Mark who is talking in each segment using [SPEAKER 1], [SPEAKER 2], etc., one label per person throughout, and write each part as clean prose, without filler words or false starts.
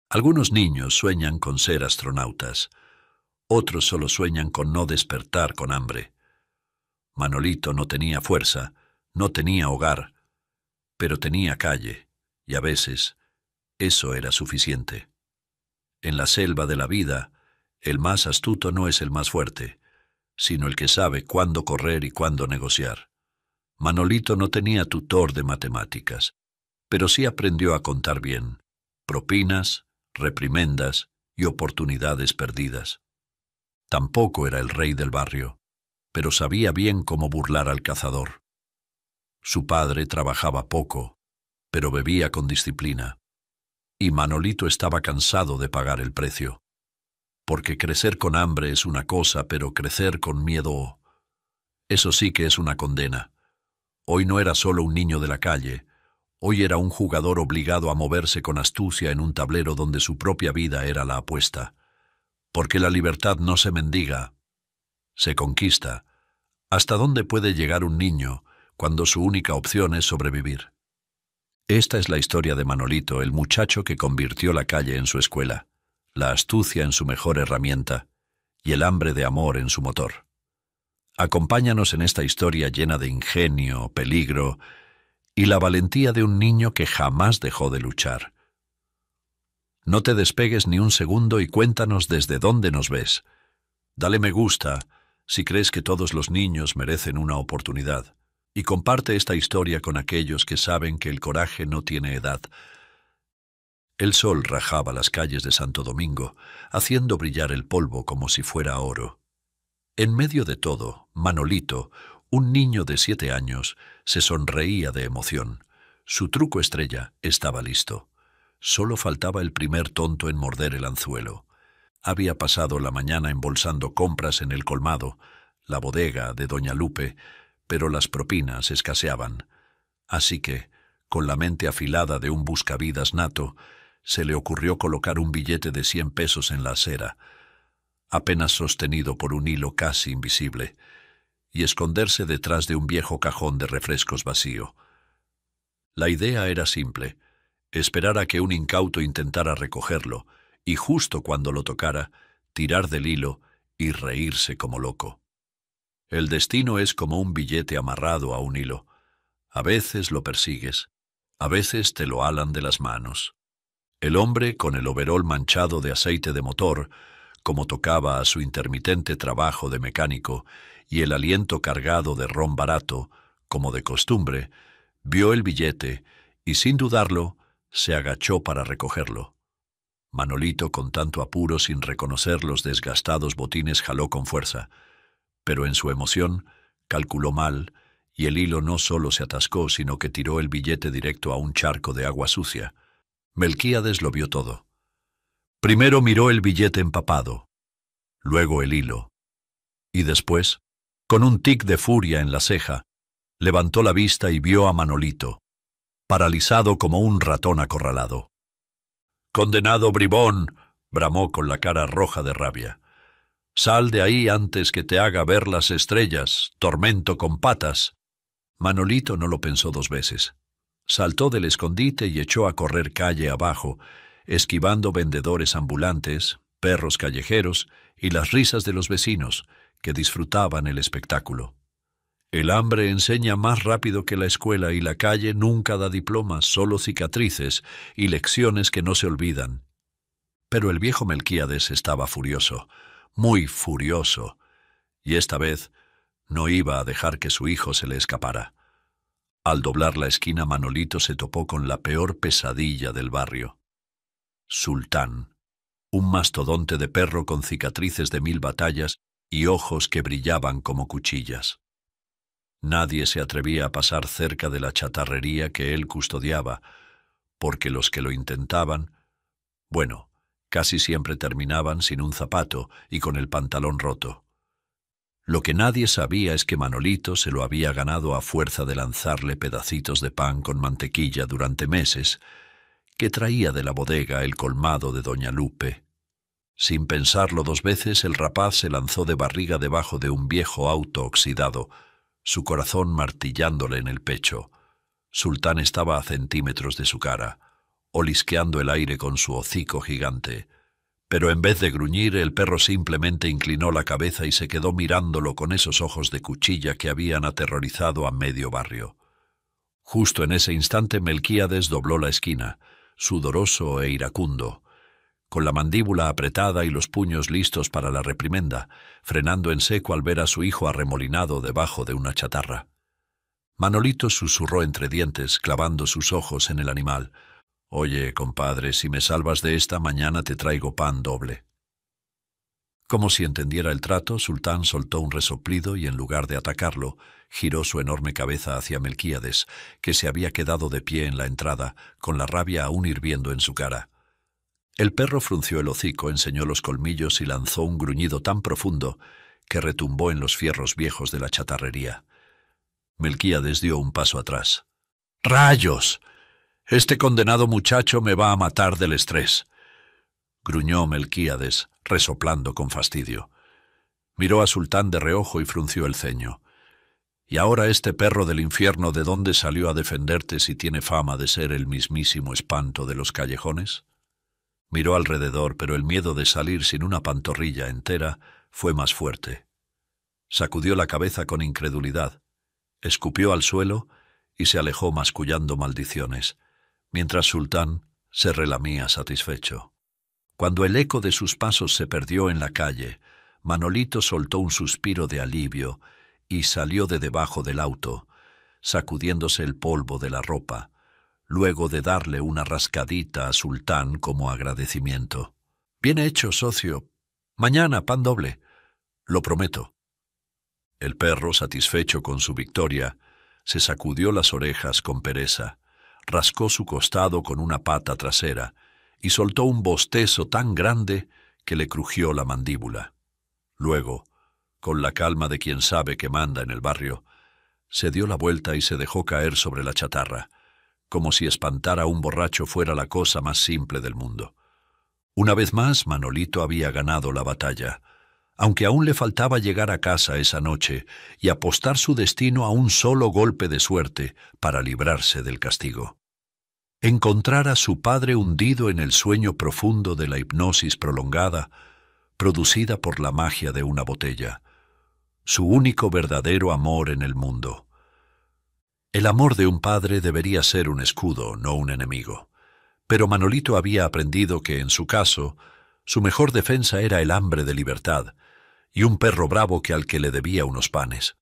[SPEAKER 1] Algunos niños sueñan con ser astronautas, otros solo sueñan con no despertar con hambre. Manolito no tenía fuerza, no tenía hogar, pero tenía calle, y a veces eso era suficiente. En la selva de la vida, el más astuto no es el más fuerte, sino el que sabe cuándo correr y cuándo negociar. Manolito no tenía tutor de matemáticas, pero sí aprendió a contar bien, propinas, reprimendas y oportunidades perdidas. Tampoco era el rey del barrio, pero sabía bien cómo burlar al cazador. Su padre trabajaba poco, pero bebía con disciplina, y Manolito estaba cansado de pagar el precio. Porque crecer con hambre es una cosa, pero crecer con miedo, eso sí que es una condena. Hoy no era solo un niño de la calle, hoy era un jugador obligado a moverse con astucia en un tablero donde su propia vida era la apuesta. Porque la libertad no se mendiga, se conquista. ¿Hasta dónde puede llegar un niño cuando su única opción es sobrevivir? Esta es la historia de Manolito, el muchacho que convirtió la calle en su escuela, la astucia en su mejor herramienta y el hambre de amor en su motor. Acompáñanos en esta historia llena de ingenio, peligro y la valentía de un niño que jamás dejó de luchar. No te despegues ni un segundo y cuéntanos desde dónde nos ves. Dale me gusta si crees que todos los niños merecen una oportunidad, y comparte esta historia con aquellos que saben que el coraje no tiene edad. El sol rajaba las calles de Santo Domingo, haciendo brillar el polvo como si fuera oro. En medio de todo, Manolito, un niño de 7 años, se sonreía de emoción. Su truco estrella estaba listo. Solo faltaba el primer tonto en morder el anzuelo. Había pasado la mañana embolsando compras en el colmado, la bodega de Doña Lupe, pero las propinas escaseaban. Así que, con la mente afilada de un buscavidas nato, se le ocurrió colocar un billete de 100 pesos en la acera, apenas sostenido por un hilo casi invisible, y esconderse detrás de un viejo cajón de refrescos vacío. La idea era simple: esperar a que un incauto intentara recogerlo, y justo cuando lo tocara, tirar del hilo y reírse como loco. El destino es como un billete amarrado a un hilo. A veces lo persigues, a veces te lo halan de las manos. El hombre, con el overol manchado de aceite de motor, como tocaba a su intermitente trabajo de mecánico, y el aliento cargado de ron barato, como de costumbre, vio el billete y, sin dudarlo, se agachó para recogerlo. Manolito, con tanto apuro sin reconocer los desgastados botines, jaló con fuerza, pero en su emoción calculó mal, y el hilo no solo se atascó, sino que tiró el billete directo a un charco de agua sucia. Melquíades lo vio todo. Primero miró el billete empapado, luego el hilo, y después, con un tic de furia en la ceja, levantó la vista y vio a Manolito, paralizado como un ratón acorralado. «¡Condenado bribón!», bramó con la cara roja de rabia. «Sal de ahí antes que te haga ver las estrellas, tormento con patas». Manolito no lo pensó 2 veces. Saltó del escondite y echó a correr calle abajo, esquivando vendedores ambulantes, perros callejeros y las risas de los vecinos, que disfrutaban el espectáculo. El hambre enseña más rápido que la escuela, y la calle nunca da diplomas, solo cicatrices y lecciones que no se olvidan. Pero el viejo Melquíades estaba furioso, muy furioso, y esta vez no iba a dejar que su hijo se le escapara. Al doblar la esquina, Manolito se topó con la peor pesadilla del barrio. Sultán, un mastodonte de perro con cicatrices de 1000 batallas y ojos que brillaban como cuchillas. Nadie se atrevía a pasar cerca de la chatarrería que él custodiaba, porque los que lo intentaban, bueno, casi siempre terminaban sin un zapato y con el pantalón roto. Lo que nadie sabía es que Manolito se lo había ganado a fuerza de lanzarle pedacitos de pan con mantequilla durante meses, que traía de la bodega el colmado de Doña Lupe. Sin pensarlo 2 veces, el rapaz se lanzó de barriga debajo de un viejo auto oxidado, su corazón martillándole en el pecho. Sultán estaba a centímetros de su cara, olisqueando el aire con su hocico gigante. Pero en vez de gruñir, el perro simplemente inclinó la cabeza y se quedó mirándolo con esos ojos de cuchilla que habían aterrorizado a medio barrio. Justo en ese instante Melquíades dobló la esquina, sudoroso e iracundo, con la mandíbula apretada y los puños listos para la reprimenda, frenando en seco al ver a su hijo arremolinado debajo de una chatarra. Manolito susurró entre dientes, clavando sus ojos en el animal: «Oye, compadre, si me salvas de esta, mañana te traigo pan doble». Como si entendiera el trato, Sultán soltó un resoplido y, en lugar de atacarlo, giró su enorme cabeza hacia Melquíades, que se había quedado de pie en la entrada, con la rabia aún hirviendo en su cara. El perro frunció el hocico, enseñó los colmillos y lanzó un gruñido tan profundo que retumbó en los fierros viejos de la chatarrería. Melquíades dio un paso atrás. «¡Rayos! Este condenado muchacho me va a matar del estrés», gruñó Melquíades, resoplando con fastidio. Miró a Sultán de reojo y frunció el ceño. «¿Y ahora este perro del infierno de dónde salió a defenderte si tiene fama de ser el mismísimo espanto de los callejones?» Miró alrededor, pero el miedo de salir sin una pantorrilla entera fue más fuerte. Sacudió la cabeza con incredulidad, escupió al suelo y se alejó mascullando maldiciones, mientras Sultán se relamía satisfecho. Cuando el eco de sus pasos se perdió en la calle, Manolito soltó un suspiro de alivio y salió de debajo del auto, sacudiéndose el polvo de la ropa, luego de darle una rascadita a Sultán como agradecimiento. «Bien hecho, socio. Mañana pan doble. Lo prometo». El perro, satisfecho con su victoria, se sacudió las orejas con pereza, rascó su costado con una pata trasera y soltó un bostezo tan grande que le crujió la mandíbula. Luego, con la calma de quien sabe que manda en el barrio, se dio la vuelta y se dejó caer sobre la chatarra, como si espantar a un borracho fuera la cosa más simple del mundo. Una vez más, Manolito había ganado la batalla, aunque aún le faltaba llegar a casa esa noche y apostar su destino a un solo golpe de suerte para librarse del castigo. Encontrar a su padre hundido en el sueño profundo de la hipnosis prolongada, producida por la magia de una botella, su único verdadero amor en el mundo. El amor de un padre debería ser un escudo, no un enemigo. Pero Manolito había aprendido que, en su caso, su mejor defensa era el hambre de libertad y un perro bravo al que le debía unos panes.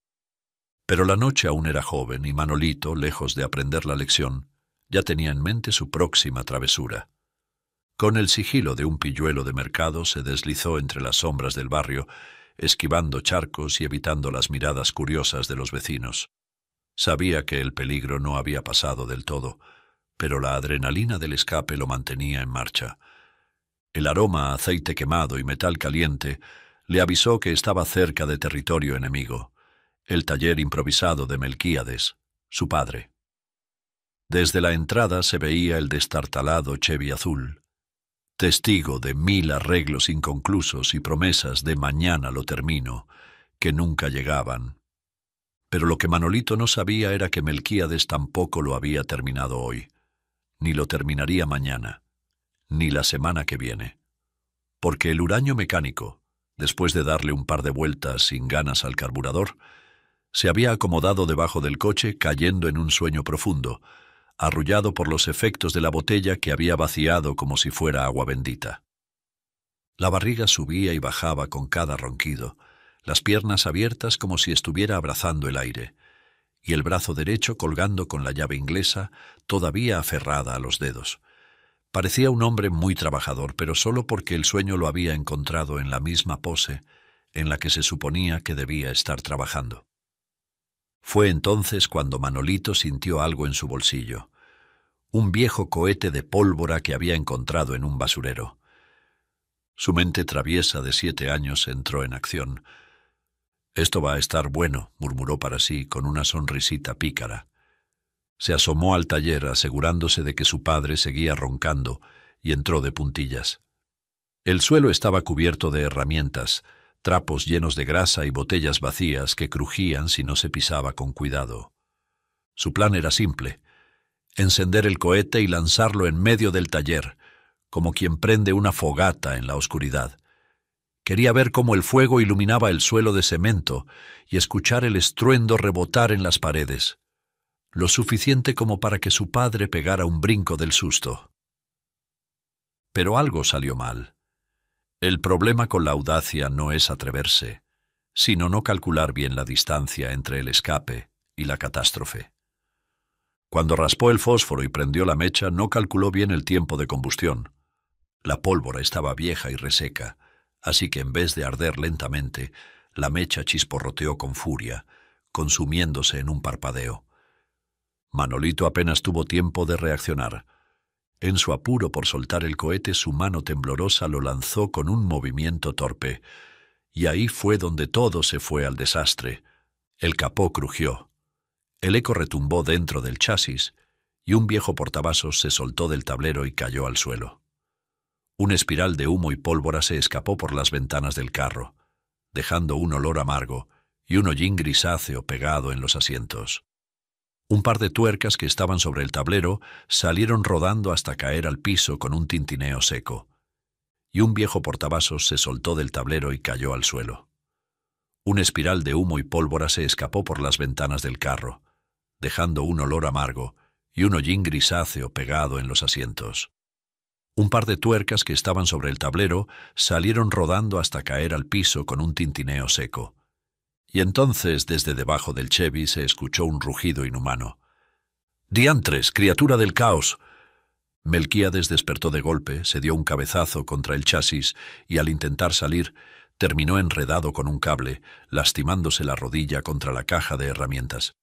[SPEAKER 1] Pero la noche aún era joven y Manolito, lejos de aprender la lección, ya tenía en mente su próxima travesura. Con el sigilo de un pilluelo de mercado se deslizó entre las sombras del barrio, esquivando charcos y evitando las miradas curiosas de los vecinos. Sabía que el peligro no había pasado del todo, pero la adrenalina del escape lo mantenía en marcha. El aroma a aceite quemado y metal caliente le avisó que estaba cerca de territorio enemigo, el taller improvisado de Melquíades, su padre. Desde la entrada se veía el destartalado Chevy azul, testigo de 1000 arreglos inconclusos y promesas de «mañana lo termino», que nunca llegaban. Pero lo que Manolito no sabía era que Melquíades tampoco lo había terminado hoy, ni lo terminaría mañana, ni la semana que viene. Porque el huraño mecánico, después de darle un par de vueltas sin ganas al carburador, se había acomodado debajo del coche cayendo en un sueño profundo, arrullado por los efectos de la botella que había vaciado como si fuera agua bendita. La barriga subía y bajaba con cada ronquido, las piernas abiertas como si estuviera abrazando el aire, y el brazo derecho colgando con la llave inglesa todavía aferrada a los dedos. Parecía un hombre muy trabajador, pero solo porque el sueño lo había encontrado en la misma pose en la que se suponía que debía estar trabajando. Fue entonces cuando Manolito sintió algo en su bolsillo, un viejo cohete de pólvora que había encontrado en un basurero. Su mente traviesa de 7 años entró en acción. «Esto va a estar bueno», murmuró para sí con una sonrisita pícara. Se asomó al taller asegurándose de que su padre seguía roncando y entró de puntillas. El suelo estaba cubierto de herramientas, trapos llenos de grasa y botellas vacías que crujían si no se pisaba con cuidado. Su plan era simple: encender el cohete y lanzarlo en medio del taller, como quien prende una fogata en la oscuridad. Quería ver cómo el fuego iluminaba el suelo de cemento y escuchar el estruendo rebotar en las paredes, lo suficiente como para que su padre pegara un brinco del susto. Pero algo salió mal. El problema con la audacia no es atreverse, sino no calcular bien la distancia entre el escape y la catástrofe. Cuando raspó el fósforo y prendió la mecha, no calculó bien el tiempo de combustión. La pólvora estaba vieja y reseca, así que en vez de arder lentamente, la mecha chisporroteó con furia, consumiéndose en un parpadeo. Manolito apenas tuvo tiempo de reaccionar. En su apuro por soltar el cohete, su mano temblorosa lo lanzó con un movimiento torpe, y ahí fue donde todo se fue al desastre. El capó crujió. El eco retumbó dentro del chasis, y un viejo portavasos se soltó del tablero y cayó al suelo. Una espiral de humo y pólvora se escapó por las ventanas del carro, dejando un olor amargo y un hollín grisáceo pegado en los asientos. Un par de tuercas que estaban sobre el tablero salieron rodando hasta caer al piso con un tintineo seco, y un viejo portavasos se soltó del tablero y cayó al suelo. Una espiral de humo y pólvora se escapó por las ventanas del carro, dejando un olor amargo y un hollín grisáceo pegado en los asientos. Un par de tuercas que estaban sobre el tablero salieron rodando hasta caer al piso con un tintineo seco. Y entonces, desde debajo del Chevy, se escuchó un rugido inhumano. «¡Diantres, criatura del caos!». Melquíades despertó de golpe, se dio un cabezazo contra el chasis y, al intentar salir, terminó enredado con un cable, lastimándose la rodilla contra la caja de herramientas.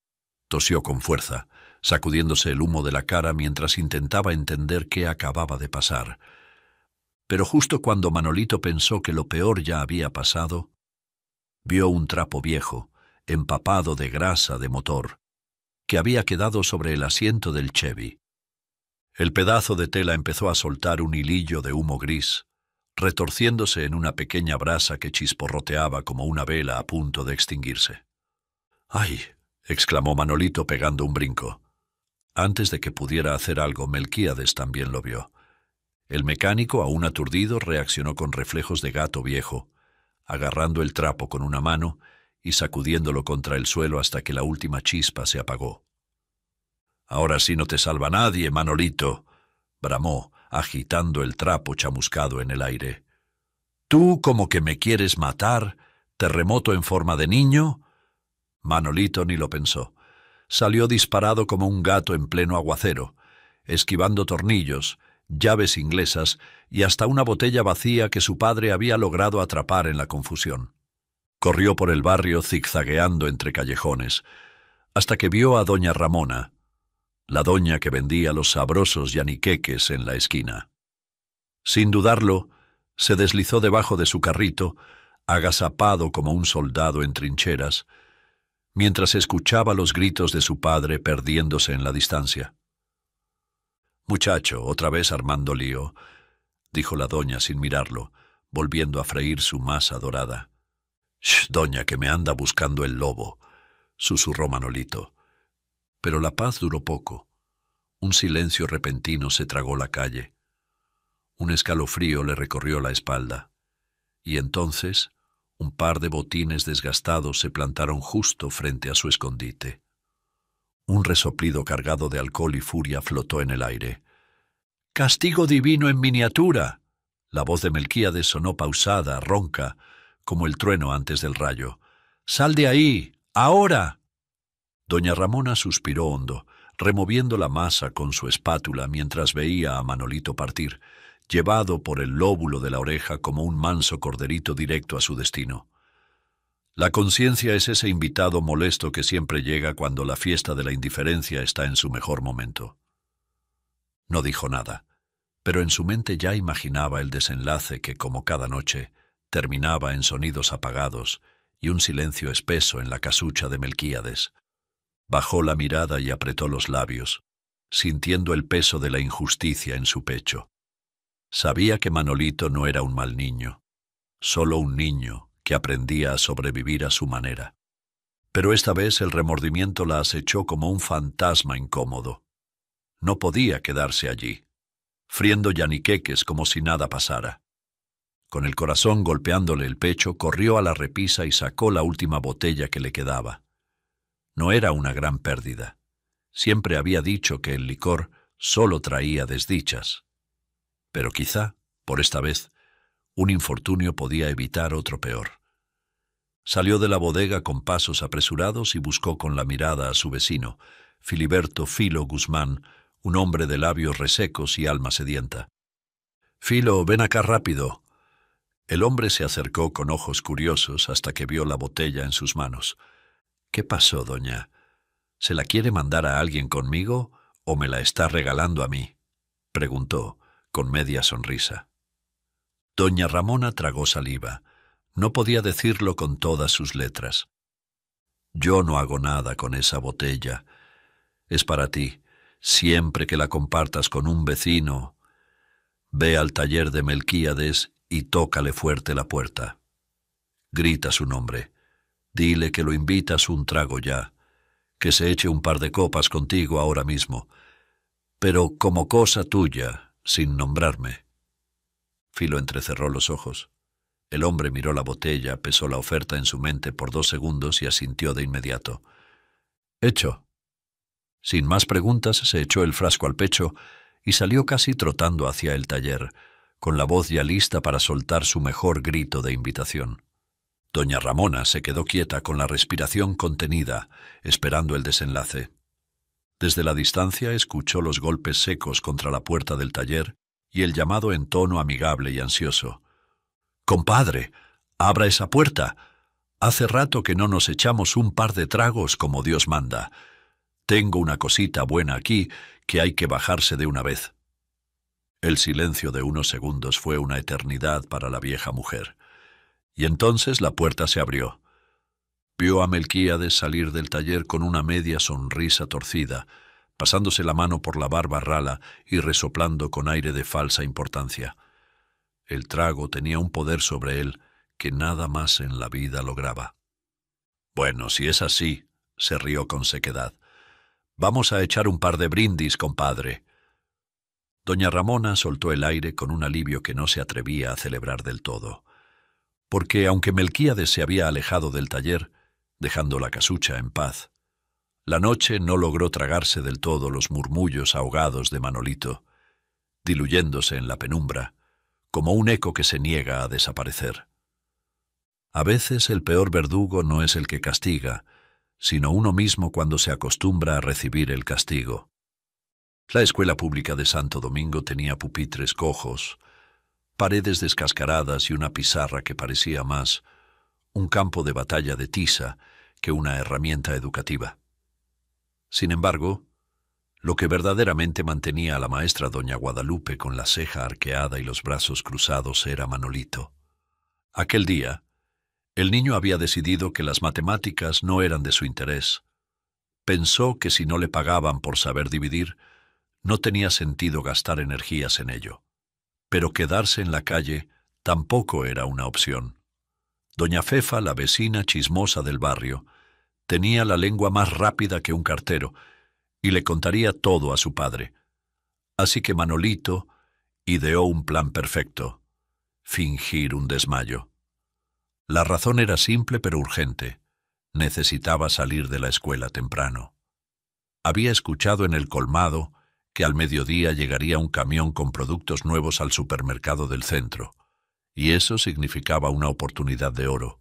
[SPEAKER 1] Tosió con fuerza, sacudiéndose el humo de la cara mientras intentaba entender qué acababa de pasar. Pero justo cuando Manolito pensó que lo peor ya había pasado, vio un trapo viejo, empapado de grasa de motor, que había quedado sobre el asiento del Chevy. El pedazo de tela empezó a soltar un hilillo de humo gris, retorciéndose en una pequeña brasa que chisporroteaba como una vela a punto de extinguirse. «¡Ay!», exclamó Manolito pegando un brinco. Antes de que pudiera hacer algo, Melquíades también lo vio. El mecánico, aún aturdido, reaccionó con reflejos de gato viejo, agarrando el trapo con una mano y sacudiéndolo contra el suelo hasta que la última chispa se apagó. «Ahora sí no te salva nadie, Manolito», bramó, agitando el trapo chamuscado en el aire. «¿Tú como que me quieres matar, terremoto en forma de niño?». Manolito ni lo pensó. Salió disparado como un gato en pleno aguacero, esquivando tornillos, llaves inglesas y hasta una botella vacía que su padre había logrado atrapar en la confusión. Corrió por el barrio zigzagueando entre callejones, hasta que vio a doña Ramona, la doña que vendía los sabrosos yaniqueques en la esquina. Sin dudarlo, se deslizó debajo de su carrito, agazapado como un soldado en trincheras, mientras escuchaba los gritos de su padre perdiéndose en la distancia. «Muchacho, otra vez armando lío», dijo la doña sin mirarlo, volviendo a freír su masa dorada. «Shh, doña, que me anda buscando el lobo», susurró Manolito. Pero la paz duró poco. Un silencio repentino se tragó la calle. Un escalofrío le recorrió la espalda. Y entonces un par de botines desgastados se plantaron justo frente a su escondite. Un resoplido cargado de alcohol y furia flotó en el aire. «¡Castigo divino en miniatura!». La voz de Melquíades sonó pausada, ronca, como el trueno antes del rayo. «¡Sal de ahí! ¡Ahora!». Doña Ramona suspiró hondo, removiendo la masa con su espátula mientras veía a Manolito partir, llevado por el lóbulo de la oreja como un manso corderito directo a su destino. La conciencia es ese invitado molesto que siempre llega cuando la fiesta de la indiferencia está en su mejor momento. No dijo nada, pero en su mente ya imaginaba el desenlace que, como cada noche, terminaba en sonidos apagados y un silencio espeso en la casucha de Melquíades. Bajó la mirada y apretó los labios, sintiendo el peso de la injusticia en su pecho. Sabía que Manolito no era un mal niño, solo un niño que aprendía a sobrevivir a su manera. Pero esta vez el remordimiento la acechó como un fantasma incómodo. No podía quedarse allí, friendo yaniqueques como si nada pasara. Con el corazón golpeándole el pecho, corrió a la repisa y sacó la última botella que le quedaba. No era una gran pérdida. Siempre había dicho que el licor solo traía desdichas. Pero quizá, por esta vez, un infortunio podía evitar otro peor. Salió de la bodega con pasos apresurados y buscó con la mirada a su vecino, Filiberto Filo Guzmán, un hombre de labios resecos y alma sedienta. «Filo, ven acá rápido». El hombre se acercó con ojos curiosos hasta que vio la botella en sus manos. «¿Qué pasó, doña? ¿Se la quiere mandar a alguien conmigo o me la está regalando a mí?», preguntó, con media sonrisa. Doña Ramona tragó saliva. No podía decirlo con todas sus letras. «Yo no hago nada con esa botella. Es para ti. Siempre que la compartas con un vecino, ve al taller de Melquíades y tócale fuerte la puerta. Grita su nombre. Dile que lo invitas un trago ya, que se eche un par de copas contigo ahora mismo, pero como cosa tuya, sin nombrarme». Filo entrecerró los ojos. El hombre miró la botella, pesó la oferta en su mente por 2 segundos y asintió de inmediato. «Hecho». Sin más preguntas, se echó el frasco al pecho y salió casi trotando hacia el taller, con la voz ya lista para soltar su mejor grito de invitación. Doña Ramona se quedó quieta con la respiración contenida, esperando el desenlace. Desde la distancia escuchó los golpes secos contra la puerta del taller y el llamado en tono amigable y ansioso. «Compadre, abra esa puerta. Hace rato que no nos echamos un par de tragos como Dios manda. Tengo una cosita buena aquí que hay que bajarse de una vez». El silencio de unos segundos fue una eternidad para la vieja mujer. Y entonces la puerta se abrió. Vio a Melquíades salir del taller con una media sonrisa torcida, pasándose la mano por la barba rala y resoplando con aire de falsa importancia. El trago tenía un poder sobre él que nada más en la vida lograba. «Bueno, si es así», se rió con sequedad. «Vamos a echar un par de brindis, compadre». Doña Ramona soltó el aire con un alivio que no se atrevía a celebrar del todo. Porque, aunque Melquíades se había alejado del taller, dejando la casucha en paz, la noche no logró tragarse del todo los murmullos ahogados de Manolito, diluyéndose en la penumbra, como un eco que se niega a desaparecer. A veces el peor verdugo no es el que castiga, sino uno mismo cuando se acostumbra a recibir el castigo. La escuela pública de Santo Domingo tenía pupitres cojos, paredes descascaradas y una pizarra que parecía más un campo de batalla de tiza que una herramienta educativa. Sin embargo, lo que verdaderamente mantenía a la maestra doña Guadalupe con la ceja arqueada y los brazos cruzados era Manolito. Aquel día, el niño había decidido que las matemáticas no eran de su interés. Pensó que si no le pagaban por saber dividir, no tenía sentido gastar energías en ello. Pero quedarse en la calle tampoco era una opción. Doña Fefa, la vecina chismosa del barrio, tenía la lengua más rápida que un cartero y le contaría todo a su padre. Así que Manolito ideó un plan perfecto: fingir un desmayo. La razón era simple pero urgente. Necesitaba salir de la escuela temprano. Había escuchado en el colmado que al mediodía llegaría un camión con productos nuevos al supermercado del centro, y eso significaba una oportunidad de oro.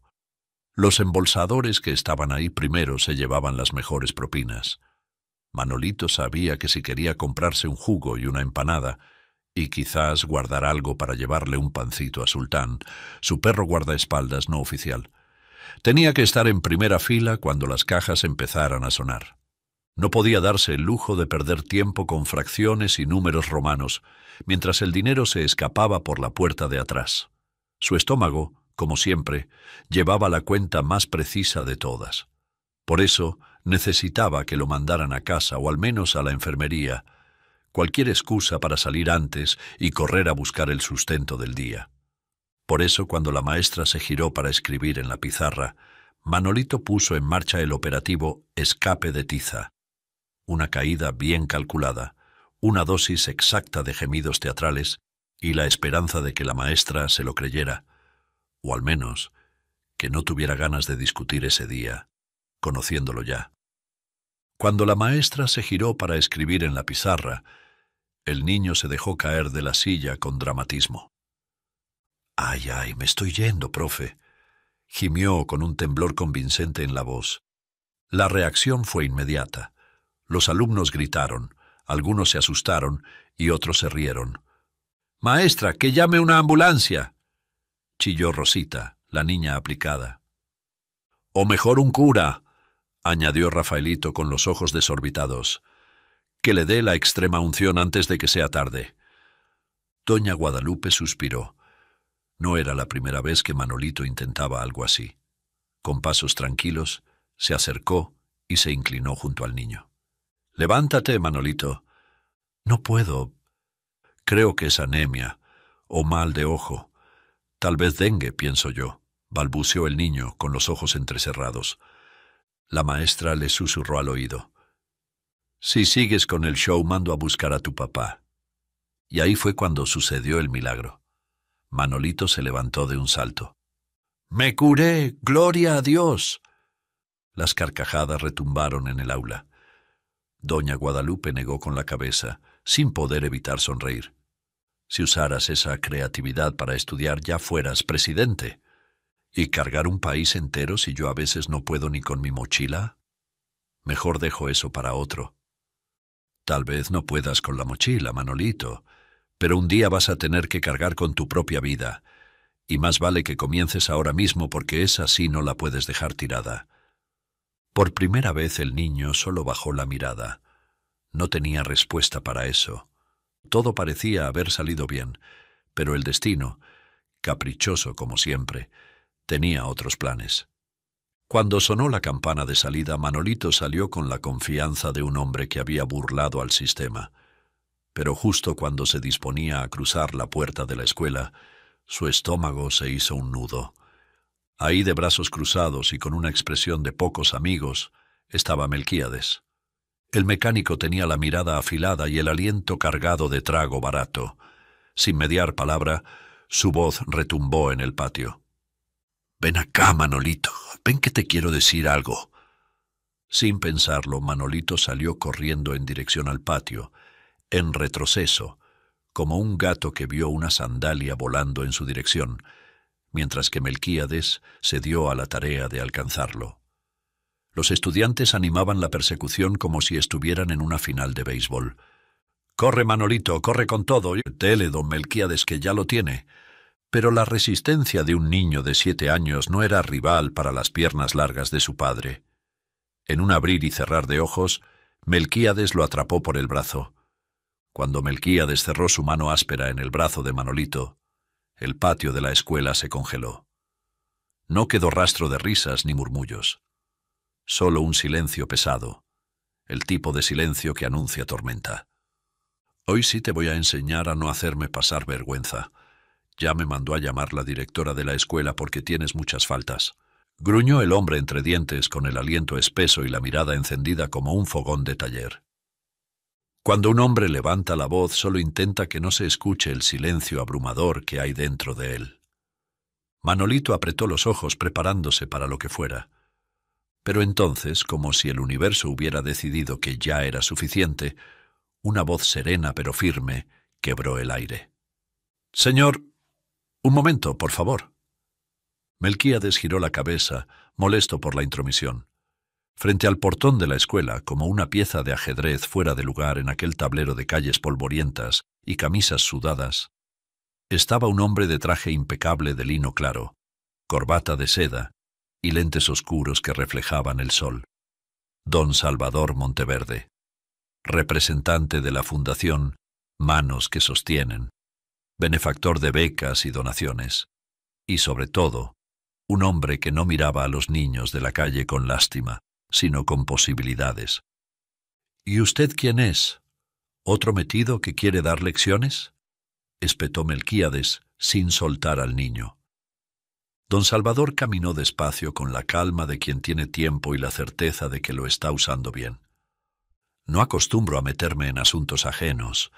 [SPEAKER 1] Los embolsadores que estaban ahí primero se llevaban las mejores propinas. Manolito sabía que si quería comprarse un jugo y una empanada, y quizás guardar algo para llevarle un pancito a Sultán, su perro guardaespaldas no oficial, tenía que estar en primera fila cuando las cajas empezaran a sonar. No podía darse el lujo de perder tiempo con fracciones y números romanos, mientras el dinero se escapaba por la puerta de atrás. Su estómago, como siempre, llevaba la cuenta más precisa de todas. Por eso necesitaba que lo mandaran a casa o al menos a la enfermería, cualquier excusa para salir antes y correr a buscar el sustento del día. Por eso, cuando la maestra se giró para escribir en la pizarra, Manolito puso en marcha el operativo escape de tiza. Una caída bien calculada, una dosis exacta de gemidos teatrales y la esperanza de que la maestra se lo creyera, o al menos que no tuviera ganas de discutir ese día, conociéndolo ya. Cuando la maestra se giró para escribir en la pizarra, el niño se dejó caer de la silla con dramatismo. «Ay, ay, me estoy yendo, profe», gimió con un temblor convincente en la voz. La reacción fue inmediata. Los alumnos gritaron, algunos se asustaron y otros se rieron. «Maestra, que llame una ambulancia», chilló Rosita, la niña aplicada. «O mejor un cura», añadió Rafaelito con los ojos desorbitados. «Que le dé la extrema unción antes de que sea tarde». Doña Guadalupe suspiró. No era la primera vez que Manolito intentaba algo así. Con pasos tranquilos, se acercó y se inclinó junto al niño. «Levántate, Manolito». «No puedo. Creo que es anemia o mal de ojo. Tal vez dengue, pienso yo», balbuceó el niño con los ojos entrecerrados. La maestra le susurró al oído. «Si sigues con el show, mando a buscar a tu papá». Y ahí fue cuando sucedió el milagro. Manolito se levantó de un salto. «¡Me curé! ¡Gloria a Dios!». Las carcajadas retumbaron en el aula. Doña Guadalupe negó con la cabeza, sin poder evitar sonreír. «Si usaras esa creatividad para estudiar, ya fueras presidente. ¿Y cargar un país entero si yo a veces no puedo ni con mi mochila? Mejor dejo eso para otro». «Tal vez no puedas con la mochila, Manolito, pero un día vas a tener que cargar con tu propia vida, y más vale que comiences ahora mismo porque esa sí no la puedes dejar tirada». Por primera vez el niño solo bajó la mirada. No tenía respuesta para eso. Todo parecía haber salido bien, pero el destino, caprichoso como siempre, tenía otros planes. Cuando sonó la campana de salida, Manolito salió con la confianza de un hombre que había burlado al sistema. Pero justo cuando se disponía a cruzar la puerta de la escuela, su estómago se hizo un nudo. Ahí, de brazos cruzados y con una expresión de pocos amigos, estaba Melquíades. El mecánico tenía la mirada afilada y el aliento cargado de trago barato. Sin mediar palabra, su voz retumbó en el patio. «Ven acá, Manolito, ven que te quiero decir algo». Sin pensarlo, Manolito salió corriendo en dirección al patio, en retroceso, como un gato que vio una sandalia volando en su dirección, mientras que Melquíades se dio a la tarea de alcanzarlo. Los estudiantes animaban la persecución como si estuvieran en una final de béisbol. «Corre, Manolito, corre con todo. Dele, don Melquíades, que ya lo tiene». Pero la resistencia de un niño de 7 años no era rival para las piernas largas de su padre. En un abrir y cerrar de ojos, Melquíades lo atrapó por el brazo. Cuando Melquíades cerró su mano áspera en el brazo de Manolito, el patio de la escuela se congeló. No quedó rastro de risas ni murmullos. Solo un silencio pesado, el tipo de silencio que anuncia tormenta. «Hoy sí te voy a enseñar a no hacerme pasar vergüenza. Ya me mandó a llamar la directora de la escuela porque tienes muchas faltas», gruñó el hombre entre dientes con el aliento espeso y la mirada encendida como un fogón de taller. Cuando un hombre levanta la voz, solo intenta que no se escuche el silencio abrumador que hay dentro de él. Manolito apretó los ojos preparándose para lo que fuera. Pero entonces, como si el universo hubiera decidido que ya era suficiente, una voz serena pero firme quebró el aire. «Señor, un momento, por favor». Melquíades giró la cabeza, molesto por la intromisión. Frente al portón de la escuela, como una pieza de ajedrez fuera de lugar en aquel tablero de calles polvorientas y camisas sudadas, estaba un hombre de traje impecable de lino claro, corbata de seda y lentes oscuros que reflejaban el sol. Don Salvador Monteverde, representante de la Fundación Manos que Sostienen, benefactor de becas y donaciones, y sobre todo, un hombre que no miraba a los niños de la calle con lástima, sino con posibilidades. «¿Y usted quién es? ¿Otro metido que quiere dar lecciones?», espetó Melquíades sin soltar al niño. Don Salvador caminó despacio con la calma de quien tiene tiempo y la certeza de que lo está usando bien. No acostumbro a meterme en asuntos ajenos,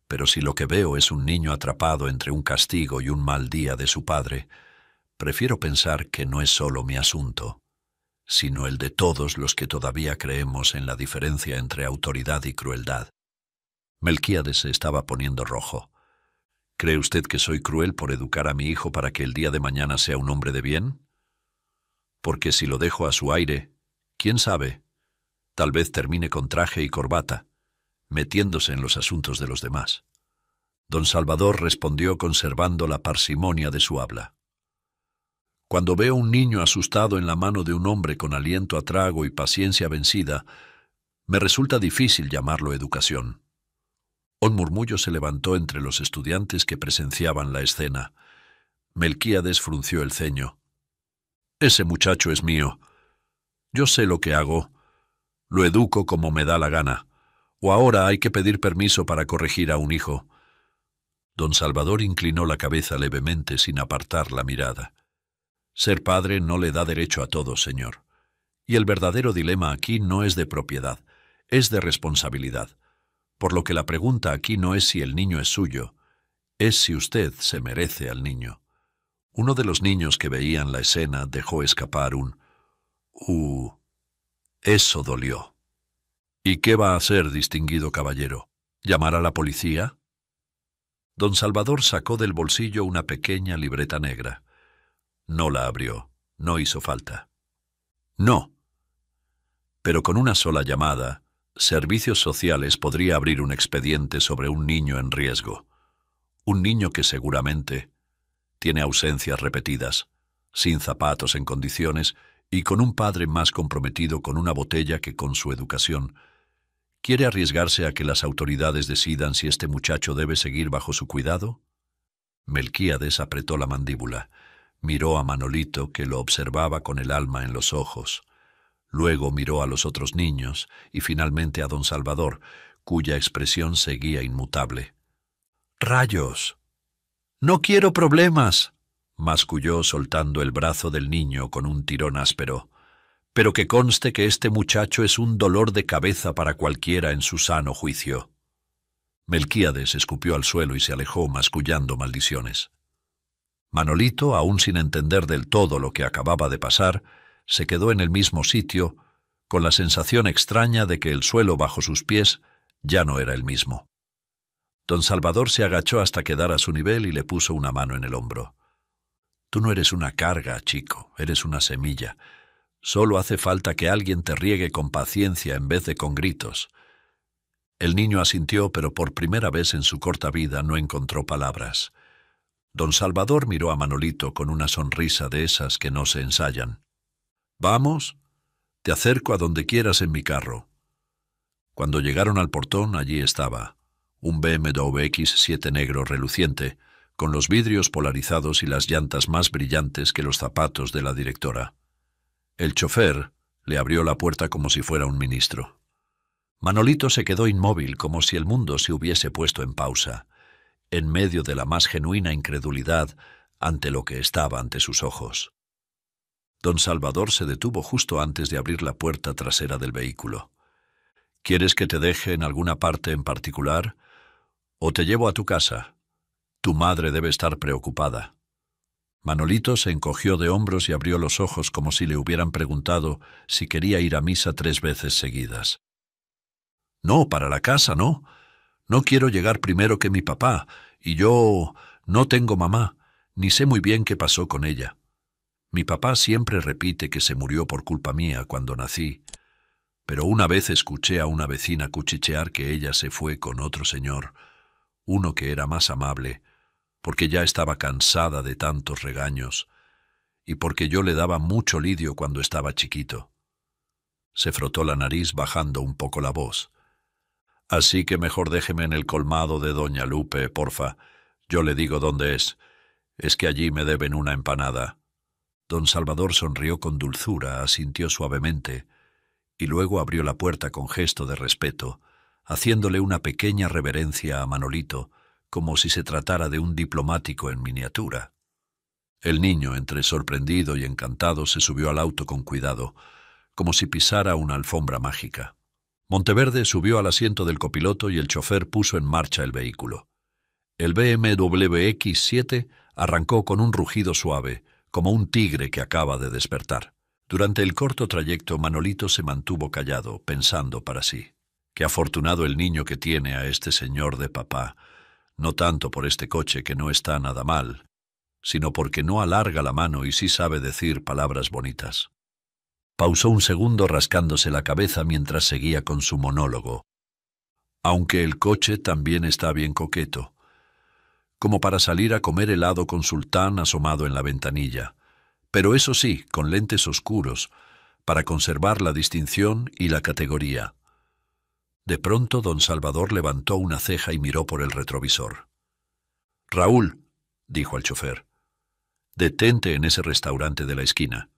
[SPEAKER 1] pero si lo que veo es un niño atrapado entre un castigo y un mal día de su padre, prefiero pensar que no es solo mi asunto, sino el de todos los que todavía creemos en la diferencia entre autoridad y crueldad. Melquíades se estaba poniendo rojo. ¿Cree usted que soy cruel por educar a mi hijo para que el día de mañana sea un hombre de bien? Porque si lo dejo a su aire, ¿quién sabe? Tal vez termine con traje y corbata, metiéndose en los asuntos de los demás. Don Salvador respondió conservando la parsimonia de su habla. Cuando veo un niño asustado en la mano de un hombre con aliento a trago y paciencia vencida, me resulta difícil llamarlo educación. Un murmullo se levantó entre los estudiantes que presenciaban la escena. Melquíades frunció el ceño. Ese muchacho es mío. Yo sé lo que hago. Lo educo como me da la gana. O ahora hay que pedir permiso para corregir a un hijo. Don Salvador inclinó la cabeza levemente sin apartar la mirada. Ser padre no le da derecho a todos, señor. Y el verdadero dilema aquí no es de propiedad, es de responsabilidad. Por lo que la pregunta aquí no es si el niño es suyo, es si usted se merece al niño. Uno de los niños que veían la escena dejó escapar un Eso dolió. ¿Y qué va a hacer, distinguido caballero? ¿Llamar a la policía? Don Salvador sacó del bolsillo una pequeña libreta negra. No la abrió, no hizo falta. No. Pero con una sola llamada, Servicios Sociales podría abrir un expediente sobre un niño en riesgo. Un niño que seguramente tiene ausencias repetidas, sin zapatos en condiciones y con un padre más comprometido con una botella que con su educación. ¿Quiere arriesgarse a que las autoridades decidan si este muchacho debe seguir bajo su cuidado? Melquíades apretó la mandíbula, miró a Manolito, que lo observaba con el alma en los ojos. Luego miró a los otros niños y finalmente a don Salvador, cuya expresión seguía inmutable. ¡Rayos! ¡No quiero problemas!, masculló soltando el brazo del niño con un tirón áspero. Pero que conste que este muchacho es un dolor de cabeza para cualquiera en su sano juicio. Melquíades escupió al suelo y se alejó mascullando maldiciones. Manolito, aún sin entender del todo lo que acababa de pasar, se quedó en el mismo sitio, con la sensación extraña de que el suelo bajo sus pies ya no era el mismo. Don Salvador se agachó hasta quedar a su nivel y le puso una mano en el hombro. Tú no eres una carga, chico, eres una semilla. Solo hace falta que alguien te riegue con paciencia en vez de con gritos. El niño asintió, pero por primera vez en su corta vida no encontró palabras. Don Salvador miró a Manolito con una sonrisa de esas que no se ensayan. «Vamos, te acerco a donde quieras en mi carro». Cuando llegaron al portón, allí estaba, un BMW X7 negro reluciente, con los vidrios polarizados y las llantas más brillantes que los zapatos de la directora. El chofer le abrió la puerta como si fuera un ministro. Manolito se quedó inmóvil, como si el mundo se hubiese puesto en pausa, en medio de la más genuina incredulidad ante lo que estaba ante sus ojos. Don Salvador se detuvo justo antes de abrir la puerta trasera del vehículo. ¿Quieres que te deje en alguna parte en particular? ¿O te llevo a tu casa? Tu madre debe estar preocupada. Manolito se encogió de hombros y abrió los ojos como si le hubieran preguntado si quería ir a misa 3 veces seguidas. No, para la casa, no. No quiero llegar primero que mi papá, y yo no tengo mamá, ni sé muy bien qué pasó con ella. Mi papá siempre repite que se murió por culpa mía cuando nací, pero una vez escuché a una vecina cuchichear que ella se fue con otro señor, uno que era más amable, porque ya estaba cansada de tantos regaños, y porque yo le daba mucho lidio cuando estaba chiquito. Se frotó la nariz bajando un poco la voz. Así que mejor déjeme en el colmado de doña Lupe, porfa. Yo le digo dónde es. Es que allí me deben una empanada. Don Salvador sonrió con dulzura, asintió suavemente, y luego abrió la puerta con gesto de respeto, haciéndole una pequeña reverencia a Manolito, como si se tratara de un diplomático en miniatura. El niño, entre sorprendido y encantado, se subió al auto con cuidado, como si pisara una alfombra mágica. Monteverde subió al asiento del copiloto y el chofer puso en marcha el vehículo. El BMW X7 arrancó con un rugido suave, como un tigre que acaba de despertar. Durante el corto trayecto, Manolito se mantuvo callado, pensando para sí. Qué afortunado el niño que tiene a este señor de papá, no tanto por este coche que no está nada mal, sino porque no alarga la mano y sí sabe decir palabras bonitas. Pausó un segundo rascándose la cabeza mientras seguía con su monólogo. Aunque el coche también está bien coqueto, como para salir a comer helado con Sultán asomado en la ventanilla, pero eso sí, con lentes oscuros, para conservar la distinción y la categoría. De pronto don Salvador levantó una ceja y miró por el retrovisor. «Raúl», dijo al chofer, «detente en ese restaurante de la esquina,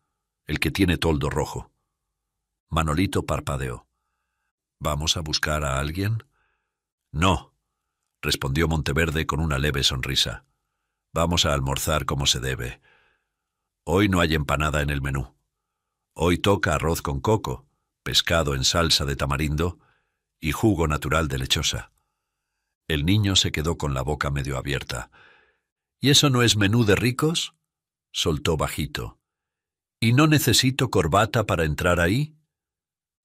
[SPEAKER 1] el que tiene toldo rojo». Manolito parpadeó. «¿Vamos a buscar a alguien?» «No», respondió Monteverde con una leve sonrisa. «Vamos a almorzar como se debe. Hoy no hay empanada en el menú. Hoy toca arroz con coco, pescado en salsa de tamarindo y jugo natural de lechosa». El niño se quedó con la boca medio abierta. «¿Y eso no es menú de ricos?», soltó bajito. «¿Y no necesito corbata para entrar ahí?».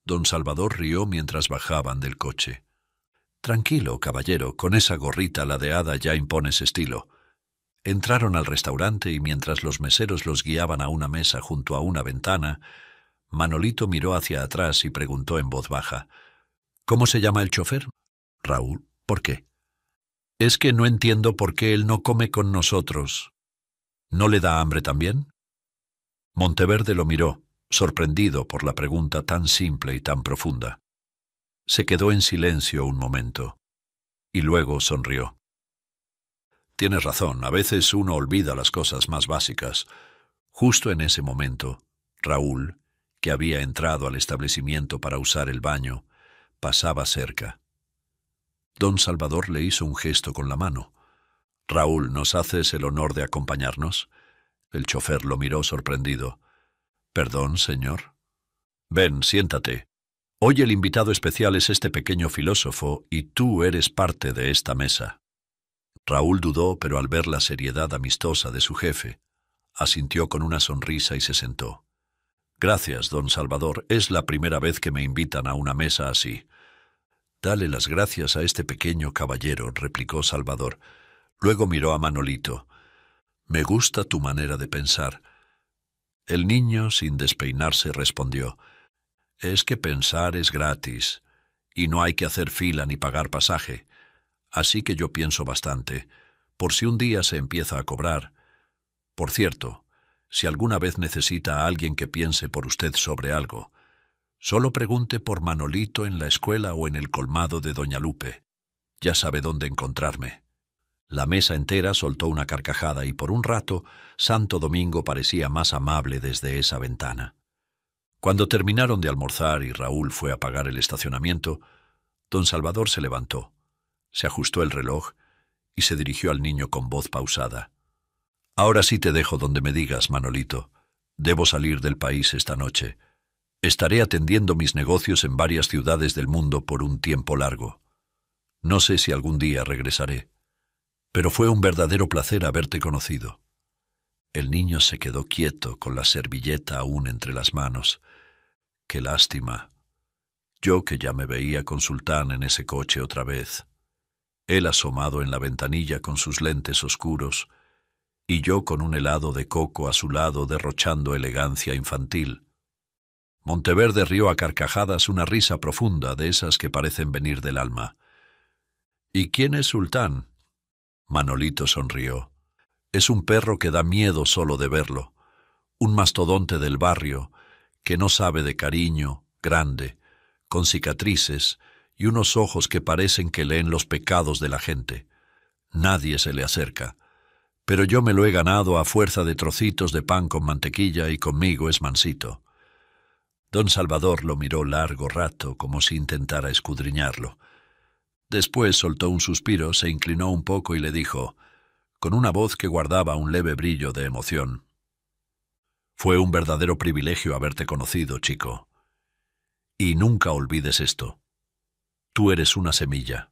[SPEAKER 1] Don Salvador rió mientras bajaban del coche. «Tranquilo, caballero, con esa gorrita ladeada ya impones estilo». Entraron al restaurante y mientras los meseros los guiaban a una mesa junto a una ventana, Manolito miró hacia atrás y preguntó en voz baja: «¿Cómo se llama el chofer?» «Raúl». «¿Por qué?» «Es que no entiendo por qué él no come con nosotros. ¿No le da hambre también?». Monteverde lo miró, sorprendido por la pregunta tan simple y tan profunda. Se quedó en silencio un momento, y luego sonrió. «Tienes razón, a veces uno olvida las cosas más básicas». Justo en ese momento, Raúl, que había entrado al establecimiento para usar el baño, pasaba cerca. Don Salvador le hizo un gesto con la mano. «Raúl, ¿nos haces el honor de acompañarnos?». El chofer lo miró sorprendido. «¿Perdón, señor?». «Ven, siéntate. Hoy el invitado especial es este pequeño filósofo y tú eres parte de esta mesa». Raúl dudó, pero al ver la seriedad amistosa de su jefe, asintió con una sonrisa y se sentó. «Gracias, don Salvador. Es la primera vez que me invitan a una mesa así». «Dale las gracias a este pequeño caballero», replicó Salvador. Luego miró a Manolito. «Me gusta tu manera de pensar». El niño, sin despeinarse, respondió: «Es que pensar es gratis, y no hay que hacer fila ni pagar pasaje. Así que yo pienso bastante, por si un día se empieza a cobrar. Por cierto, si alguna vez necesita a alguien que piense por usted sobre algo, solo pregunte por Manolito en la escuela o en el colmado de Doña Lupe. Ya sabe dónde encontrarme». La mesa entera soltó una carcajada y por un rato Santo Domingo parecía más amable desde esa ventana. Cuando terminaron de almorzar y Raúl fue a pagar el estacionamiento, don Salvador se levantó, se ajustó el reloj y se dirigió al niño con voz pausada. «Ahora sí te dejo donde me digas, Manolito. Debo salir del país esta noche. Estaré atendiendo mis negocios en varias ciudades del mundo por un tiempo largo. No sé si algún día regresaré. Pero fue un verdadero placer haberte conocido». El niño se quedó quieto con la servilleta aún entre las manos. «Qué lástima. Yo que ya me veía con Sultán en ese coche otra vez. Él asomado en la ventanilla con sus lentes oscuros, y yo con un helado de coco a su lado derrochando elegancia infantil». Monteverde rió a carcajadas, una risa profunda de esas que parecen venir del alma. «¿Y quién es Sultán?». Manolito sonrió. «Es un perro que da miedo solo de verlo, un mastodonte del barrio, que no sabe de cariño, grande, con cicatrices y unos ojos que parecen que leen los pecados de la gente. Nadie se le acerca, pero yo me lo he ganado a fuerza de trocitos de pan con mantequilla y conmigo es mansito». Don Salvador lo miró largo rato como si intentara escudriñarlo. Después soltó un suspiro, se inclinó un poco y le dijo, con una voz que guardaba un leve brillo de emoción: «Fue un verdadero privilegio haberte conocido, chico. Y nunca olvides esto. Tú eres una semilla.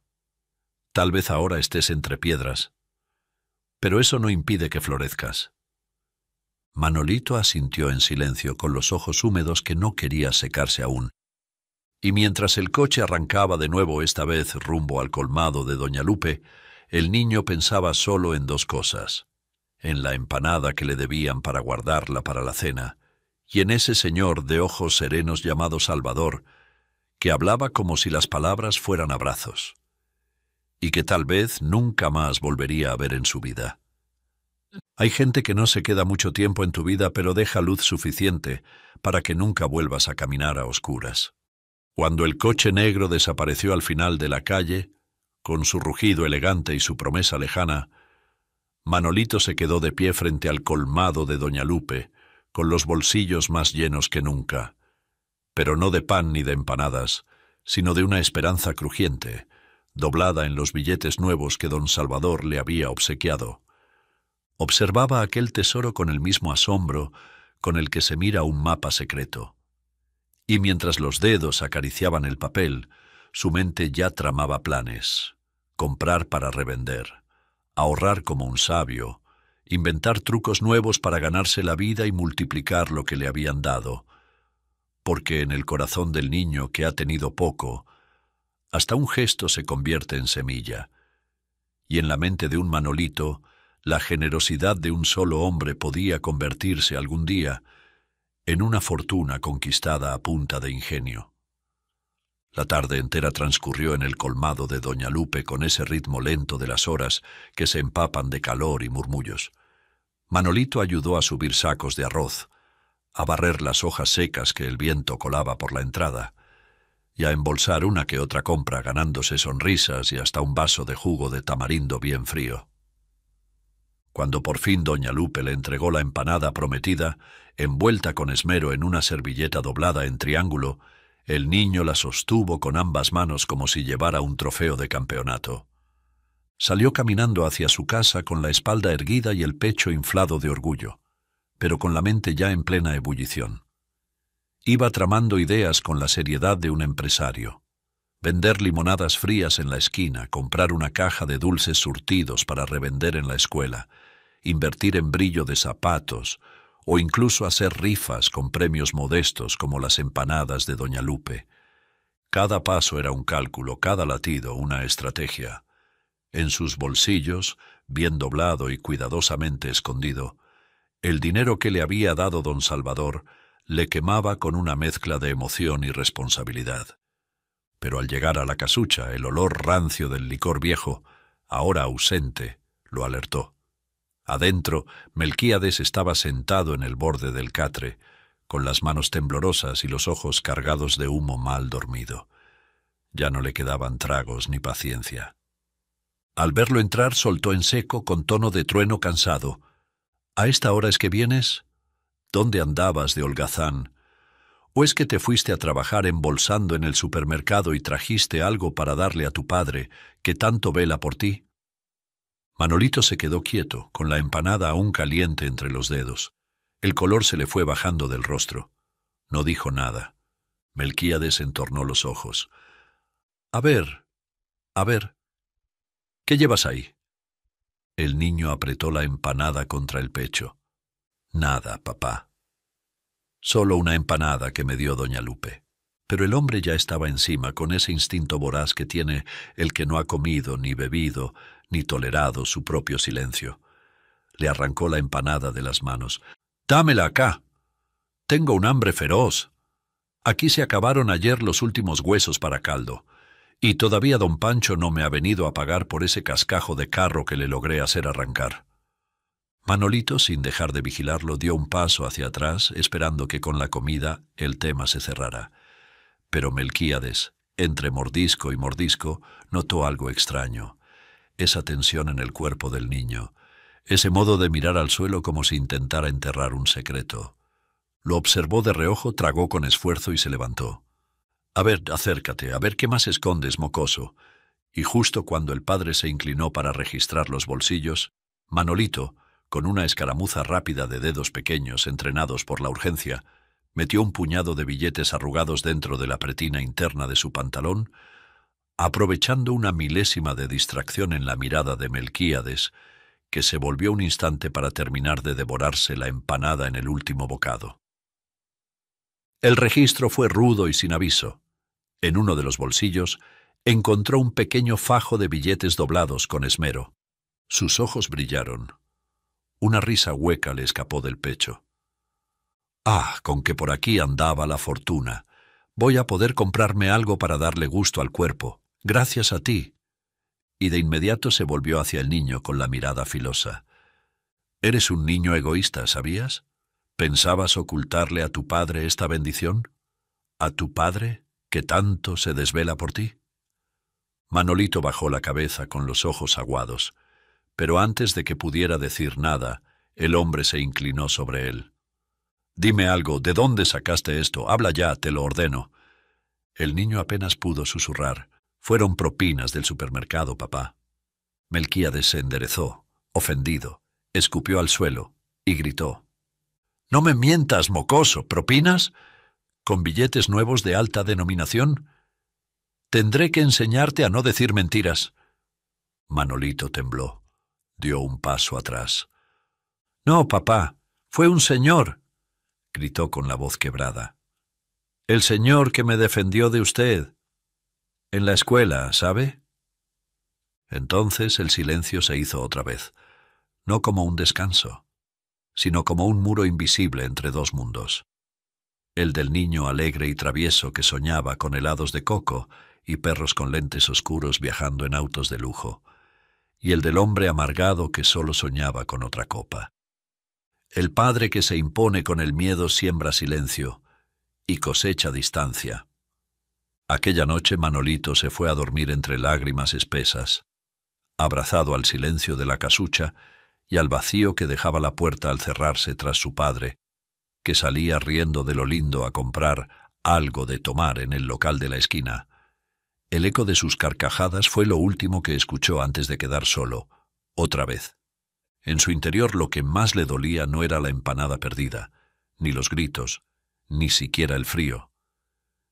[SPEAKER 1] Tal vez ahora estés entre piedras, pero eso no impide que florezcas. Manolito asintió en silencio con los ojos húmedos que no quería secarse aún. Y mientras el coche arrancaba de nuevo, esta vez rumbo al colmado de doña Lupe, el niño pensaba solo en dos cosas: en la empanada que le debían para guardarla para la cena, y en ese señor de ojos serenos llamado Salvador, que hablaba como si las palabras fueran abrazos, y que tal vez nunca más volvería a ver en su vida. Hay gente que no se queda mucho tiempo en tu vida, pero deja luz suficiente para que nunca vuelvas a caminar a oscuras. Cuando el coche negro desapareció al final de la calle, con su rugido elegante y su promesa lejana, Manolito se quedó de pie frente al colmado de doña Lupe, con los bolsillos más llenos que nunca, pero no de pan ni de empanadas, sino de una esperanza crujiente, doblada en los billetes nuevos que don Salvador le había obsequiado. Observaba aquel tesoro con el mismo asombro con el que se mira un mapa secreto. Y mientras los dedos acariciaban el papel, su mente ya tramaba planes: comprar para revender, ahorrar como un sabio, inventar trucos nuevos para ganarse la vida y multiplicar lo que le habían dado, porque en el corazón del niño que ha tenido poco, hasta un gesto se convierte en semilla, y en la mente de un Manolito, la generosidad de un solo hombre podía convertirse algún día en una fortuna conquistada a punta de ingenio. La tarde entera transcurrió en el colmado de doña Lupe con ese ritmo lento de las horas que se empapan de calor y murmullos. Manolito ayudó a subir sacos de arroz, a barrer las hojas secas que el viento colaba por la entrada, y a embolsar una que otra compra, ganándose sonrisas y hasta un vaso de jugo de tamarindo bien frío. Cuando por fin doña Lupe le entregó la empanada prometida, envuelta con esmero en una servilleta doblada en triángulo, el niño la sostuvo con ambas manos como si llevara un trofeo de campeonato. Salió caminando hacia su casa con la espalda erguida y el pecho inflado de orgullo, pero con la mente ya en plena ebullición. Iba tramando ideas con la seriedad de un empresario: vender limonadas frías en la esquina, comprar una caja de dulces surtidos para revender en la escuela, invertir en brillo de zapatos, o incluso hacer rifas con premios modestos como las empanadas de doña Lupe. Cada paso era un cálculo, cada latido una estrategia. En sus bolsillos, bien doblado y cuidadosamente escondido, el dinero que le había dado don Salvador le quemaba con una mezcla de emoción y responsabilidad. Pero al llegar a la casucha, el olor rancio del licor viejo, ahora ausente, lo alertó. Adentro, Melquíades estaba sentado en el borde del catre, con las manos temblorosas y los ojos cargados de humo mal dormido. Ya no le quedaban tragos ni paciencia. Al verlo entrar, soltó en seco, con tono de trueno cansado: «¿A esta hora es que vienes? ¿Dónde andabas de holgazán? ¿O es que te fuiste a trabajar embolsando en el supermercado y trajiste algo para darle a tu padre, que tanto vela por ti?» Manolito se quedó quieto, con la empanada aún caliente entre los dedos. El color se le fue bajando del rostro. No dijo nada. Melquíades entornó los ojos. A ver, ¿qué llevas ahí?» El niño apretó la empanada contra el pecho. «Nada, papá. Solo una empanada que me dio doña Lupe». Pero el hombre ya estaba encima, con ese instinto voraz que tiene el que no ha comido, ni bebido, ni tolerado su propio silencio. Le arrancó la empanada de las manos. «Dámela acá. Tengo un hambre feroz. Aquí se acabaron ayer los últimos huesos para caldo, y todavía don Pancho no me ha venido a pagar por ese cascajo de carro que le logré hacer arrancar». Manolito, sin dejar de vigilarlo, dio un paso hacia atrás, esperando que con la comida el tema se cerrara. Pero Melquíades, entre mordisco y mordisco, notó algo extraño: esa tensión en el cuerpo del niño, ese modo de mirar al suelo como si intentara enterrar un secreto. Lo observó de reojo, tragó con esfuerzo y se levantó. «A ver, acércate, a ver qué más escondes, mocoso». Y justo cuando el padre se inclinó para registrar los bolsillos, Manolito, con una escaramuza rápida de dedos pequeños entrenados por la urgencia, metió un puñado de billetes arrugados dentro de la pretina interna de su pantalón, Aprovechando una milésima de distracción en la mirada de Melquíades, que se volvió un instante para terminar de devorarse la empanada en el último bocado. El registro fue rudo y sin aviso. En uno de los bolsillos encontró un pequeño fajo de billetes doblados con esmero. Sus ojos brillaron. Una risa hueca le escapó del pecho. «Ah, con que por aquí andaba la fortuna. Voy a poder comprarme algo para darle gusto al cuerpo, gracias a ti». Y de inmediato se volvió hacia el niño con la mirada filosa. «Eres un niño egoísta, ¿sabías? ¿Pensabas ocultarle a tu padre esta bendición? ¿A tu padre, que tanto se desvela por ti?» Manolito bajó la cabeza con los ojos aguados, pero antes de que pudiera decir nada, el hombre se inclinó sobre él. «Dime algo, ¿de dónde sacaste esto? Habla ya, te lo ordeno». El niño apenas pudo susurrar. «Fueron propinas del supermercado, papá». Melquíades se enderezó, ofendido, escupió al suelo y gritó. «No me mientas, mocoso, ¿propinas? ¿Con billetes nuevos de alta denominación? Tendré que enseñarte a no decir mentiras». Manolito tembló, dio un paso atrás. «No, papá, fue un señor», gritó con la voz quebrada. «El señor que me defendió de usted. En la escuela, ¿sabe?» Entonces el silencio se hizo otra vez, no como un descanso, sino como un muro invisible entre dos mundos. El del niño alegre y travieso que soñaba con helados de coco y perros con lentes oscuros viajando en autos de lujo, y el del hombre amargado que solo soñaba con otra copa. El padre que se impone con el miedo siembra silencio y cosecha distancia. Aquella noche Manolito se fue a dormir entre lágrimas espesas, abrazado al silencio de la casucha y al vacío que dejaba la puerta al cerrarse tras su padre, que salía riendo de lo lindo a comprar algo de tomar en el local de la esquina. El eco de sus carcajadas fue lo último que escuchó antes de quedar solo, otra vez. En su interior lo que más le dolía no era la empanada perdida, ni los gritos, ni siquiera el frío,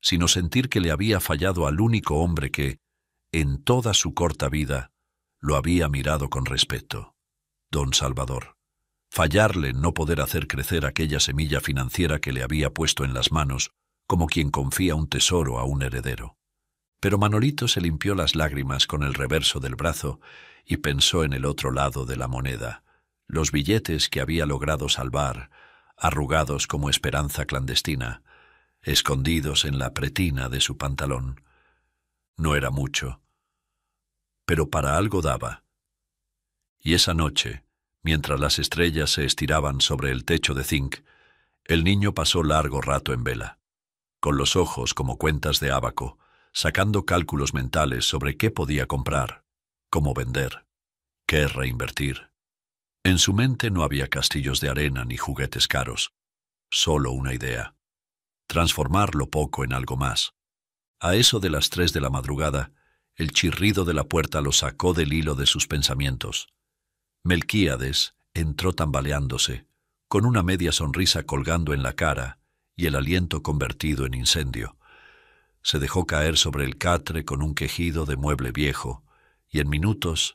[SPEAKER 1] sino sentir que le había fallado al único hombre que, en toda su corta vida, lo había mirado con respeto, don Salvador. Fallarle no poder hacer crecer aquella semilla financiera que le había puesto en las manos, como quien confía un tesoro a un heredero. Pero Manolito se limpió las lágrimas con el reverso del brazo y pensó en el otro lado de la moneda, los billetes que había logrado salvar, arrugados como esperanza clandestina, escondidos en la pretina de su pantalón. No era mucho, pero para algo daba. Y esa noche, mientras las estrellas se estiraban sobre el techo de zinc, el niño pasó largo rato en vela, con los ojos como cuentas de ábaco, sacando cálculos mentales sobre qué podía comprar, cómo vender, qué reinvertir. En su mente no había castillos de arena ni juguetes caros, solo una idea: transformar lo poco en algo más. A eso de las 3 de la madrugada, el chirrido de la puerta lo sacó del hilo de sus pensamientos. Melquíades entró tambaleándose, con una media sonrisa colgando en la cara y el aliento convertido en incendio. Se dejó caer sobre el catre con un quejido de mueble viejo, y en minutos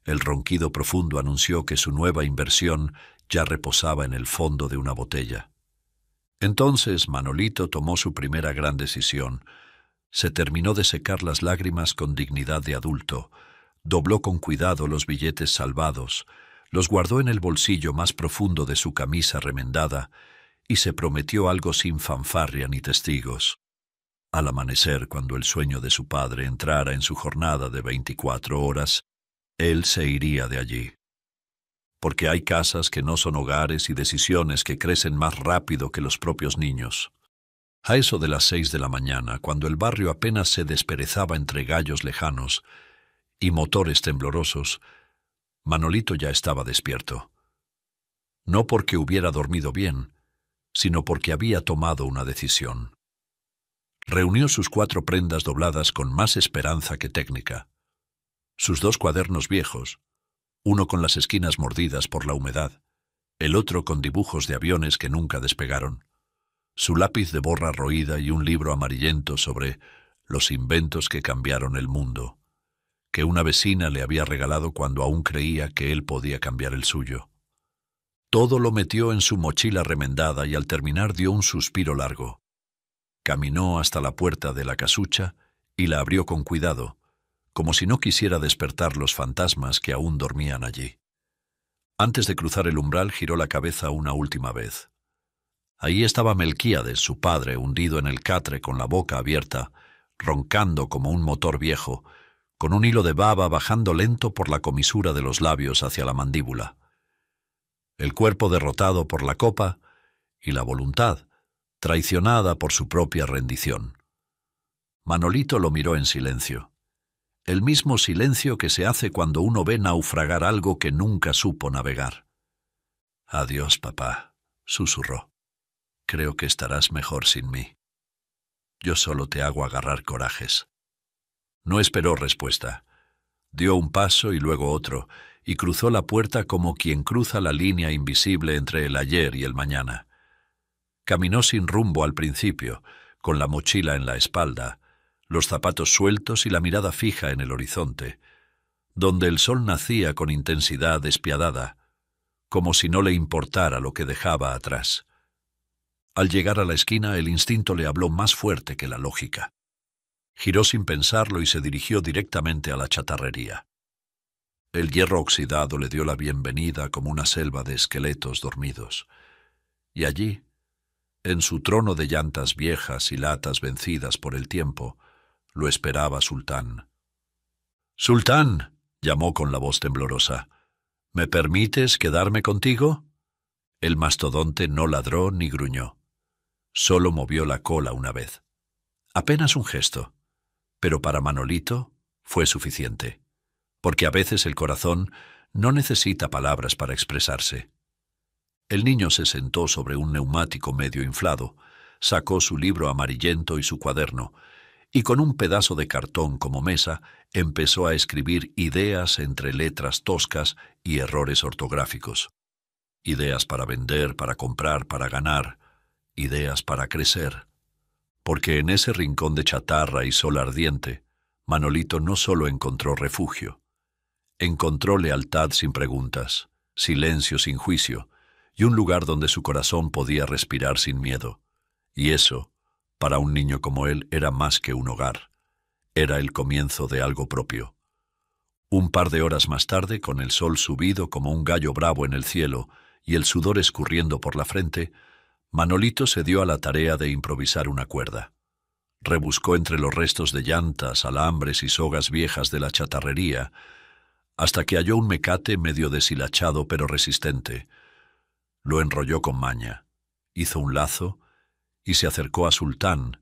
[SPEAKER 1] el ronquido profundo anunció que su nueva inversión ya reposaba en el fondo de una botella. Entonces Manolito tomó su primera gran decisión. Se terminó de secar las lágrimas con dignidad de adulto, dobló con cuidado los billetes salvados, los guardó en el bolsillo más profundo de su camisa remendada y se prometió algo sin fanfarria ni testigos. Al amanecer, cuando el sueño de su padre entrara en su jornada de 24 horas, él se iría de allí. Porque hay casas que no son hogares y decisiones que crecen más rápido que los propios niños. A eso de las 6 de la mañana, cuando el barrio apenas se desperezaba entre gallos lejanos y motores temblorosos, Manolito ya estaba despierto. No porque hubiera dormido bien, sino porque había tomado una decisión. Reunió sus 4 prendas dobladas con más esperanza que técnica. Sus 2 cuadernos viejos, uno con las esquinas mordidas por la humedad, el otro con dibujos de aviones que nunca despegaron, su lápiz de borra roída y un libro amarillento sobre los inventos que cambiaron el mundo, que una vecina le había regalado cuando aún creía que él podía cambiar el suyo. Todo lo metió en su mochila remendada y al terminar dio un suspiro largo. Caminó hasta la puerta de la casucha y la abrió con cuidado, como si no quisiera despertar los fantasmas que aún dormían allí. Antes de cruzar el umbral giró la cabeza una última vez. Ahí estaba Melquíades, su padre, hundido en el catre con la boca abierta, roncando como un motor viejo, con un hilo de baba bajando lento por la comisura de los labios hacia la mandíbula. El cuerpo derrotado por la copa y la voluntad, traicionada por su propia rendición. Manolito lo miró en silencio. El mismo silencio que se hace cuando uno ve naufragar algo que nunca supo navegar. «Adiós, papá», susurró. «Creo que estarás mejor sin mí. Yo solo te hago agarrar corajes». No esperó respuesta. Dio un paso y luego otro, y cruzó la puerta como quien cruza la línea invisible entre el ayer y el mañana. Caminó sin rumbo al principio, con la mochila en la espalda, los zapatos sueltos y la mirada fija en el horizonte, donde el sol nacía con intensidad despiadada, como si no le importara lo que dejaba atrás. Al llegar a la esquina, el instinto le habló más fuerte que la lógica. Giró sin pensarlo y se dirigió directamente a la chatarrería. El hierro oxidado le dio la bienvenida como una selva de esqueletos dormidos. Y allí, en su trono de llantas viejas y latas vencidas por el tiempo, lo esperaba Sultán. «¡Sultán!», llamó con la voz temblorosa. «¿Me permites quedarme contigo?». El mastodonte no ladró ni gruñó. Solo movió la cola una vez. Apenas un gesto, pero para Manolito fue suficiente, porque a veces el corazón no necesita palabras para expresarse. El niño se sentó sobre un neumático medio inflado, sacó su libro amarillento y su cuaderno, y con un pedazo de cartón como mesa empezó a escribir ideas entre letras toscas y errores ortográficos. Ideas para vender, para comprar, para ganar, ideas para crecer. Porque en ese rincón de chatarra y sol ardiente, Manolito no solo encontró refugio, encontró lealtad sin preguntas, silencio sin juicio, y un lugar donde su corazón podía respirar sin miedo. Y eso, para un niño como él, era más que un hogar. Era el comienzo de algo propio. Un par de horas más tarde, con el sol subido como un gallo bravo en el cielo y el sudor escurriendo por la frente, Manolito se dio a la tarea de improvisar una cuerda. Rebuscó entre los restos de llantas, alambres y sogas viejas de la chatarrería, hasta que halló un mecate medio deshilachado pero resistente. Lo enrolló con maña, hizo un lazo y se acercó a Sultán,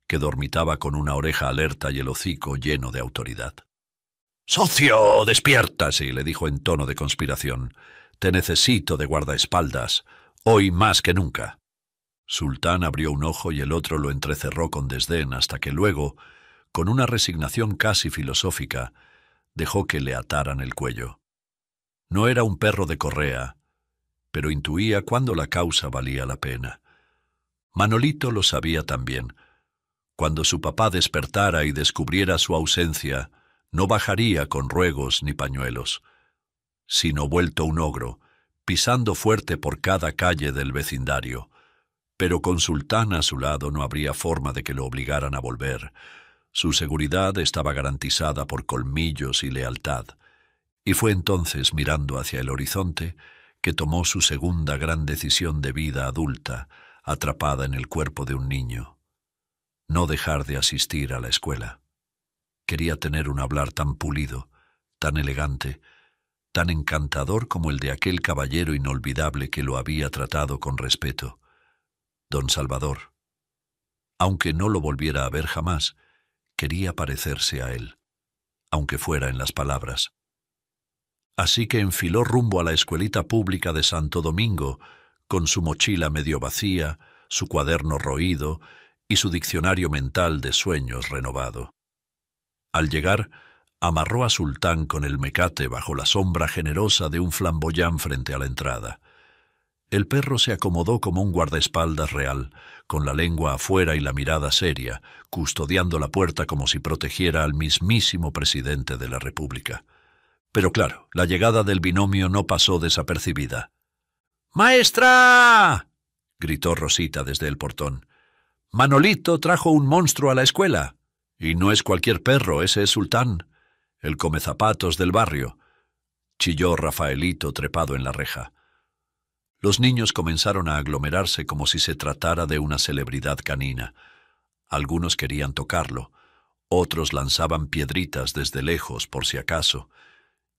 [SPEAKER 1] que dormitaba con una oreja alerta y el hocico lleno de autoridad. «¡Socio, despiértase!», le dijo en tono de conspiración. «Te necesito de guardaespaldas, hoy más que nunca». Sultán abrió un ojo y el otro lo entrecerró con desdén hasta que luego, con una resignación casi filosófica, dejó que le ataran el cuello. No era un perro de correa, pero intuía cuándo la causa valía la pena. Manolito lo sabía también. Cuando su papá despertara y descubriera su ausencia, no bajaría con ruegos ni pañuelos, sino vuelto un ogro, pisando fuerte por cada calle del vecindario. Pero con Sultán a su lado no habría forma de que lo obligaran a volver. Su seguridad estaba garantizada por colmillos y lealtad. Y fue entonces, mirando hacia el horizonte, que tomó su segunda gran decisión de vida adulta, atrapada en el cuerpo de un niño. No dejar de asistir a la escuela. Quería tener un hablar tan pulido, tan elegante, tan encantador como el de aquel caballero inolvidable que lo había tratado con respeto, don Salvador. Aunque no lo volviera a ver jamás, quería parecerse a él, aunque fuera en las palabras. Así que enfiló rumbo a la escuelita pública de Santo Domingo, con su mochila medio vacía, su cuaderno roído y su diccionario mental de sueños renovado. Al llegar, amarró a Sultán con el mecate bajo la sombra generosa de un flamboyán frente a la entrada. El perro se acomodó como un guardaespaldas real, con la lengua afuera y la mirada seria, custodiando la puerta como si protegiera al mismísimo presidente de la República. Pero claro, la llegada del binomio no pasó desapercibida. ¡Maestra!, gritó Rosita desde el portón. «Manolito trajo un monstruo a la escuela. Y no es cualquier perro, ese es Sultán, el comezapatos del barrio», chilló Rafaelito trepado en la reja. Los niños comenzaron a aglomerarse como si se tratara de una celebridad canina. Algunos querían tocarlo, otros lanzaban piedritas desde lejos por si acaso,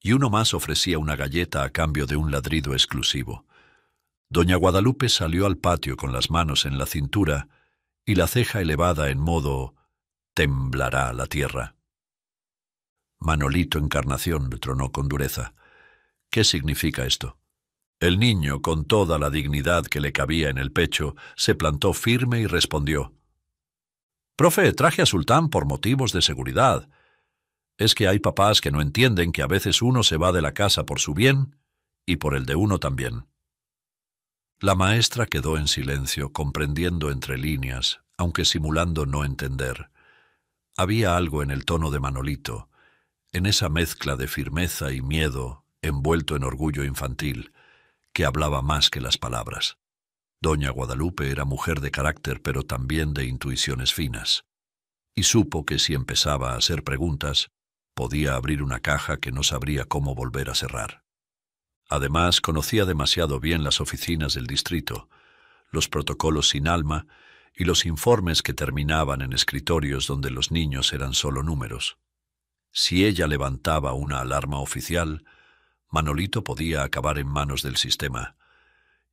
[SPEAKER 1] y uno más ofrecía una galleta a cambio de un ladrido exclusivo. Doña Guadalupe salió al patio con las manos en la cintura y la ceja elevada en modo «temblará la tierra». «Manolito Encarnación», tronó con dureza. «¿Qué significa esto?» El niño, con toda la dignidad que le cabía en el pecho, se plantó firme y respondió: «Profe, traje a Sultán por motivos de seguridad. Es que hay papás que no entienden que a veces uno se va de la casa por su bien y por el de uno también». La maestra quedó en silencio, comprendiendo entre líneas, aunque simulando no entender. Había algo en el tono de Manolito, en esa mezcla de firmeza y miedo, envuelto en orgullo infantil, que hablaba más que las palabras. Doña Guadalupe era mujer de carácter, pero también de intuiciones finas, y supo que si empezaba a hacer preguntas, podía abrir una caja que no sabría cómo volver a cerrar. Además, conocía demasiado bien las oficinas del distrito, los protocolos sin alma y los informes que terminaban en escritorios donde los niños eran solo números. Si ella levantaba una alarma oficial, Manolito podía acabar en manos del sistema.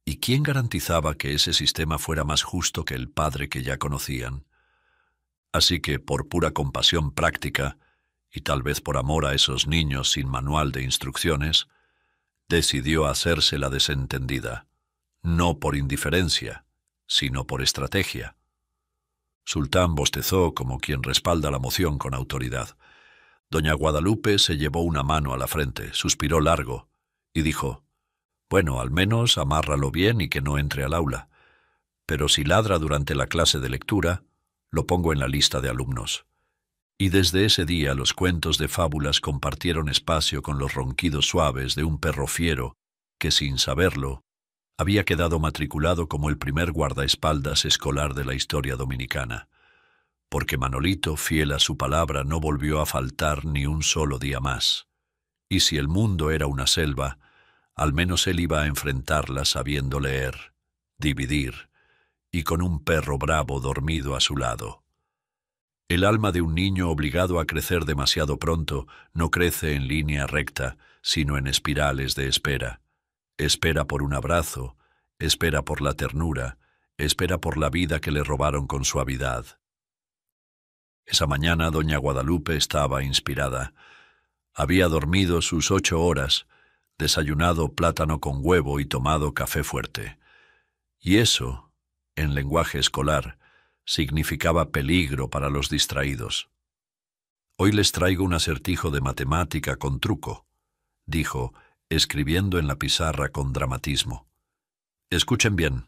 [SPEAKER 1] ¿Y quién garantizaba que ese sistema fuera más justo que el padre que ya conocían? Así que, por pura compasión práctica, y tal vez por amor a esos niños sin manual de instrucciones, decidió hacerse la desentendida, no por indiferencia, sino por estrategia. Sultán bostezó como quien respalda la moción con autoridad. Doña Guadalupe se llevó una mano a la frente, suspiró largo y dijo: «Bueno, al menos amárralo bien y que no entre al aula. Pero si ladra durante la clase de lectura, lo pongo en la lista de alumnos». Y desde ese día los cuentos de fábulas compartieron espacio con los ronquidos suaves de un perro fiero que, sin saberlo, había quedado matriculado como el primer guardaespaldas escolar de la historia dominicana. Porque Manolito, fiel a su palabra, no volvió a faltar ni un solo día más. Y si el mundo era una selva, al menos él iba a enfrentarla sabiendo leer, dividir, y con un perro bravo dormido a su lado. El alma de un niño obligado a crecer demasiado pronto no crece en línea recta, sino en espirales de espera. Espera por un abrazo, espera por la ternura, espera por la vida que le robaron con suavidad. Esa mañana doña Guadalupe estaba inspirada. Había dormido sus 8 horas, desayunado plátano con huevo y tomado café fuerte. Y eso, en lenguaje escolar, significaba peligro para los distraídos. «Hoy les traigo un acertijo de matemática con truco», dijo, escribiendo en la pizarra con dramatismo. «Escuchen bien.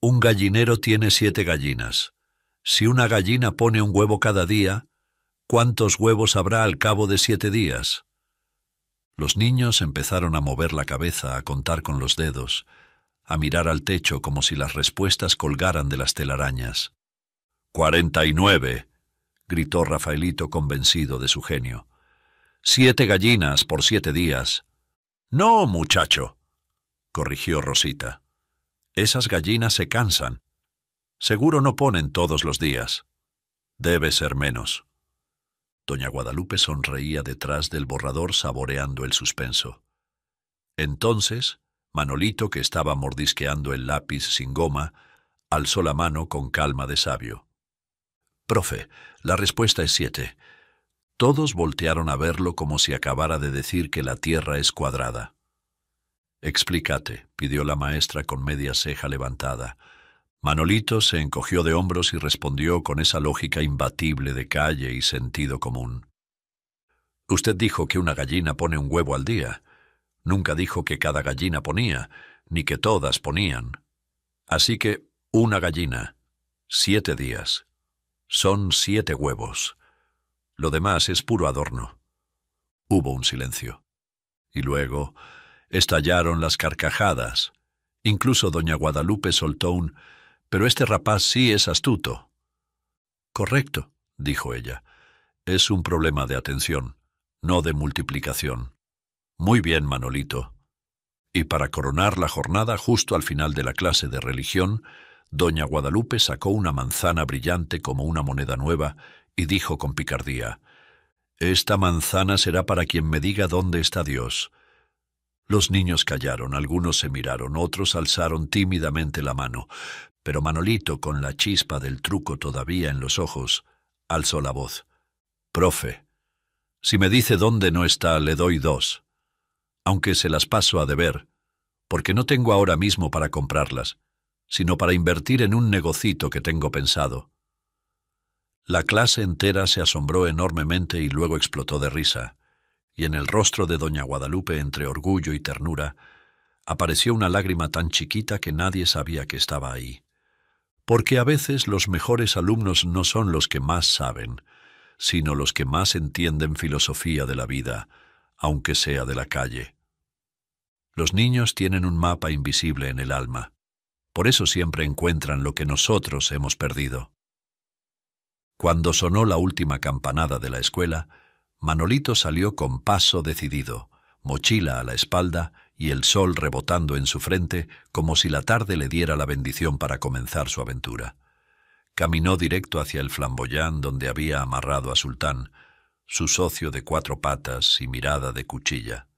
[SPEAKER 1] Un gallinero tiene 7 gallinas. Si una gallina pone un huevo cada día, ¿cuántos huevos habrá al cabo de 7 días?» Los niños empezaron a mover la cabeza, a contar con los dedos, a mirar al techo como si las respuestas colgaran de las telarañas. «49», gritó Rafaelito convencido de su genio. «7 gallinas por 7 días». «No, muchacho», corrigió Rosita. «Esas gallinas se cansan. Seguro no ponen todos los días. Debe ser menos». Doña Guadalupe sonreía detrás del borrador saboreando el suspenso. Entonces, Manolito, que estaba mordisqueando el lápiz sin goma, alzó la mano con calma de sabio. «Profe, la respuesta es 7. Todos voltearon a verlo como si acabara de decir que la Tierra es cuadrada. «Explícate», pidió la maestra con media ceja levantada. Manolito se encogió de hombros y respondió con esa lógica imbatible de calle y sentido común. «Usted dijo que una gallina pone un huevo al día. Nunca dijo que cada gallina ponía, ni que todas ponían. Así que una gallina, 7 días. Son 7 huevos. Lo demás es puro adorno. Hubo un silencio. Y luego estallaron las carcajadas. Incluso doña Guadalupe soltó un «Pero este rapaz sí es astuto». «Correcto», dijo ella. «Es un problema de atención, no de multiplicación». «Muy bien, Manolito». Y para coronar la jornada, justo al final de la clase de religión, doña Guadalupe sacó una manzana brillante como una moneda nueva y dijo con picardía: «Esta manzana será para quien me diga dónde está Dios». Los niños callaron, algunos se miraron, otros alzaron tímidamente la mano, pero Manolito, con la chispa del truco todavía en los ojos, alzó la voz. «Profe, si me dice dónde no está, le doy 2, aunque se las paso a deber, porque no tengo ahora mismo para comprarlas, sino para invertir en un negocito que tengo pensado». La clase entera se asombró enormemente y luego explotó de risa, y en el rostro de doña Guadalupe, entre orgullo y ternura, apareció una lágrima tan chiquita que nadie sabía que estaba ahí. Porque a veces los mejores alumnos no son los que más saben, sino los que más entienden filosofía de la vida, aunque sea de la calle. Los niños tienen un mapa invisible en el alma. Por eso siempre encuentran lo que nosotros hemos perdido. Cuando sonó la última campanada de la escuela, Manolito salió con paso decidido, mochila a la espalda y el sol rebotando en su frente como si la tarde le diera la bendición para comenzar su aventura. Caminó directo hacia el flamboyán donde había amarrado a Sultán, su socio de 4 patas y mirada de cuchilla.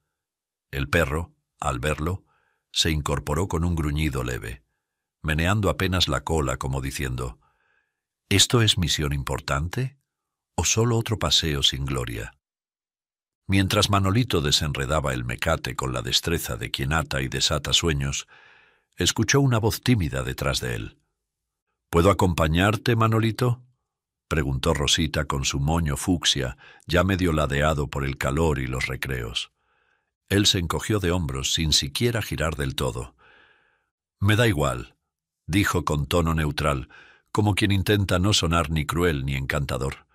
[SPEAKER 1] El perro, al verlo, se incorporó con un gruñido leve, meneando apenas la cola como diciendo: «¿Esto es misión importante o solo otro paseo sin gloria?». Mientras Manolito desenredaba el mecate con la destreza de quien ata y desata sueños, escuchó una voz tímida detrás de él. «¿Puedo acompañarte, Manolito?», preguntó Rosita con su moño fucsia, ya medio ladeado por el calor y los recreos. Él se encogió de hombros sin siquiera girar del todo. «Me da igual», dijo con tono neutral, como quien intenta no sonar ni cruel ni encantador.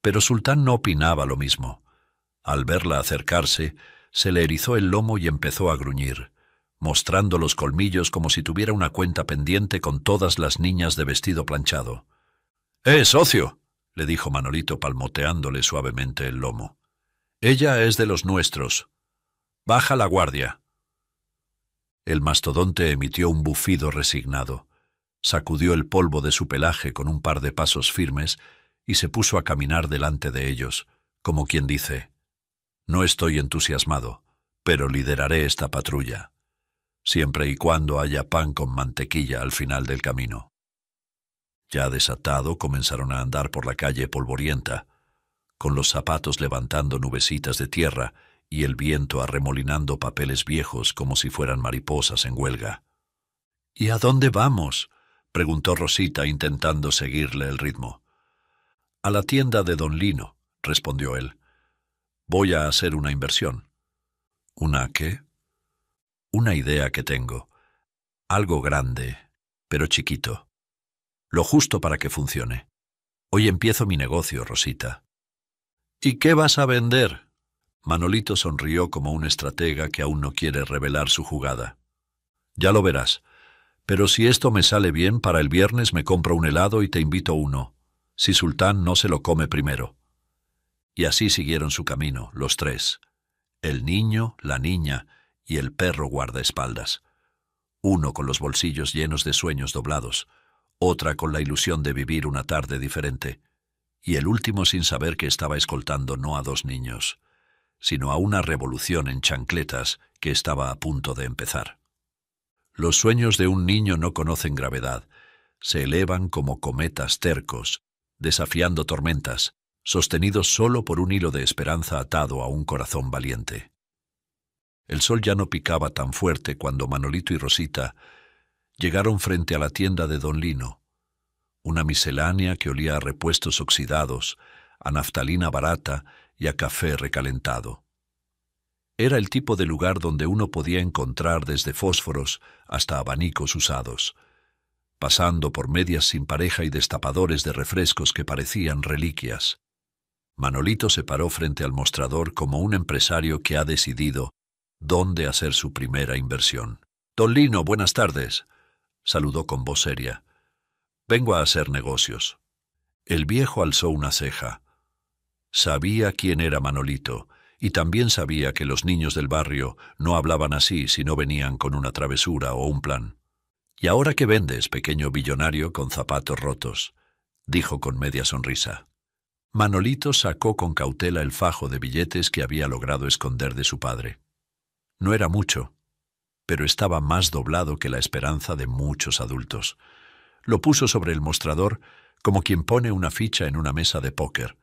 [SPEAKER 1] Pero Sultán no opinaba lo mismo. Al verla acercarse, se le erizó el lomo y empezó a gruñir, mostrando los colmillos como si tuviera una cuenta pendiente con todas las niñas de vestido planchado. Socio!», le dijo Manolito palmoteándole suavemente el lomo. «Ella es de los nuestros. Baja la guardia». El mastodonte emitió un bufido resignado, sacudió el polvo de su pelaje con un par de pasos firmes y se puso a caminar delante de ellos, como quien dice: «No estoy entusiasmado, pero lideraré esta patrulla, siempre y cuando haya pan con mantequilla al final del camino». Ya desatado, comenzaron a andar por la calle polvorienta, con los zapatos levantando nubecitas de tierra y el viento arremolinando papeles viejos como si fueran mariposas en huelga. «¿Y a dónde vamos?», preguntó Rosita intentando seguirle el ritmo. «A la tienda de don Lino», respondió él. «Voy a hacer una inversión». «¿Una qué?» «Una idea que tengo. Algo grande, pero chiquito. Lo justo para que funcione. Hoy empiezo mi negocio, Rosita». «¿Y qué vas a vender?». Manolito sonrió como un estratega que aún no quiere revelar su jugada. «Ya lo verás. Pero si esto me sale bien, para el viernes me compro un helado y te invito uno, si Sultán no se lo come primero». Y así siguieron su camino, los 3, el niño, la niña y el perro guardaespaldas. Uno con los bolsillos llenos de sueños doblados, otra con la ilusión de vivir una tarde diferente, y el último sin saber que estaba escoltando no a 2 niños, sino a una revolución en chancletas que estaba a punto de empezar. Los sueños de un niño no conocen gravedad, se elevan como cometas tercos, desafiando tormentas, sostenidos solo por un hilo de esperanza atado a un corazón valiente. El sol ya no picaba tan fuerte cuando Manolito y Rosita llegaron frente a la tienda de don Lino, una miscelánea que olía a repuestos oxidados, a naftalina barata y a café recalentado. Era el tipo de lugar donde uno podía encontrar desde fósforos hasta abanicos usados, pasando por medias sin pareja y destapadores de refrescos que parecían reliquias. Manolito se paró frente al mostrador como un empresario que ha decidido dónde hacer su primera inversión. «Don Lino, buenas tardes», saludó con voz seria. «Vengo a hacer negocios». El viejo alzó una ceja. Sabía quién era Manolito, y también sabía que los niños del barrio no hablaban así si no venían con una travesura o un plan. «¿Y ahora qué vendes, pequeño billonario con zapatos rotos?», dijo con media sonrisa. Manolito sacó con cautela el fajo de billetes que había logrado esconder de su padre. No era mucho, pero estaba más doblado que la esperanza de muchos adultos. Lo puso sobre el mostrador como quien pone una ficha en una mesa de póker.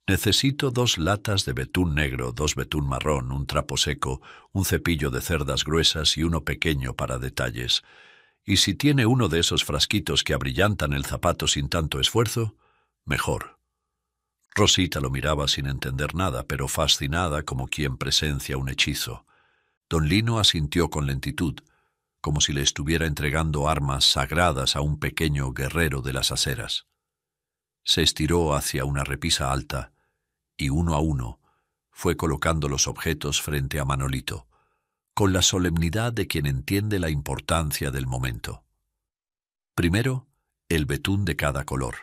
[SPEAKER 1] «Necesito 2 latas de betún negro, 2 betún marrón, un trapo seco, un cepillo de cerdas gruesas y uno pequeño para detalles. Y si tiene uno de esos frasquitos que abrillantan el zapato sin tanto esfuerzo, mejor». Rosita lo miraba sin entender nada, pero fascinada como quien presencia un hechizo. Don Lino asintió con lentitud, como si le estuviera entregando armas sagradas a un pequeño guerrero de las aceras. Se estiró hacia una repisa alta y uno a uno fue colocando los objetos frente a Manolito, con la solemnidad de quien entiende la importancia del momento. Primero, el betún de cada color,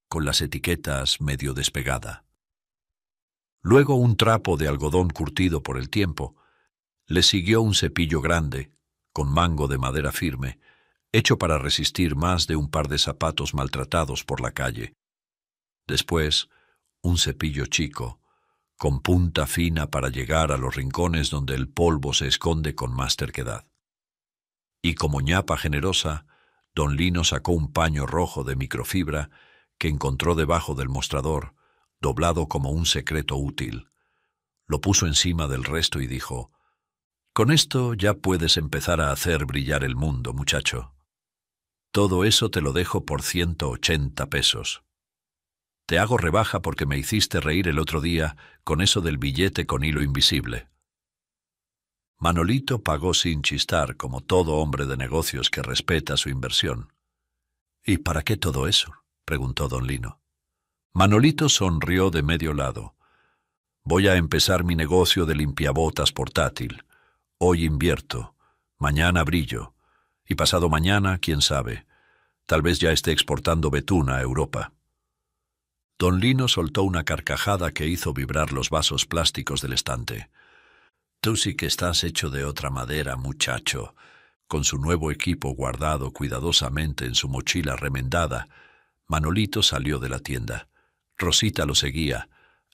[SPEAKER 1] con las etiquetas medio despegada. Luego un trapo de algodón curtido por el tiempo. Le siguió un cepillo grande, con mango de madera firme, hecho para resistir más de un par de zapatos maltratados por la calle. Después, un cepillo chico, con punta fina para llegar a los rincones donde el polvo se esconde con más terquedad. Y como ñapa generosa, don Lino sacó un paño rojo de microfibra que encontró debajo del mostrador, doblado como un secreto útil. Lo puso encima del resto y dijo: «Con esto ya puedes empezar a hacer brillar el mundo, muchacho. Todo eso te lo dejo por 180 pesos. Te hago rebaja porque me hiciste reír el otro día con eso del billete con hilo invisible». Manolito pagó sin chistar, como todo hombre de negocios que respeta su inversión. «¿Y para qué todo eso?», preguntó don Lino. Manolito sonrió de medio lado. «Voy a empezar mi negocio de limpiabotas portátil. Hoy invierto, mañana brillo, y pasado mañana, quién sabe, tal vez ya esté exportando betún a Europa». Don Lino soltó una carcajada que hizo vibrar los vasos plásticos del estante. «Tú sí que estás hecho de otra madera, muchacho». Con su nuevo equipo guardado cuidadosamente en su mochila remendada, Manolito salió de la tienda. Rosita lo seguía,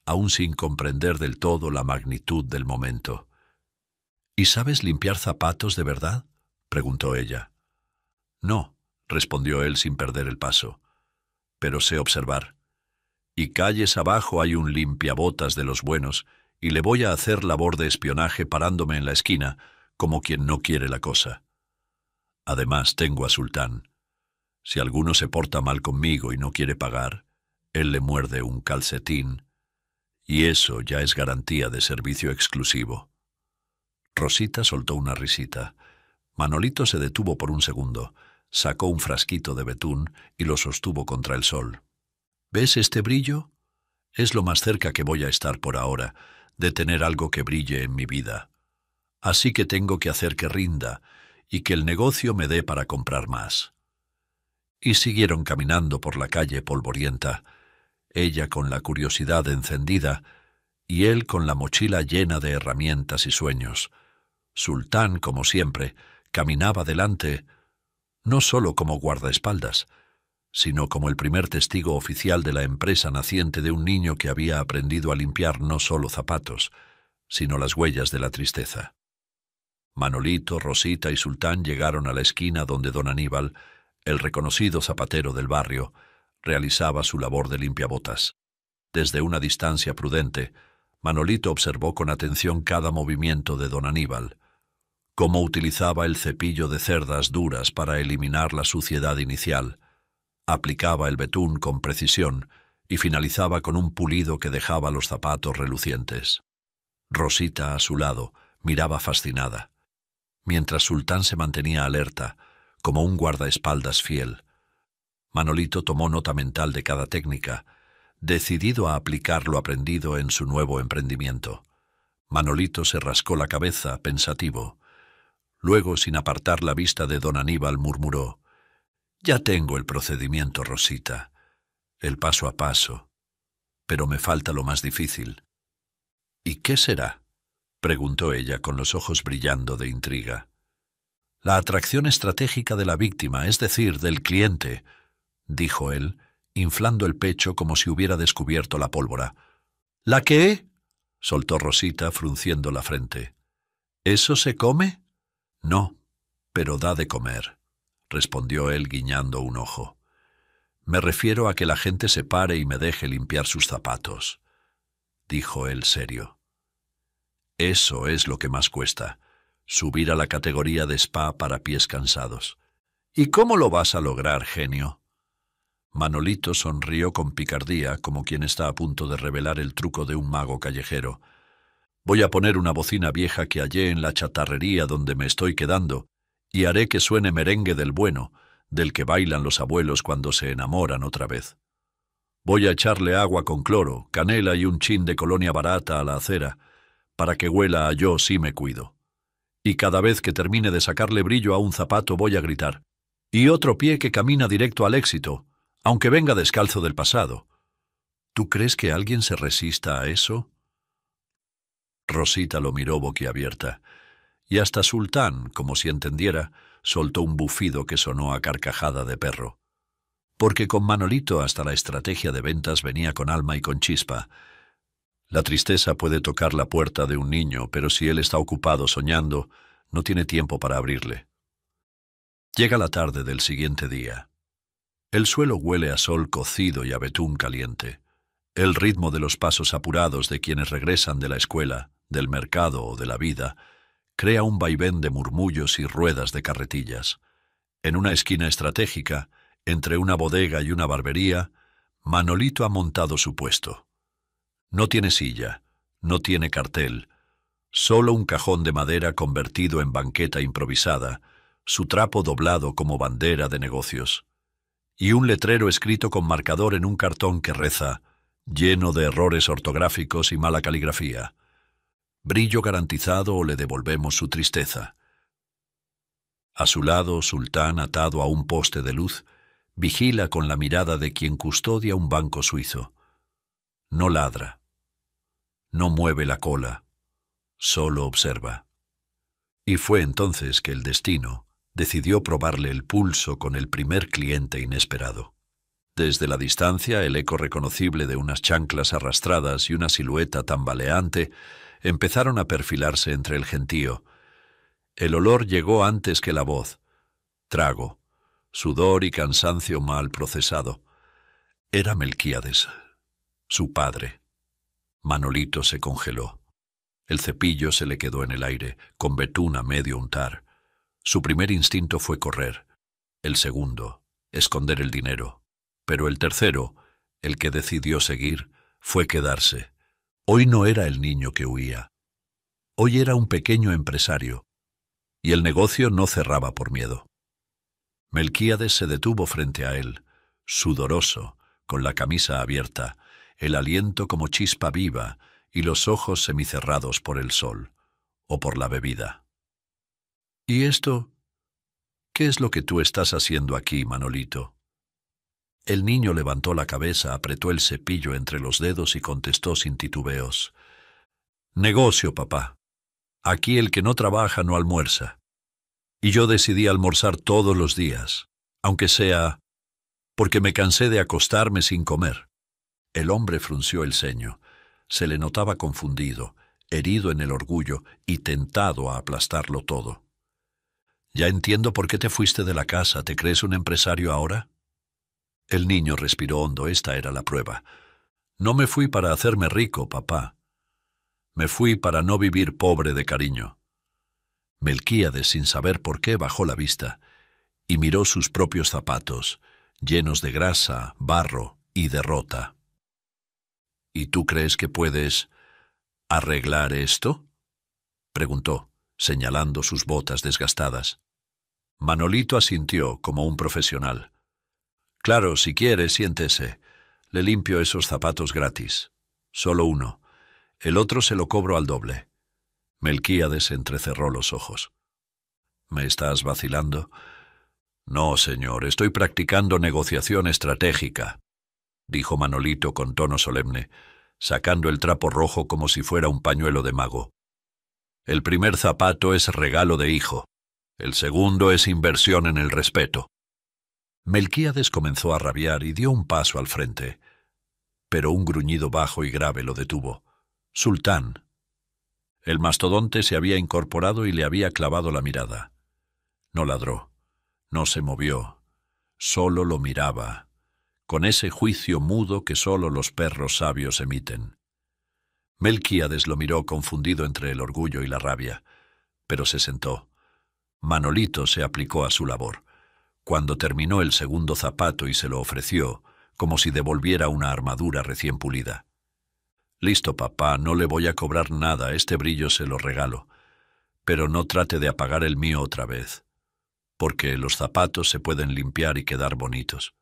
[SPEAKER 1] aún sin comprender del todo la magnitud del momento. «¿Y sabes limpiar zapatos de verdad?», preguntó ella. «No», respondió él sin perder el paso, «pero sé observar. Y calles abajo hay un limpiabotas de los buenos, y le voy a hacer labor de espionaje parándome en la esquina, como quien no quiere la cosa. Además tengo a Sultán. Si alguno se porta mal conmigo y no quiere pagar, él le muerde un calcetín, y eso ya es garantía de servicio exclusivo». Rosita soltó una risita. Manolito se detuvo por un segundo, sacó un frasquito de betún y lo sostuvo contra el sol. «¿Ves este brillo? Es lo más cerca que voy a estar por ahora de tener algo que brille en mi vida. Así que tengo que hacer que rinda y que el negocio me dé para comprar más». Y siguieron caminando por la calle polvorienta, ella con la curiosidad encendida y él con la mochila llena de herramientas y sueños. Sultán, como siempre, caminaba delante, no solo como guardaespaldas, sino como el primer testigo oficial de la empresa naciente de un niño que había aprendido a limpiar no solo zapatos, sino las huellas de la tristeza. Manolito, Rosita y Sultán llegaron a la esquina donde don Aníbal, el reconocido zapatero del barrio, realizaba su labor de limpiabotas. Desde una distancia prudente, Manolito observó con atención cada movimiento de don Aníbal, cómo utilizaba el cepillo de cerdas duras para eliminar la suciedad inicial, aplicaba el betún con precisión y finalizaba con un pulido que dejaba los zapatos relucientes. Rosita, a su lado, miraba fascinada, mientras Sultán se mantenía alerta, como un guardaespaldas fiel. Manolito tomó nota mental de cada técnica, decidido a aplicar lo aprendido en su nuevo emprendimiento. Manolito se rascó la cabeza, pensativo. Luego, sin apartar la vista de don Aníbal, murmuró: «Ya tengo el procedimiento, Rosita, el paso a paso, pero me falta lo más difícil». «¿Y qué será?», preguntó ella con los ojos brillando de intriga. «La atracción estratégica de la víctima, es decir, del cliente», dijo él, inflando el pecho como si hubiera descubierto la pólvora. «¿La qué?», soltó Rosita, frunciendo la frente. «¿Eso se come?». «No, pero da de comer», respondió él guiñando un ojo. «Me refiero a que la gente se pare y me deje limpiar sus zapatos», dijo él serio. «Eso es lo que más cuesta, subir a la categoría de spa para pies cansados». «¿Y cómo lo vas a lograr, genio?». Manolito sonrió con picardía, como quien está a punto de revelar el truco de un mago callejero. «Voy a poner una bocina vieja que hallé en la chatarrería donde me estoy quedando, y haré que suene merengue del bueno, del que bailan los abuelos cuando se enamoran otra vez. Voy a echarle agua con cloro, canela y un chin de colonia barata a la acera, para que huela a yo sí me cuido. Y cada vez que termine de sacarle brillo a un zapato voy a gritar: «Y otro pie que camina directo al éxito, aunque venga descalzo del pasado». ¿Tú crees que alguien se resista a eso? Rosita lo miró boquiabierta, y hasta Sultán, como si entendiera, soltó un bufido que sonó a carcajada de perro. Porque con Manolito hasta la estrategia de ventas venía con alma y con chispa. La tristeza puede tocar la puerta de un niño, pero si él está ocupado soñando, no tiene tiempo para abrirle. Llega la tarde del siguiente día. El suelo huele a sol cocido y a betún caliente. El ritmo de los pasos apurados de quienes regresan de la escuela, del mercado o de la vida, crea un vaivén de murmullos y ruedas de carretillas. En una esquina estratégica, entre una bodega y una barbería, Manolito ha montado su puesto. No tiene silla, no tiene cartel, solo un cajón de madera convertido en banqueta improvisada, su trapo doblado como bandera de negocios, y un letrero escrito con marcador en un cartón que reza, lleno de errores ortográficos y mala caligrafía: «Brillo garantizado o le devolvemos su tristeza». A su lado, Sultán, atado a un poste de luz, vigila con la mirada de quien custodia un banco suizo. No ladra, no mueve la cola, solo observa. Y fue entonces que el destino decidió probarle el pulso con el primer cliente inesperado. Desde la distancia, el eco reconocible de unas chanclas arrastradas y una silueta tambaleante empezaron a perfilarse entre el gentío. El olor llegó antes que la voz. Trago, sudor y cansancio mal procesado. Era Melquíades, su padre. Manolito se congeló. El cepillo se le quedó en el aire, con betún a medio untar. Su primer instinto fue correr. El segundo, esconder el dinero. Pero el tercero, el que decidió seguir, fue quedarse. Hoy no era el niño que huía. Hoy era un pequeño empresario. Y el negocio no cerraba por miedo. Melquíades se detuvo frente a él, sudoroso, con la camisa abierta, el aliento como chispa viva y los ojos semicerrados por el sol, o por la bebida. «¿Y esto? ¿Qué es lo que tú estás haciendo aquí, Manolito?». El niño levantó la cabeza, apretó el cepillo entre los dedos y contestó sin titubeos: «Negocio, papá. Aquí el que no trabaja no almuerza. Y yo decidí almorzar todos los días, aunque sea porque me cansé de acostarme sin comer». El hombre frunció el ceño. Se le notaba confundido, herido en el orgullo y tentado a aplastarlo todo. «Ya entiendo por qué te fuiste de la casa. ¿Te crees un empresario ahora?». El niño respiró hondo. Esta era la prueba. «No me fui para hacerme rico, papá. Me fui para no vivir pobre de cariño». Melquíades, sin saber por qué, bajó la vista y miró sus propios zapatos, llenos de grasa, barro y derrota. «¿Y tú crees que puedes?». ¿Arreglar esto?, preguntó, señalando sus botas desgastadas. Manolito asintió como un profesional. Claro, si quiere, siéntese. Le limpio esos zapatos gratis. Solo uno. El otro se lo cobro al doble. Melquíades entrecerró los ojos. ¿Me estás vacilando? No, señor, estoy practicando negociación estratégica, dijo Manolito con tono solemne, sacando el trapo rojo como si fuera un pañuelo de mago. El primer zapato es regalo de hijo. El segundo es inversión en el respeto. Melquíades comenzó a rabiar y dio un paso al frente, pero un gruñido bajo y grave lo detuvo. Sultán. El mastodonte se había incorporado y le había clavado la mirada. No ladró, no se movió, solo lo miraba, con ese juicio mudo que solo los perros sabios emiten. Melquíades lo miró confundido entre el orgullo y la rabia, pero se sentó. Manolito se aplicó a su labor. Cuando terminó el segundo zapato y se lo ofreció, como si devolviera una armadura recién pulida. Listo, papá, no le voy a cobrar nada, este brillo se lo regalo. Pero no trate de apagar el mío otra vez, porque los zapatos se pueden limpiar y quedar bonitos.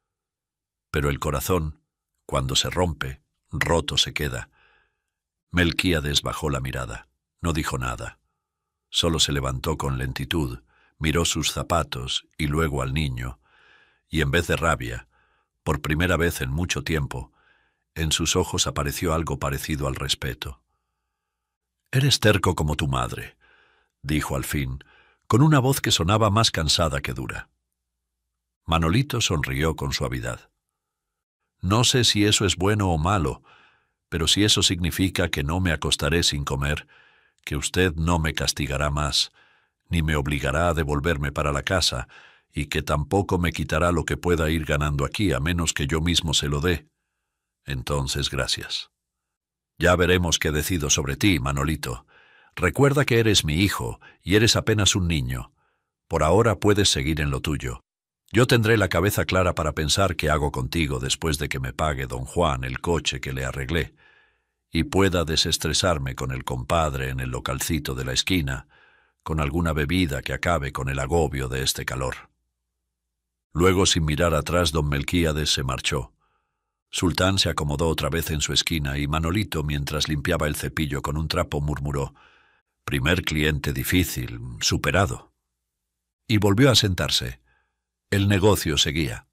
[SPEAKER 1] Pero el corazón, cuando se rompe, roto se queda. Melquíades bajó la mirada, no dijo nada. Solo se levantó con lentitud, miró sus zapatos y luego al niño, y en vez de rabia, por primera vez en mucho tiempo, en sus ojos apareció algo parecido al respeto. «Eres terco como tu madre», dijo al fin, con una voz que sonaba más cansada que dura. Manolito sonrió con suavidad. «No sé si eso es bueno o malo, pero si eso significa que no me acostaré sin comer, que usted no me castigará más, ni me obligará a devolverme para la casa, y que tampoco me quitará lo que pueda ir ganando aquí, a menos que yo mismo se lo dé. Entonces, gracias. Ya veremos qué decido sobre ti, Manolito. Recuerda que eres mi hijo, y eres apenas un niño. Por ahora puedes seguir en lo tuyo. Yo tendré la cabeza clara para pensar qué hago contigo después de que me pague don Juan el coche que le arreglé, y pueda desestresarme con el compadre en el localcito de la esquina, con alguna bebida que acabe con el agobio de este calor». Luego, sin mirar atrás, don Melquíades se marchó. Sultán se acomodó otra vez en su esquina y Manolito, mientras limpiaba el cepillo con un trapo, murmuró: «Primer cliente difícil, superado». Y volvió a sentarse. El negocio seguía.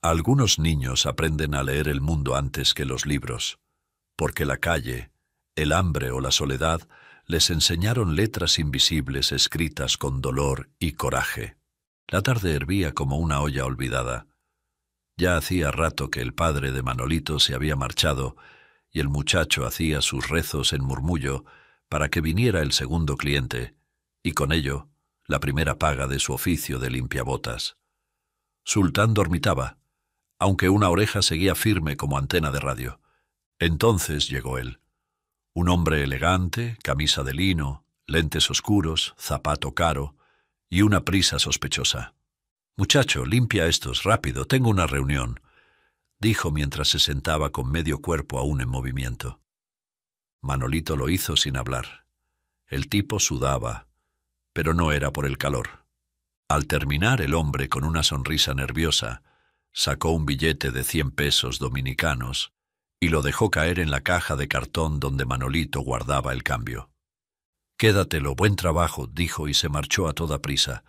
[SPEAKER 1] Algunos niños aprenden a leer el mundo antes que los libros, porque la calle, el hambre o la soledad les enseñaron letras invisibles escritas con dolor y coraje. La tarde hervía como una olla olvidada. Ya hacía rato que el padre de Manolito se había marchado y el muchacho hacía sus rezos en murmullo para que viniera el segundo cliente, y con ello la primera paga de su oficio de limpiabotas. Sultán dormitaba, aunque una oreja seguía firme como antena de radio. Entonces llegó él. Un hombre elegante, camisa de lino, lentes oscuros, zapato caro y una prisa sospechosa. «Muchacho, limpia estos, rápido, tengo una reunión», dijo mientras se sentaba con medio cuerpo aún en movimiento. Manolito lo hizo sin hablar. El tipo sudaba, pero no era por el calor. Al terminar, el hombre, con una sonrisa nerviosa, sacó un billete de 100 pesos dominicanos y lo dejó caer en la caja de cartón donde Manolito guardaba el cambio. «Quédatelo, buen trabajo», dijo y se marchó a toda prisa.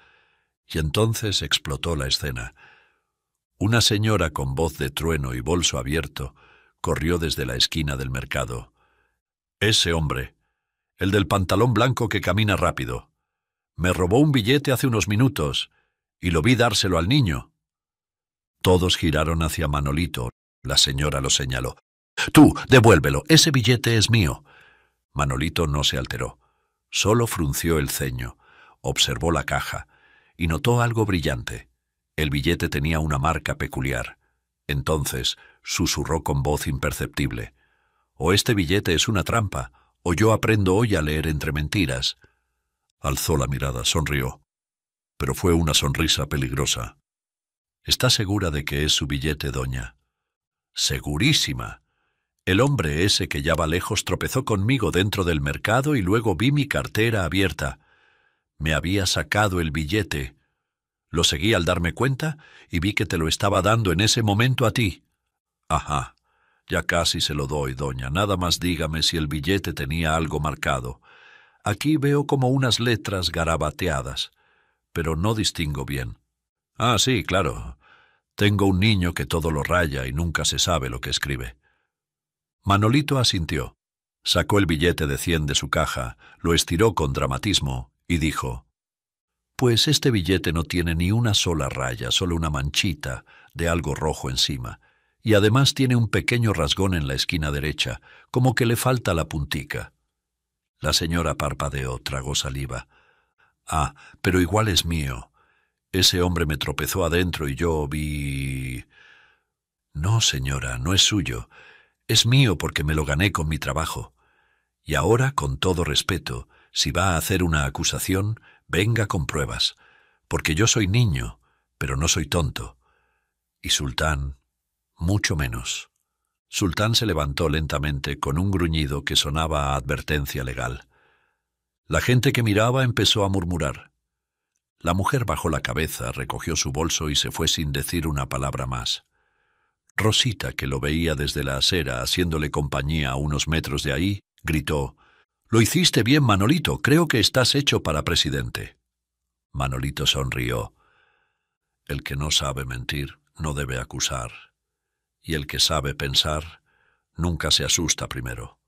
[SPEAKER 1] Y entonces explotó la escena. Una señora con voz de trueno y bolso abierto corrió desde la esquina del mercado. «Ese hombre, el del pantalón blanco que camina rápido. Me robó un billete hace unos minutos y lo vi dárselo al niño». Todos giraron hacia Manolito. La señora lo señaló. «Tú, devuélvelo, ese billete es mío». Manolito no se alteró. Solo frunció el ceño, observó la caja y notó algo brillante. El billete tenía una marca peculiar. Entonces susurró con voz imperceptible: «O este billete es una trampa, o yo aprendo hoy a leer entre mentiras». Alzó la mirada, sonrió, pero fue una sonrisa peligrosa. «¿Está segura de que es su billete, doña?» «Segurísima. El hombre ese que ya va lejos tropezó conmigo dentro del mercado y luego vi mi cartera abierta. Me había sacado el billete. Lo seguí al darme cuenta y vi que te lo estaba dando en ese momento a ti. Ajá, ya casi se lo doy, doña. Nada más dígame si el billete tenía algo marcado. Aquí veo como unas letras garabateadas, pero no distingo bien. Ah, sí, claro. Tengo un niño que todo lo raya y nunca se sabe lo que escribe. Manolito asintió. Sacó el billete de 100 de su caja, lo estiró con dramatismo y dijo: «Pues este billete no tiene ni una sola raya, solo una manchita de algo rojo encima, y además tiene un pequeño rasgón en la esquina derecha, como que le falta la puntica». La señora parpadeó, tragó saliva. «Ah, pero igual es mío. Ese hombre me tropezó adentro y yo vi...» «No, señora, no es suyo. Es mío porque me lo gané con mi trabajo. Y ahora, con todo respeto, si va a hacer una acusación, venga con pruebas, porque yo soy niño, pero no soy tonto. Y Sultán, mucho menos». Sultán se levantó lentamente con un gruñido que sonaba a advertencia legal. La gente que miraba empezó a murmurar. La mujer bajó la cabeza, recogió su bolso y se fue sin decir una palabra más. Rosita, que lo veía desde la acera haciéndole compañía a unos metros de ahí, gritó: «Lo hiciste bien, Manolito, creo que estás hecho para presidente». Manolito sonrió. El que no sabe mentir no debe acusar, y el que sabe pensar nunca se asusta primero.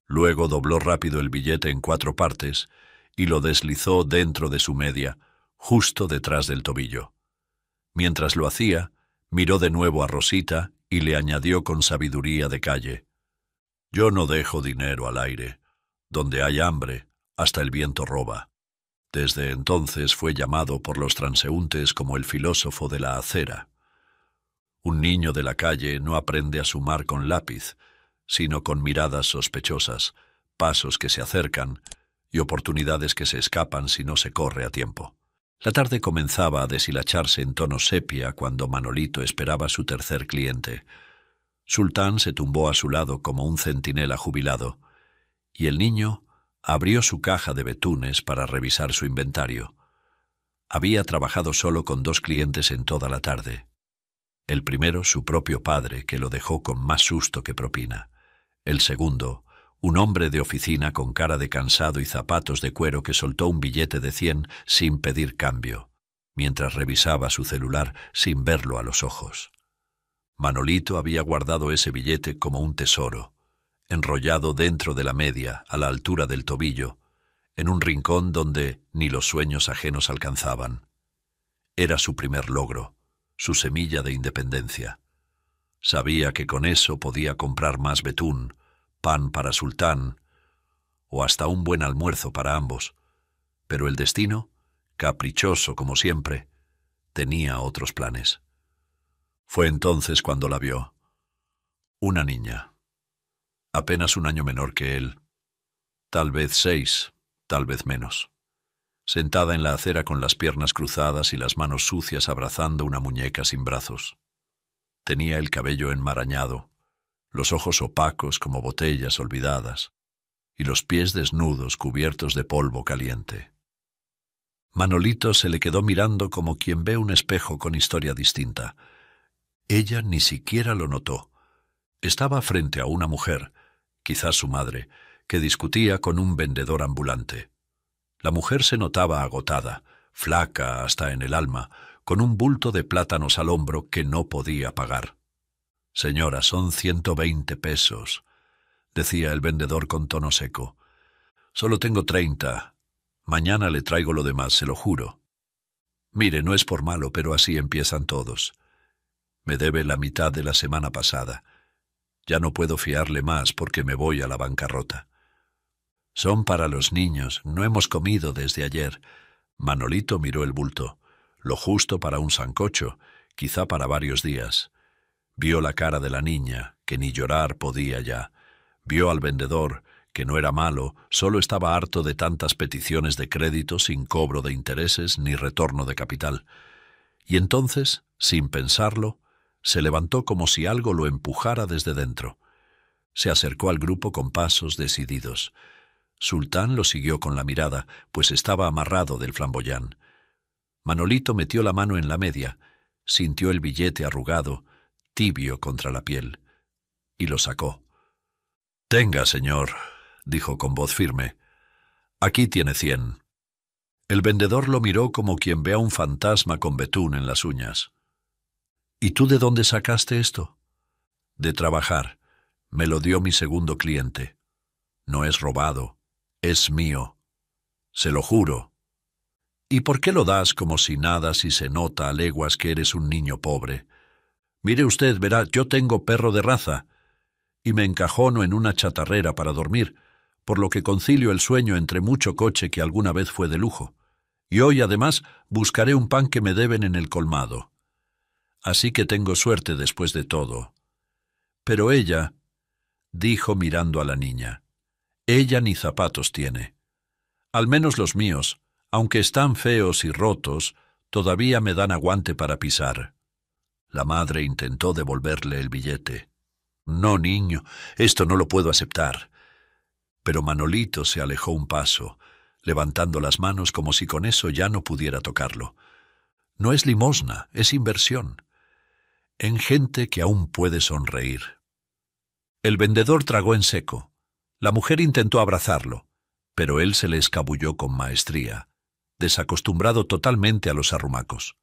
[SPEAKER 1] Luego dobló rápido el billete en 4 partes y lo deslizó dentro de su media, justo detrás del tobillo. Mientras lo hacía, miró de nuevo a Rosita y le añadió con sabiduría de calle: «Yo no dejo dinero al aire. Donde hay hambre, hasta el viento roba». Desde entonces fue llamado por los transeúntes como el filósofo de la acera. Un niño de la calle no aprende a sumar con lápiz, sino con miradas sospechosas, pasos que se acercan y oportunidades que se escapan si no se corre a tiempo. La tarde comenzaba a deshilacharse en tono sepia cuando Manolito esperaba su tercer cliente. Sultán se tumbó a su lado como un centinela jubilado, y el niño abrió su caja de betunes para revisar su inventario. Había trabajado solo con 2 clientes en toda la tarde. El primero, su propio padre, que lo dejó con más susto que propina. El segundo, un hombre de oficina con cara de cansado y zapatos de cuero que soltó un billete de 100 sin pedir cambio, mientras revisaba su celular sin verlo a los ojos. Manolito había guardado ese billete como un tesoro, enrollado dentro de la media, a la altura del tobillo, en un rincón donde ni los sueños ajenos alcanzaban. Era su primer logro, su semilla de independencia. Sabía que con eso podía comprar más betún, pan para Sultán, o hasta un buen almuerzo para ambos, pero el destino, caprichoso como siempre, tenía otros planes. Fue entonces cuando la vio. Una niña, apenas un año menor que él, tal vez 6, tal vez menos, sentada en la acera con las piernas cruzadas y las manos sucias abrazando una muñeca sin brazos. Tenía el cabello enmarañado, los ojos opacos como botellas olvidadas, y los pies desnudos cubiertos de polvo caliente. Manolito se le quedó mirando como quien ve un espejo con historia distinta. Ella ni siquiera lo notó. Estaba frente a una mujer, quizás su madre, que discutía con un vendedor ambulante. La mujer se notaba agotada, flaca hasta en el alma, con un bulto de plátanos al hombro que no podía pagar. «Señora, son 120 pesos», decía el vendedor con tono seco. «Solo tengo 30. Mañana le traigo lo demás, se lo juro. Mire, no es por malo, pero así empiezan todos. Me debe la mitad de la semana pasada. Ya no puedo fiarle más porque me voy a la bancarrota». «Son para los niños, no hemos comido desde ayer». Manolito miró el bulto, lo justo para un sancocho, quizá para varios días. Vio la cara de la niña, que ni llorar podía ya. Vio al vendedor, que no era malo, solo estaba harto de tantas peticiones de crédito sin cobro de intereses ni retorno de capital. Y entonces, sin pensarlo, se levantó como si algo lo empujara desde dentro. Se acercó al grupo con pasos decididos. Sultán lo siguió con la mirada, pues estaba amarrado del flamboyán. Manolito metió la mano en la media, sintió el billete arrugado, tibio contra la piel, y lo sacó. «Tenga, señor», dijo con voz firme. «Aquí tiene 100». El vendedor lo miró como quien ve a un fantasma con betún en las uñas. «¿Y tú de dónde sacaste esto?» «De trabajar. Me lo dio mi segundo cliente. No es robado, es mío. Se lo juro». «¿Y por qué lo das como si nada si se nota a leguas que eres un niño pobre? Mire usted, verá, yo tengo perro de raza y me encajono en una chatarrera para dormir, por lo que concilio el sueño entre mucho coche que alguna vez fue de lujo. Y hoy, además, buscaré un pan que me deben en el colmado. Así que tengo suerte después de todo». «Pero ella», dijo mirando a la niña, «ella ni zapatos tiene. Al menos los míos, aunque están feos y rotos, todavía me dan aguante para pisar». La madre intentó devolverle el billete. «No, niño, esto no lo puedo aceptar». Pero Manolito se alejó un paso, levantando las manos como si con eso ya no pudiera tocarlo. «No es limosna, es inversión. En gente que aún puede sonreír». El vendedor tragó en seco. La mujer intentó abrazarlo, pero él se le escabulló con maestría, desacostumbrado totalmente a los arrumacos.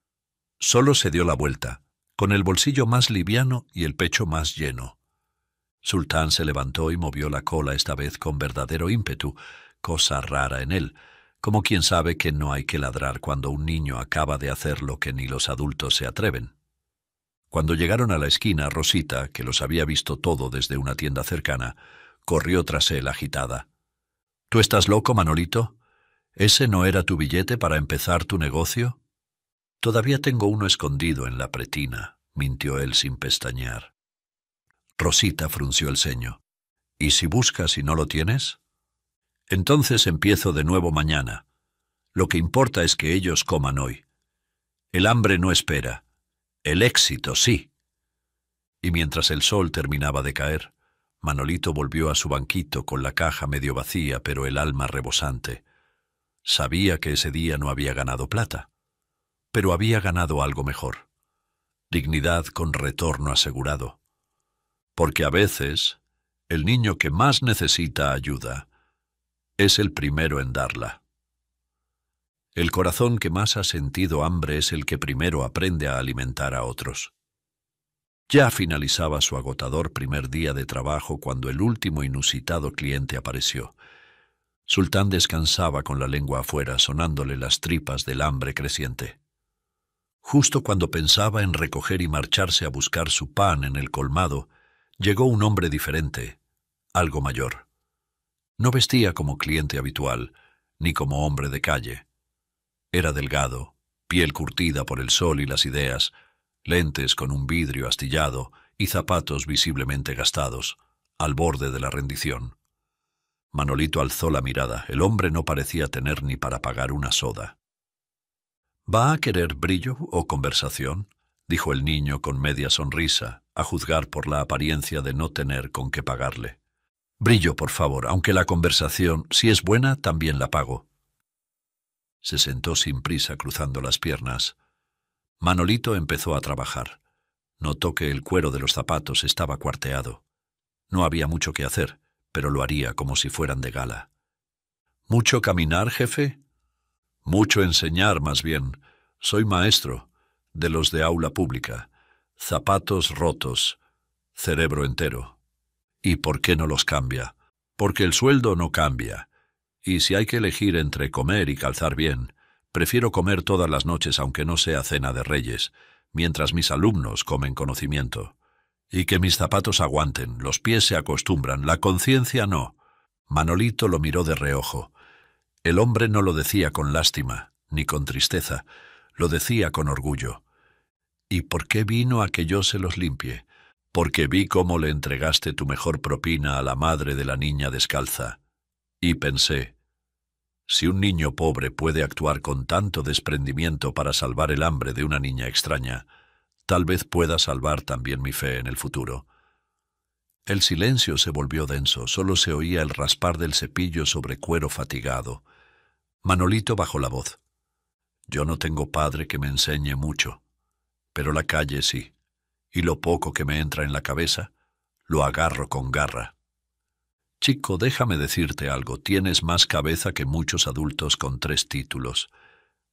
[SPEAKER 1] Solo se dio la vuelta, con el bolsillo más liviano y el pecho más lleno. Sultán se levantó y movió la cola esta vez con verdadero ímpetu, cosa rara en él, como quien sabe que no hay que ladrar cuando un niño acaba de hacer lo que ni los adultos se atreven. Cuando llegaron a la esquina, Rosita, que los había visto todo desde una tienda cercana, corrió tras él agitada. «¿Tú estás loco, Manolito? ¿Ese no era tu billete para empezar tu negocio?» «Todavía tengo uno escondido en la pretina», mintió él sin pestañear. Rosita frunció el ceño. «¿Y si buscas y no lo tienes?» «Entonces empiezo de nuevo mañana. Lo que importa es que ellos coman hoy. El hambre no espera. El éxito sí». Y mientras el sol terminaba de caer, Manolito volvió a su banquito con la caja medio vacía, pero el alma rebosante. Sabía que ese día no había ganado plata, pero había ganado algo mejor: dignidad con retorno asegurado. Porque a veces, el niño que más necesita ayuda es el primero en darla. El corazón que más ha sentido hambre es el que primero aprende a alimentar a otros. Ya finalizaba su agotador primer día de trabajo cuando el último inusitado cliente apareció. Sultán descansaba con la lengua afuera, sonándole las tripas del hambre creciente. Justo cuando pensaba en recoger y marcharse a buscar su pan en el colmado, llegó un hombre diferente, algo mayor. No vestía como cliente habitual, ni como hombre de calle. Era delgado, piel curtida por el sol y las ideas, lentes con un vidrio astillado y zapatos visiblemente gastados, al borde de la rendición. Manolito alzó la mirada. El hombre no parecía tener ni para pagar una soda. «¿Va a querer brillo o conversación?», dijo el niño con media sonrisa, a juzgar por la apariencia de no tener con qué pagarle. «Brillo, por favor, aunque la conversación, si es buena, también la pago». Se sentó sin prisa cruzando las piernas. Manolito empezó a trabajar. Notó que el cuero de los zapatos estaba cuarteado. No había mucho que hacer, pero lo haría como si fueran de gala. «¿Mucho caminar, jefe?» «Mucho enseñar, más bien. Soy maestro, de los de aula pública. Zapatos rotos, cerebro entero». «¿Y por qué no los cambia?» «Porque el sueldo no cambia. Y si hay que elegir entre comer y calzar bien, prefiero comer todas las noches aunque no sea cena de reyes, mientras mis alumnos comen conocimiento. Y que mis zapatos aguanten, los pies se acostumbran, la conciencia no». Manolito lo miró de reojo. El hombre no lo decía con lástima, ni con tristeza, lo decía con orgullo. «¿Y por qué vino a que yo se los limpie?» «Porque vi cómo le entregaste tu mejor propina a la madre de la niña descalza. Y pensé, si un niño pobre puede actuar con tanto desprendimiento para salvar el hambre de una niña extraña, tal vez pueda salvar también mi fe en el futuro». El silencio se volvió denso, solo se oía el raspar del cepillo sobre cuero fatigado. Manolito bajó la voz. Yo no tengo padre que me enseñe mucho, pero la calle sí, y lo poco que me entra en la cabeza, lo agarro con garra. Chico, déjame decirte algo, tienes más cabeza que muchos adultos con 3 títulos,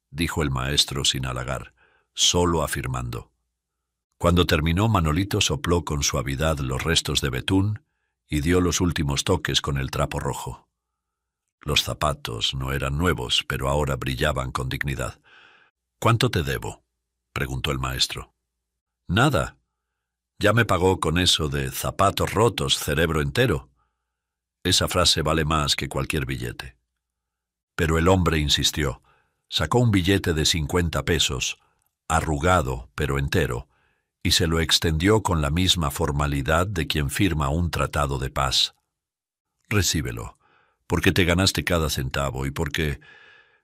[SPEAKER 1] dijo el maestro sin halagar, solo afirmando. Cuando terminó, Manolito sopló con suavidad los restos de betún y dio los últimos toques con el trapo rojo. Los zapatos no eran nuevos, pero ahora brillaban con dignidad. —¿Cuánto te debo? —preguntó el maestro. —Nada. Ya me pagó con eso de zapatos rotos, cerebro entero. Esa frase vale más que cualquier billete. Pero el hombre insistió. Sacó un billete de 50 pesos, arrugado pero entero, y se lo extendió con la misma formalidad de quien firma un tratado de paz. Recíbelo, porque te ganaste cada centavo y porque,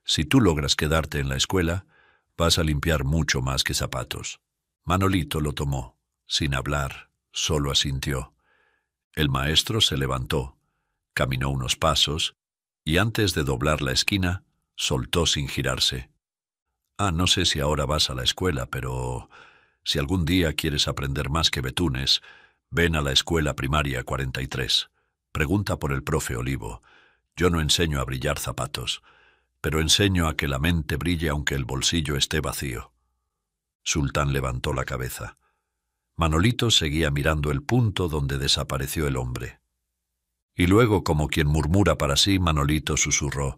[SPEAKER 1] si tú logras quedarte en la escuela, vas a limpiar mucho más que zapatos. Manolito lo tomó, sin hablar, solo asintió. El maestro se levantó, caminó unos pasos, y antes de doblar la esquina, soltó sin girarse. No sé si ahora vas a la escuela, pero si algún día quieres aprender más que betunes, ven a la escuela primaria 43. Pregunta por el profe Olivo. Yo no enseño a brillar zapatos, pero enseño a que la mente brille aunque el bolsillo esté vacío. Sultán levantó la cabeza. Manolito seguía mirando el punto donde desapareció el hombre. Y luego, como quien murmura para sí, Manolito susurró: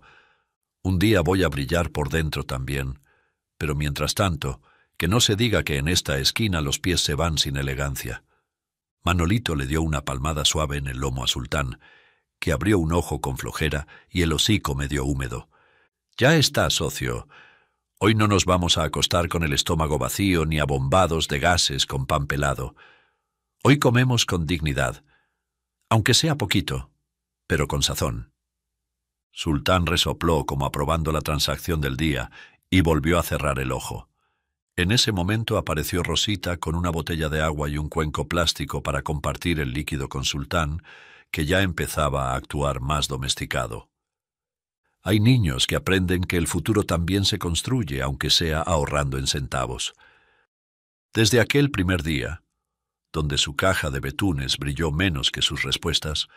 [SPEAKER 1] un día voy a brillar por dentro también, pero mientras tanto, que no se diga que en esta esquina los pies se van sin elegancia. Manolito le dio una palmada suave en el lomo a Sultán, que abrió un ojo con flojera y el hocico medio húmedo. Ya está, socio. Hoy no nos vamos a acostar con el estómago vacío ni abombados de gases con pan pelado. Hoy comemos con dignidad, aunque sea poquito, pero con sazón. Sultán resopló como aprobando la transacción del día y volvió a cerrar el ojo. En ese momento apareció Rosita con una botella de agua y un cuenco plástico para compartir el líquido con Sultán, que ya empezaba a actuar más domesticado. Hay niños que aprenden que el futuro también se construye, aunque sea ahorrando en centavos. Desde aquel primer día, donde su caja de betunes brilló menos que sus respuestas,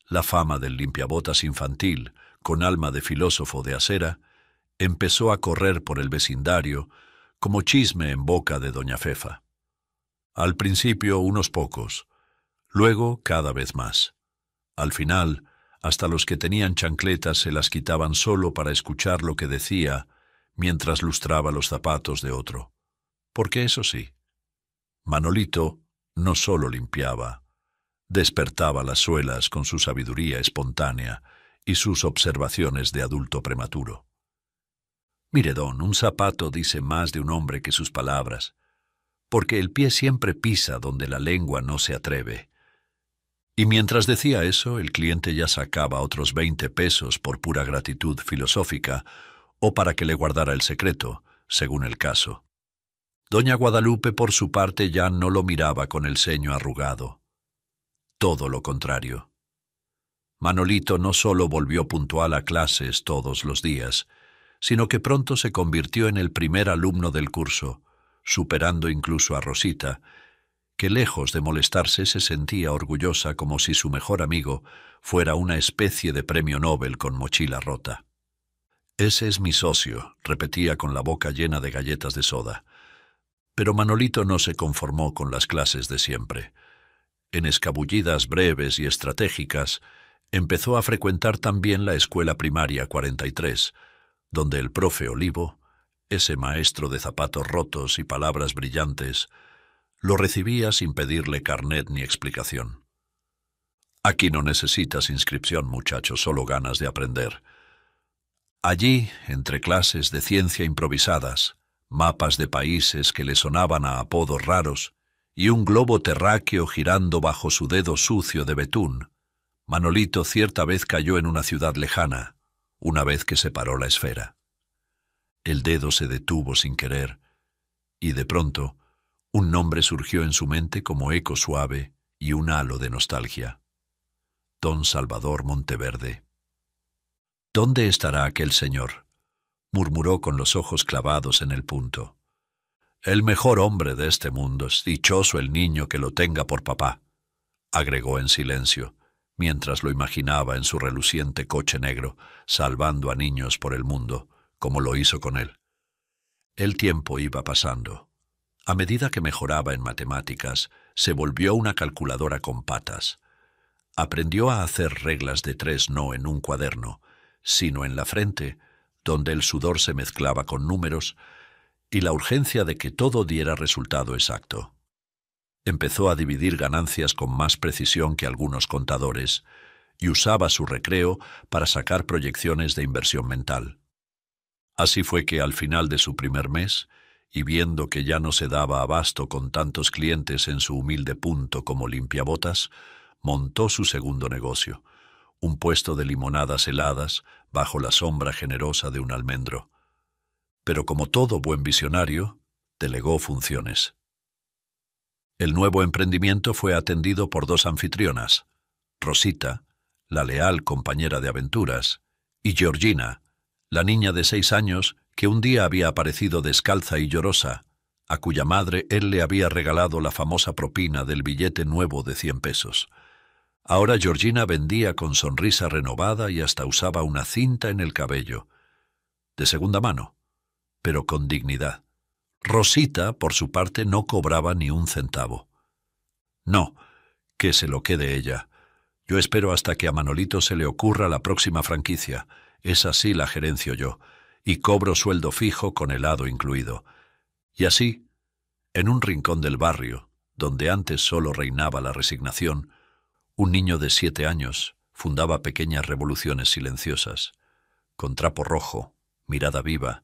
[SPEAKER 1] la fama del limpiabotas infantil, con alma de filósofo de acera, empezó a correr por el vecindario como chisme en boca de doña Fefa. Al principio unos pocos, luego cada vez más. Al final, hasta los que tenían chancletas se las quitaban solo para escuchar lo que decía mientras lustraba los zapatos de otro. Porque eso sí, Manolito no solo limpiaba, despertaba las suelas con su sabiduría espontánea y sus observaciones de adulto prematuro. Mire, don, un zapato dice más de un hombre que sus palabras, porque el pie siempre pisa donde la lengua no se atreve. Y mientras decía eso, el cliente ya sacaba otros 20 pesos por pura gratitud filosófica o para que le guardara el secreto, según el caso. Doña Guadalupe, por su parte, ya no lo miraba con el ceño arrugado. Todo lo contrario. Manolito no solo volvió puntual a clases todos los días, sino que pronto se convirtió en el primer alumno del curso, superando incluso a Rosita, que lejos de molestarse se sentía orgullosa como si su mejor amigo fuera una especie de premio Nobel con mochila rota. «Ese es mi socio», repetía con la boca llena de galletas de soda. Pero Manolito no se conformó con las clases de siempre. En escabullidas breves y estratégicas, empezó a frecuentar también la escuela primaria 43, donde el profe Olivo, ese maestro de zapatos rotos y palabras brillantes, lo recibía sin pedirle carnet ni explicación. «Aquí no necesitas inscripción, muchacho, solo ganas de aprender». Allí, entre clases de ciencia improvisadas, mapas de países que le sonaban a apodos raros y un globo terráqueo girando bajo su dedo sucio de betún, Manolito cierta vez cayó en una ciudad lejana, una vez que separó la esfera. El dedo se detuvo sin querer, y de pronto un nombre surgió en su mente como eco suave y un halo de nostalgia. Don Salvador Monteverde. ¿Dónde estará aquel señor?, murmuró con los ojos clavados en el punto. El mejor hombre de este mundo, es dichoso el niño que lo tenga por papá, agregó en silencio, mientras lo imaginaba en su reluciente coche negro, salvando a niños por el mundo, como lo hizo con él. El tiempo iba pasando. A medida que mejoraba en matemáticas, se volvió una calculadora con patas. Aprendió a hacer reglas de 3 no en un cuaderno, sino en la frente, donde el sudor se mezclaba con números, y la urgencia de que todo diera resultado exacto. Empezó a dividir ganancias con más precisión que algunos contadores, y usaba su recreo para sacar proyecciones de inversión mental. Así fue que al final de su primer mes, y viendo que ya no se daba abasto con tantos clientes en su humilde punto como limpiabotas, montó su segundo negocio, un puesto de limonadas heladas bajo la sombra generosa de un almendro. Pero como todo buen visionario, delegó funciones. El nuevo emprendimiento fue atendido por 2 anfitrionas, Rosita, la leal compañera de aventuras, y Georgina, la niña de 6 años que un día había aparecido descalza y llorosa, a cuya madre él le había regalado la famosa propina del billete nuevo de 100 pesos. Ahora Georgina vendía con sonrisa renovada y hasta usaba una cinta en el cabello, de segunda mano, pero con dignidad. Rosita, por su parte, no cobraba ni un centavo. No, que se lo quede ella. Yo espero hasta que a Manolito se le ocurra la próxima franquicia. Esa sí la gerencio yo, y cobro sueldo fijo con helado incluido. Y así, en un rincón del barrio, donde antes solo reinaba la resignación, un niño de 7 años fundaba pequeñas revoluciones silenciosas, con trapo rojo, mirada viva,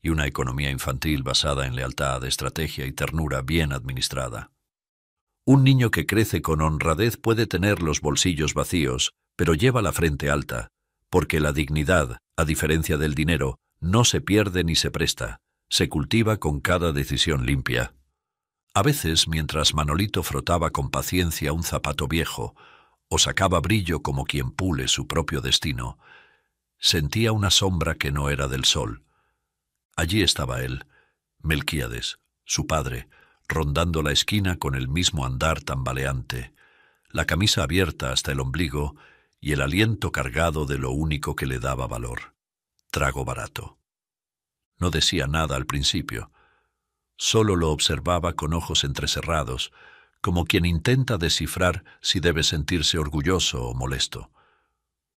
[SPEAKER 1] y una economía infantil basada en lealtad, estrategia y ternura bien administrada. Un niño que crece con honradez puede tener los bolsillos vacíos, pero lleva la frente alta, porque la dignidad, a diferencia del dinero, no se pierde ni se presta, se cultiva con cada decisión limpia. A veces, mientras Manolito frotaba con paciencia un zapato viejo, o sacaba brillo como quien pule su propio destino, sentía una sombra que no era del sol. Allí estaba él, Melquíades, su padre, rondando la esquina con el mismo andar tambaleante, la camisa abierta hasta el ombligo y el aliento cargado de lo único que le daba valor: trago barato. No decía nada al principio. Solo lo observaba con ojos entrecerrados, como quien intenta descifrar si debe sentirse orgulloso o molesto.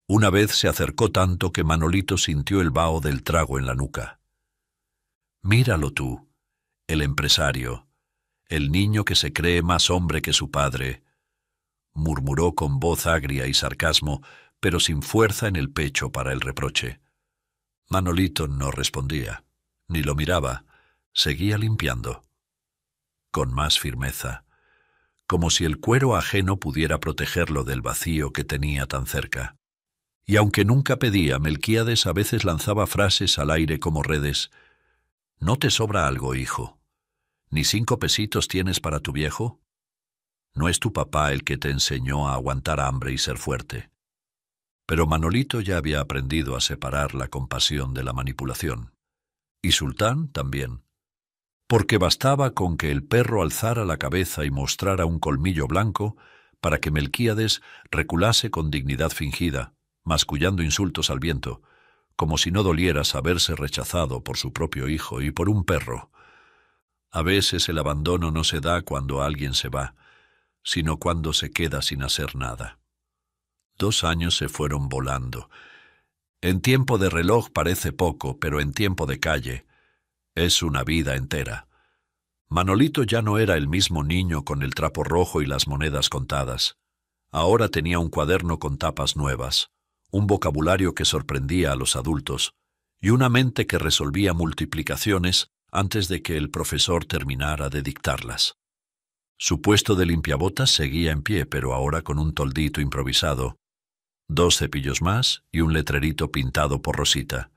[SPEAKER 1] Una vez se acercó tanto que Manolito sintió el vaho del trago en la nuca. «Míralo tú, el empresario, el niño que se cree más hombre que su padre», murmuró con voz agria y sarcasmo, pero sin fuerza en el pecho para el reproche. Manolito no respondía, ni lo miraba, seguía limpiando. Con más firmeza, como si el cuero ajeno pudiera protegerlo del vacío que tenía tan cerca. Y aunque nunca pedía, Melquíades a veces lanzaba frases al aire como redes. «¿No te sobra algo, hijo? ¿Ni 5 pesitos tienes para tu viejo? ¿No es tu papá el que te enseñó a aguantar hambre y ser fuerte?» Pero Manolito ya había aprendido a separar la compasión de la manipulación. Y Sultán también. Porque bastaba con que el perro alzara la cabeza y mostrara un colmillo blanco para que Melquíades reculase con dignidad fingida, mascullando insultos al viento, como si no doliera saberse rechazado por su propio hijo y por un perro. A veces el abandono no se da cuando alguien se va, sino cuando se queda sin hacer nada. 2 años se fueron volando. En tiempo de reloj parece poco, pero en tiempo de calle es una vida entera. Manolito ya no era el mismo niño con el trapo rojo y las monedas contadas. Ahora tenía un cuaderno con tapas nuevas, un vocabulario que sorprendía a los adultos y una mente que resolvía multiplicaciones antes de que el profesor terminara de dictarlas. Su puesto de limpiabotas seguía en pie, pero ahora con un toldito improvisado, 2 cepillos más y un letrerito pintado por Rosita: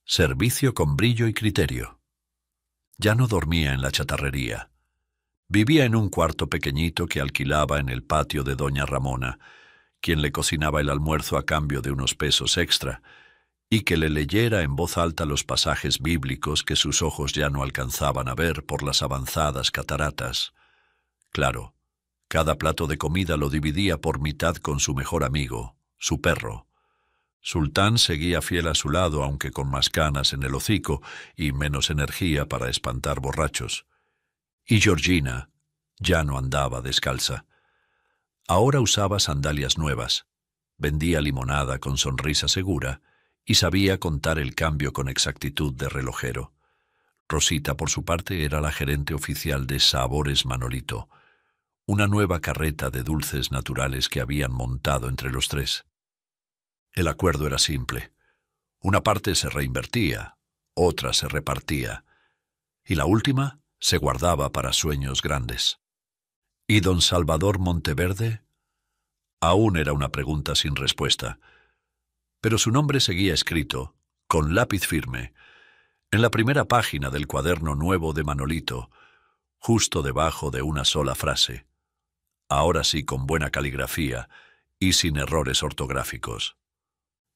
[SPEAKER 1] «Servicio con brillo y criterio». Ya no dormía en la chatarrería. Vivía en un cuarto pequeñito que alquilaba en el patio de doña Ramona, quien le cocinaba el almuerzo a cambio de unos pesos extra, y que le leyera en voz alta los pasajes bíblicos que sus ojos ya no alcanzaban a ver por las avanzadas cataratas. Claro, cada plato de comida lo dividía por mitad con su mejor amigo, su perro. Sultán seguía fiel a su lado, aunque con más canas en el hocico y menos energía para espantar borrachos. Y Georgina ya no andaba descalza. Ahora usaba sandalias nuevas, vendía limonada con sonrisa segura y sabía contar el cambio con exactitud de relojero. Rosita, por su parte, era la gerente oficial de Sabores Manolito, una nueva carreta de dulces naturales que habían montado entre los tres. El acuerdo era simple. Una parte se reinvertía, otra se repartía, y la última se guardaba para sueños grandes. ¿Y don Salvador Monteverde? Aún era una pregunta sin respuesta, pero su nombre seguía escrito, con lápiz firme, en la primera página del cuaderno nuevo de Manolito, justo debajo de una sola frase, ahora sí con buena caligrafía y sin errores ortográficos.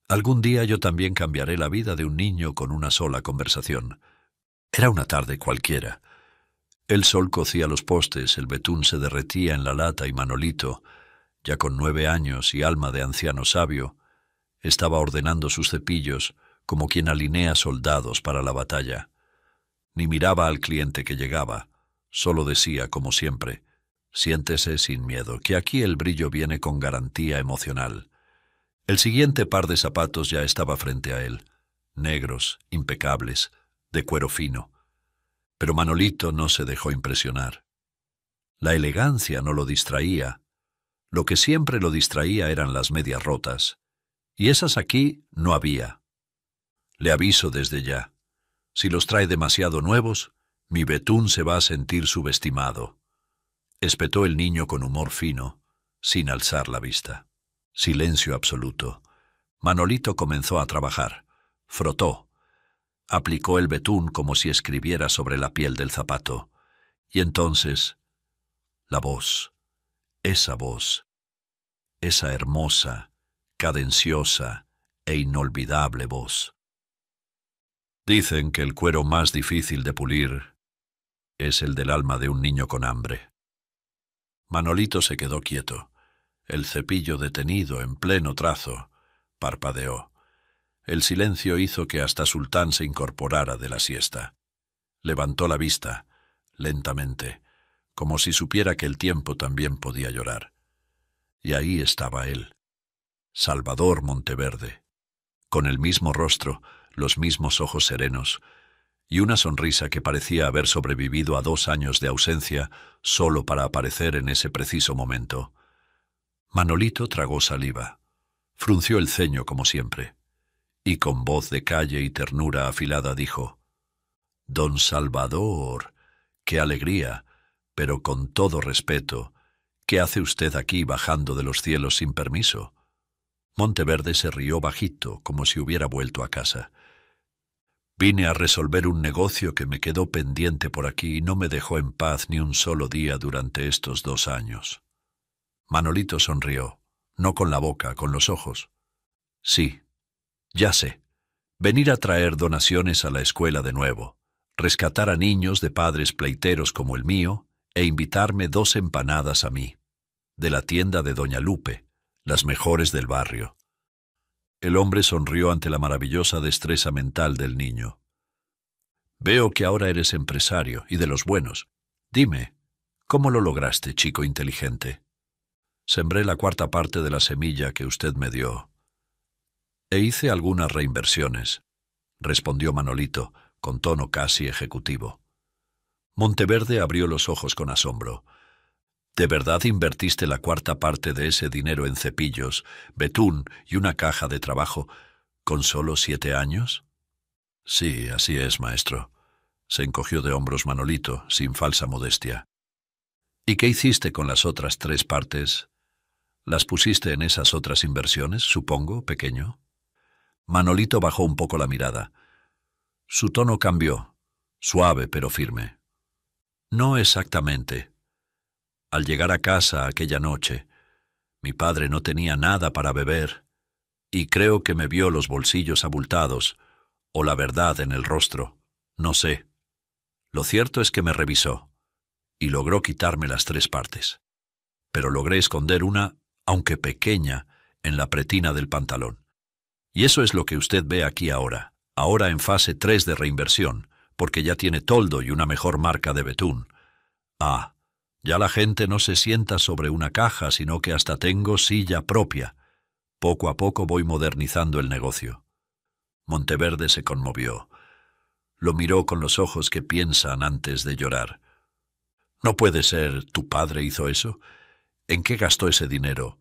[SPEAKER 1] Algún día yo también cambiaré la vida de un niño con una sola conversación. Era una tarde cualquiera. El sol cocía los postes, el betún se derretía en la lata y Manolito, ya con 9 años y alma de anciano sabio, estaba ordenando sus cepillos como quien alinea soldados para la batalla. Ni miraba al cliente que llegaba, solo decía, como siempre, «Siéntese sin miedo, que aquí el brillo viene con garantía emocional». El siguiente par de zapatos ya estaba frente a él, negros, impecables, de cuero fino. Pero Manolito no se dejó impresionar. La elegancia no lo distraía. Lo que siempre lo distraía eran las medias rotas. Y esas aquí no había. Le aviso desde ya. Si los trae demasiado nuevos, mi betún se va a sentir subestimado. Espetó el niño con humor fino, sin alzar la vista. Silencio absoluto. Manolito comenzó a trabajar. Frotó. Aplicó el betún como si escribiera sobre la piel del zapato. Y entonces, la voz, esa hermosa, cadenciosa e inolvidable voz. Dicen que el cuero más difícil de pulir es el del alma de un niño con hambre. Manolito se quedó quieto. El cepillo detenido en pleno trazo, parpadeó. El silencio hizo que hasta Sultán se incorporara de la siesta. Levantó la vista, lentamente, como si supiera que el tiempo también podía llorar. Y ahí estaba él, Salvador Monteverde, con el mismo rostro, los mismos ojos serenos, y una sonrisa que parecía haber sobrevivido a 2 años de ausencia solo para aparecer en ese preciso momento. Manolito tragó saliva, frunció el ceño como siempre, y con voz de calle y ternura afilada dijo, «Don Salvador, qué alegría, pero con todo respeto, ¿qué hace usted aquí bajando de los cielos sin permiso?» Monteverde se rió bajito, como si hubiera vuelto a casa. «Vine a resolver un negocio que me quedó pendiente por aquí y no me dejó en paz ni un solo día durante estos 2 años». Manolito sonrió, no con la boca, con los ojos. «Sí, ya sé. Venir a traer donaciones a la escuela de nuevo, rescatar a niños de padres pleiteros como el mío e invitarme 2 empanadas a mí, de la tienda de Doña Lupe, las mejores del barrio». El hombre sonrió ante la maravillosa destreza mental del niño. «Veo que ahora eres empresario y de los buenos. Dime, ¿cómo lo lograste, chico inteligente?» «Sembré la 1/4 parte de la semilla que usted me dio. E hice algunas reinversiones», respondió Manolito, con tono casi ejecutivo. Monteverde abrió los ojos con asombro. «¿De verdad invertiste la 1/4 parte de ese dinero en cepillos, betún y una caja de trabajo con solo 7 años?» «Sí, así es, maestro», se encogió de hombros Manolito, sin falsa modestia. «¿Y qué hiciste con las otras 3 partes? ¿Las pusiste en esas otras inversiones, supongo, pequeño?» Manolito bajó un poco la mirada. Su tono cambió, suave pero firme. «No exactamente. Al llegar a casa aquella noche, mi padre no tenía nada para beber, y creo que me vio los bolsillos abultados, o la verdad en el rostro, no sé. Lo cierto es que me revisó, y logró quitarme las 3 partes. Pero logré esconder una, aunque pequeña, en la pretina del pantalón. Y eso es lo que usted ve aquí ahora en fase 3 de reinversión, porque ya tiene toldo y una mejor marca de betún. Ah, ya la gente no se sienta sobre una caja, sino que hasta tengo silla propia. Poco a poco voy modernizando el negocio. Monteverde se conmovió. Lo miró con los ojos que piensan antes de llorar. «No puede ser, ¿tu padre hizo eso? ¿En qué gastó ese dinero?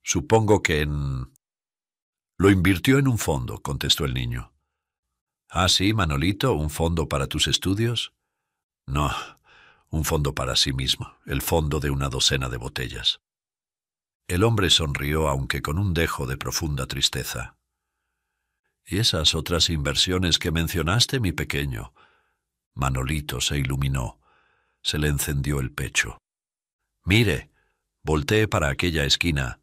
[SPEAKER 1] Supongo que en...» «Lo invirtió en un fondo», contestó el niño. «Ah, sí, Manolito, ¿un fondo para tus estudios?» «No, un fondo para sí mismo, el fondo de una docena de botellas». El hombre sonrió, aunque con un dejo de profunda tristeza. «¿Y esas otras inversiones que mencionaste, mi pequeño?» Manolito se iluminó. Se le encendió el pecho. «Mire», volteé para aquella esquina.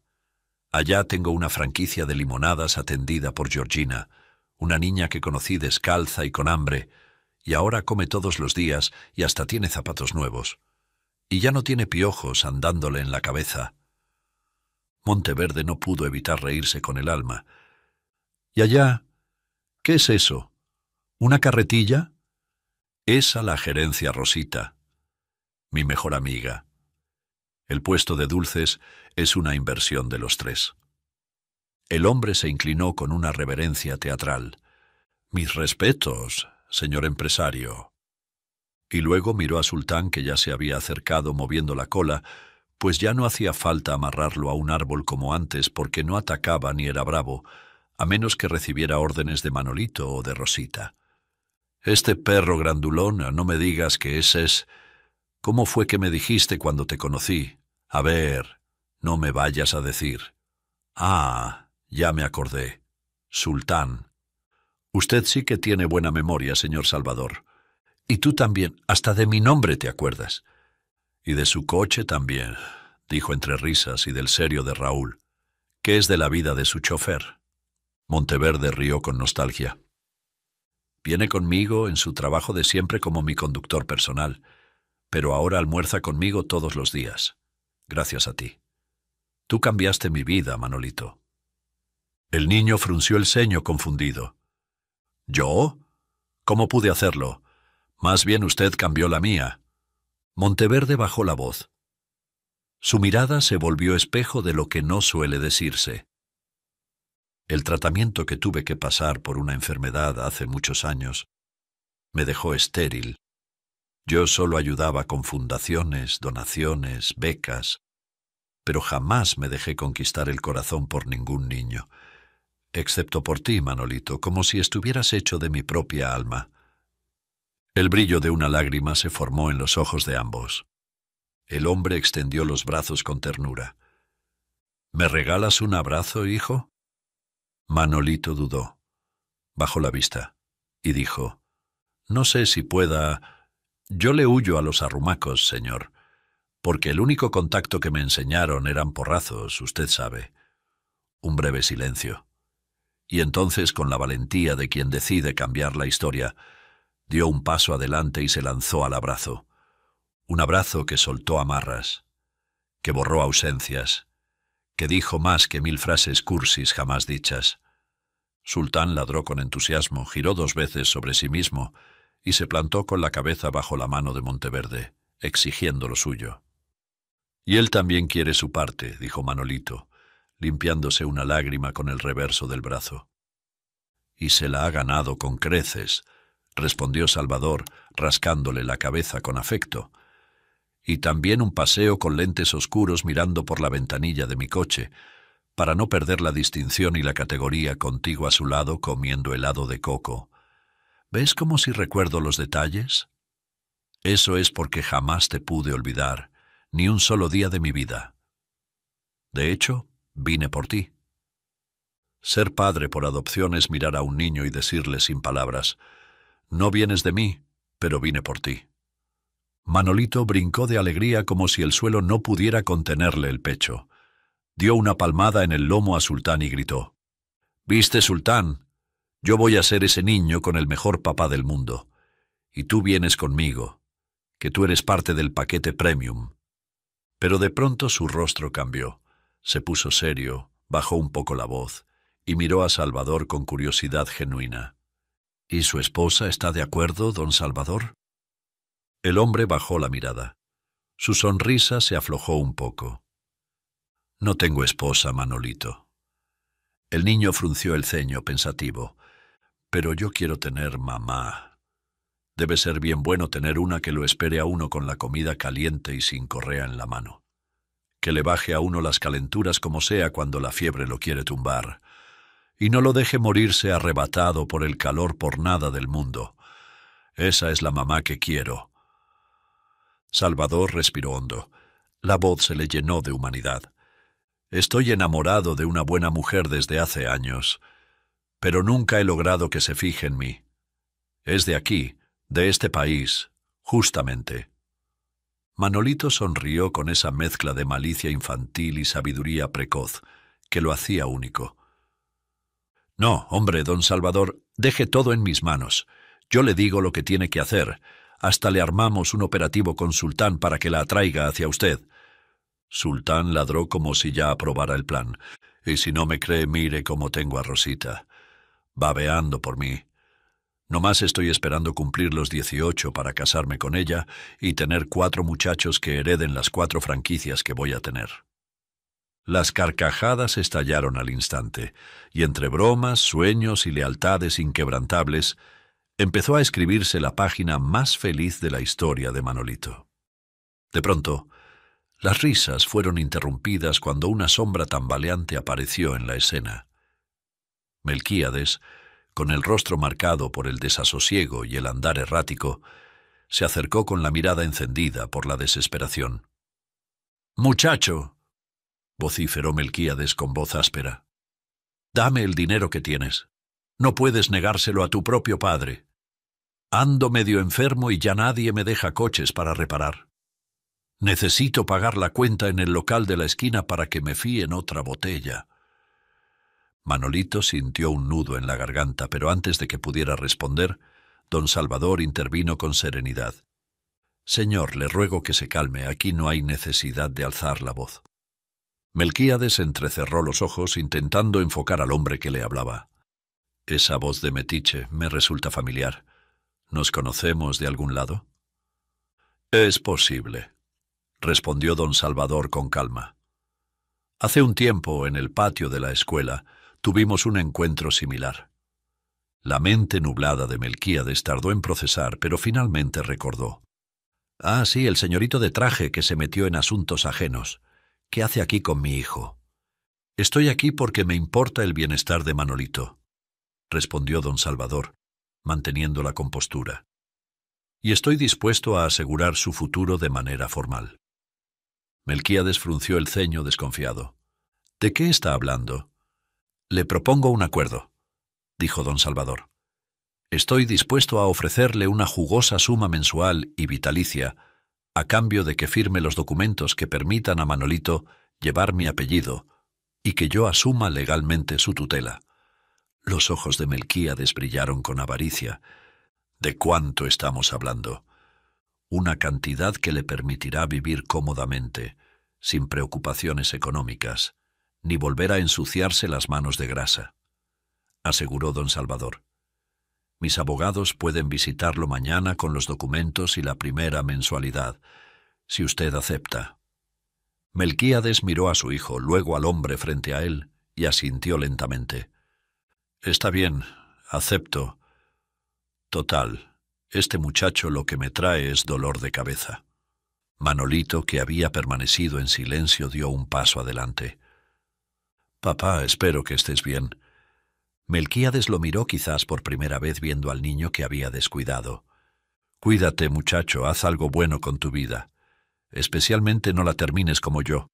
[SPEAKER 1] Allá tengo una franquicia de limonadas atendida por Georgina, una niña que conocí descalza y con hambre, y ahora come todos los días y hasta tiene zapatos nuevos. Y ya no tiene piojos andándole en la cabeza. Monteverde no pudo evitar reírse con el alma. «¿Y allá? ¿Qué es eso? ¿Una carretilla?» «Esa la gerencia Rosita, mi mejor amiga. El puesto de dulces es una inversión de los 3». El hombre se inclinó con una reverencia teatral. «Mis respetos, señor empresario». Y luego miró a Sultán, que ya se había acercado moviendo la cola, pues ya no hacía falta amarrarlo a un árbol como antes, porque no atacaba ni era bravo, a menos que recibiera órdenes de Manolito o de Rosita. «Este perro grandulón, no me digas que ese es... ¿Cómo fue que me dijiste cuando te conocí? A ver, no me vayas a decir». «Ah, ya me acordé. Sultán. Usted sí que tiene buena memoria, señor Salvador. Y tú también, hasta de mi nombre te acuerdas». «Y de su coche también», dijo entre risas, y del serio de Raúl. «¿Qué es de la vida de su chofer?» Monteverde rió con nostalgia. «Viene conmigo en su trabajo de siempre como mi conductor personal, pero ahora almuerza conmigo todos los días, gracias a ti. Tú cambiaste mi vida, Manolito». El niño frunció el ceño confundido. «¿Yo? ¿Cómo pude hacerlo? Más bien usted cambió la mía». Monteverde bajó la voz. Su mirada se volvió espejo de lo que no suele decirse. «El tratamiento que tuve que pasar por una enfermedad hace muchos años me dejó estéril. Yo solo ayudaba con fundaciones, donaciones, becas, pero jamás me dejé conquistar el corazón por ningún niño, excepto por ti, Manolito, como si estuvieras hecho de mi propia alma». El brillo de una lágrima se formó en los ojos de ambos. El hombre extendió los brazos con ternura. «¿Me regalas un abrazo, hijo?» Manolito dudó. Bajó la vista y dijo: «No sé si pueda... Yo le huyo a los arrumacos, señor, porque el único contacto que me enseñaron eran porrazos, usted sabe». Un breve silencio. Y entonces, con la valentía de quien decide cambiar la historia, dio un paso adelante y se lanzó al abrazo. Un abrazo que soltó amarras, que borró ausencias, que dijo más que 1000 frases cursis jamás dichas. Sultán ladró con entusiasmo, giró 2 veces sobre sí mismo y se plantó con la cabeza bajo la mano de Monteverde, exigiendo lo suyo. «Y él también quiere su parte», dijo Manolito, limpiándose una lágrima con el reverso del brazo. «Y se la ha ganado con creces», respondió Salvador, rascándole la cabeza con afecto. «Y también un paseo con lentes oscuros mirando por la ventanilla de mi coche, para no perder la distinción y la categoría contigo a su lado comiendo helado de coco. ¿Ves como si recuerdo los detalles? Eso es porque jamás te pude olvidar, ni un solo día de mi vida. De hecho, vine por ti». Ser padre por adopción es mirar a un niño y decirle sin palabras: «No vienes de mí, pero vine por ti». Manolito brincó de alegría como si el suelo no pudiera contenerle el pecho. Dio una palmada en el lomo a Sultán y gritó: «¿Viste, Sultán? Yo voy a ser ese niño con el mejor papá del mundo. Y tú vienes conmigo, que tú eres parte del paquete premium». Pero de pronto su rostro cambió. Se puso serio, bajó un poco la voz y miró a Salvador con curiosidad genuina. «¿Y su esposa está de acuerdo, don Salvador?» El hombre bajó la mirada. Su sonrisa se aflojó un poco. «No tengo esposa, Manolito». El niño frunció el ceño pensativo. «Pero yo quiero tener mamá. Debe ser bien bueno tener una que lo espere a uno con la comida caliente y sin correa en la mano. Que le baje a uno las calenturas como sea cuando la fiebre lo quiere tumbar. Y no lo deje morirse arrebatado por el calor por nada del mundo. Esa es la mamá que quiero». Salvador respiró hondo. La voz se le llenó de humanidad. «Estoy enamorado de una buena mujer desde hace años, pero nunca he logrado que se fije en mí. Es de aquí, de este país, justamente». Manolito sonrió con esa mezcla de malicia infantil y sabiduría precoz que lo hacía único. «No, hombre, don Salvador, deje todo en mis manos. Yo le digo lo que tiene que hacer. Hasta le armamos un operativo con Sultán para que la atraiga hacia usted». Sultán ladró como si ya aprobara el plan. «Y si no me cree, mire cómo tengo a Rosita, babeando por mí. Nomás estoy esperando cumplir los 18 para casarme con ella y tener 4 muchachos que hereden las 4 franquicias que voy a tener». Las carcajadas estallaron al instante, y entre bromas, sueños y lealtades inquebrantables, empezó a escribirse la página más feliz de la historia de Manolito. De pronto, las risas fueron interrumpidas cuando una sombra tambaleante apareció en la escena. Melquíades, con el rostro marcado por el desasosiego y el andar errático, se acercó con la mirada encendida por la desesperación. «Muchacho», vociferó Melquíades con voz áspera, «dame el dinero que tienes. No puedes negárselo a tu propio padre. Ando medio enfermo y ya nadie me deja coches para reparar. Necesito pagar la cuenta en el local de la esquina para que me fíen otra botella». Manolito sintió un nudo en la garganta, pero antes de que pudiera responder, don Salvador intervino con serenidad. «Señor, le ruego que se calme, aquí no hay necesidad de alzar la voz». Melquíades entrecerró los ojos intentando enfocar al hombre que le hablaba. «Esa voz de metiche me resulta familiar. ¿Nos conocemos de algún lado?» «Es posible», respondió don Salvador con calma. «Hace un tiempo, en el patio de la escuela, tuvimos un encuentro similar». La mente nublada de Melquíades tardó en procesar, pero finalmente recordó. «Ah, sí, el señorito de traje que se metió en asuntos ajenos. ¿Qué hace aquí con mi hijo?» «Estoy aquí porque me importa el bienestar de Manolito», respondió don Salvador, manteniendo la compostura. «Y estoy dispuesto a asegurar su futuro de manera formal». Melquíades frunció el ceño desconfiado. «¿De qué está hablando?» «Le propongo un acuerdo», dijo don Salvador. «Estoy dispuesto a ofrecerle una jugosa suma mensual y vitalicia a cambio de que firme los documentos que permitan a Manolito llevar mi apellido y que yo asuma legalmente su tutela». Los ojos de Melquíades brillaron con avaricia. «¿De cuánto estamos hablando?» «Una cantidad que le permitirá vivir cómodamente, sin preocupaciones económicas, ni volver a ensuciarse las manos de grasa», aseguró don Salvador. «Mis abogados pueden visitarlo mañana con los documentos y la primera mensualidad, si usted acepta». Melquíades miró a su hijo, luego al hombre frente a él, y asintió lentamente. «Está bien, acepto. Total, este muchacho lo que me trae es dolor de cabeza». Manolito, que había permanecido en silencio, dio un paso adelante. «Papá, espero que estés bien». Melquíades lo miró quizás por primera vez viendo al niño que había descuidado. «Cuídate, muchacho, haz algo bueno con tu vida. Especialmente no la termines como yo».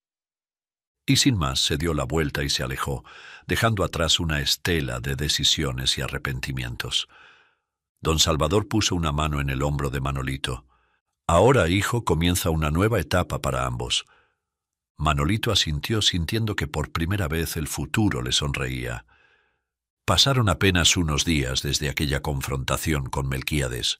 [SPEAKER 1] Y sin más se dio la vuelta y se alejó, dejando atrás una estela de decisiones y arrepentimientos. Don Salvador puso una mano en el hombro de Manolito. Ahora, hijo, comienza una nueva etapa para ambos. Manolito asintió sintiendo que por primera vez el futuro le sonreía. Pasaron apenas unos días desde aquella confrontación con Melquíades.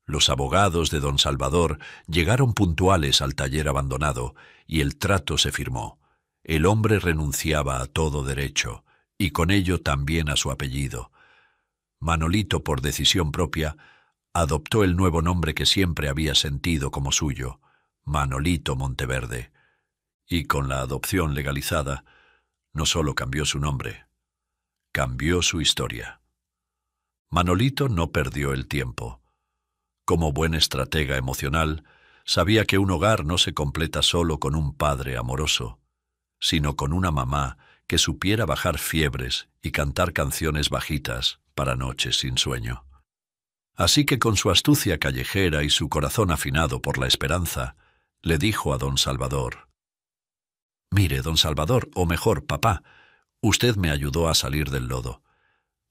[SPEAKER 1] Los abogados de don Salvador llegaron puntuales al taller abandonado y el trato se firmó. El hombre renunciaba a todo derecho, y con ello también a su apellido. Manolito, por decisión propia, adoptó el nuevo nombre que siempre había sentido como suyo, Manolito Monteverde. Y con la adopción legalizada, no solo cambió su nombre, cambió su historia. Manolito no perdió el tiempo. Como buen estratega emocional, sabía que un hogar no se completa solo con un padre amoroso, sino con una mamá que supiera bajar fiebres y cantar canciones bajitas para noches sin sueño. Así que con su astucia callejera y su corazón afinado por la esperanza, le dijo a don Salvador: «Mire, don Salvador, o mejor, papá, usted me ayudó a salir del lodo.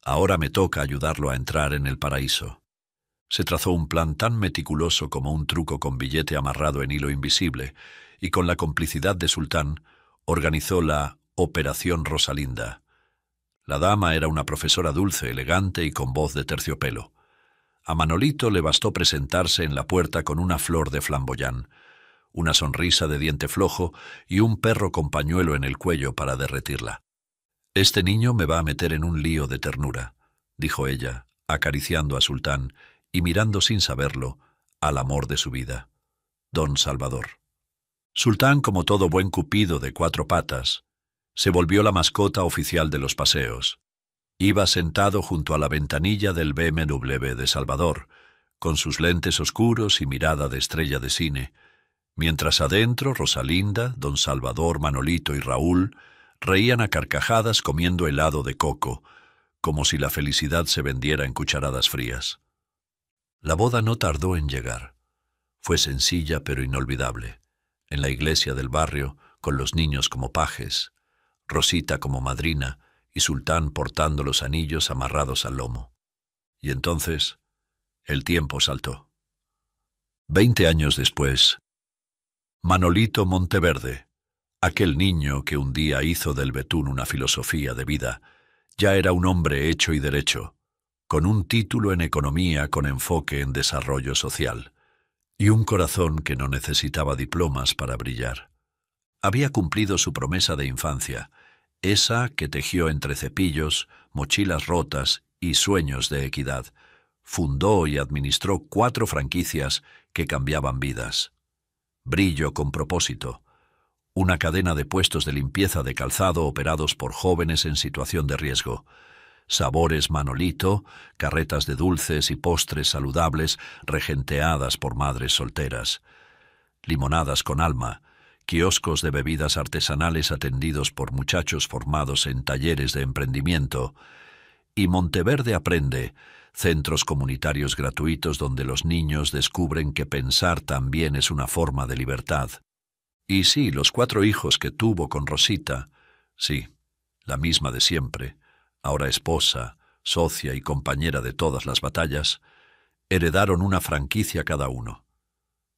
[SPEAKER 1] Ahora me toca ayudarlo a entrar en el paraíso». Se trazó un plan tan meticuloso como un truco con billete amarrado en hilo invisible, y con la complicidad de Sultán, organizó la Operación Rosalinda. La dama era una profesora dulce, elegante y con voz de terciopelo. A Manolito le bastó presentarse en la puerta con una flor de flamboyán, una sonrisa de diente flojo y un perro con pañuelo en el cuello para derretirla. «Este niño me va a meter en un lío de ternura», dijo ella, acariciando a Sultán y mirando sin saberlo al amor de su vida, don Salvador. Sultán, como todo buen cupido de 4 patas, se volvió la mascota oficial de los paseos. Iba sentado junto a la ventanilla del BMW de Salvador, con sus lentes oscuros y mirada de estrella de cine, mientras adentro Rosalinda, don Salvador, Manolito y Raúl reían a carcajadas comiendo helado de coco, como si la felicidad se vendiera en cucharadas frías. La boda no tardó en llegar. Fue sencilla pero inolvidable. En la iglesia del barrio, con los niños como pajes, Rosita como madrina y Sultán portando los anillos amarrados al lomo. Y entonces el tiempo saltó. 20 años después, Manolito Monteverde, aquel niño que un día hizo del betún una filosofía de vida, ya era un hombre hecho y derecho, con un título en economía con enfoque en desarrollo social, y un corazón que no necesitaba diplomas para brillar. Había cumplido su promesa de infancia, esa que tejió entre cepillos, mochilas rotas y sueños de equidad. Fundó y administró 4 franquicias que cambiaban vidas. Brillo con propósito, una cadena de puestos de limpieza de calzado operados por jóvenes en situación de riesgo. Sabores Manolito, carretas de dulces y postres saludables regenteadas por madres solteras. Limonadas con alma, kioscos de bebidas artesanales atendidos por muchachos formados en talleres de emprendimiento. Y Monteverde Aprende, centros comunitarios gratuitos donde los niños descubren que pensar también es una forma de libertad. Y sí, los 4 hijos que tuvo con Rosita, sí, la misma de siempre, ahora esposa, socia y compañera de todas las batallas, heredaron una franquicia cada uno.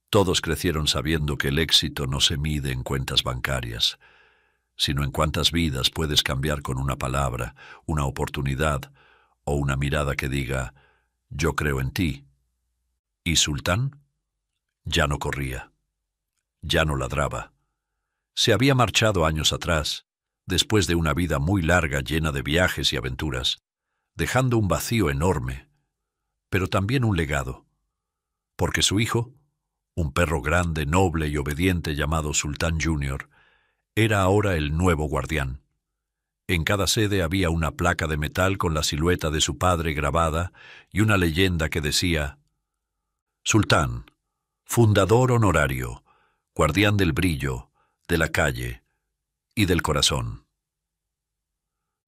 [SPEAKER 1] Todos crecieron sabiendo que el éxito no se mide en cuentas bancarias, sino en cuántas vidas puedes cambiar con una palabra, una oportunidad o una mirada que diga «yo creo en ti». Y Sultán ya no corría, ya no ladraba. Se había marchado años atrás, después de una vida muy larga llena de viajes y aventuras, dejando un vacío enorme, pero también un legado, porque su hijo, un perro grande, noble y obediente llamado Sultán Jr., era ahora el nuevo guardián. En cada sede había una placa de metal con la silueta de su padre grabada y una leyenda que decía: Sultán, fundador honorario, guardián del brillo, de la calle y del corazón.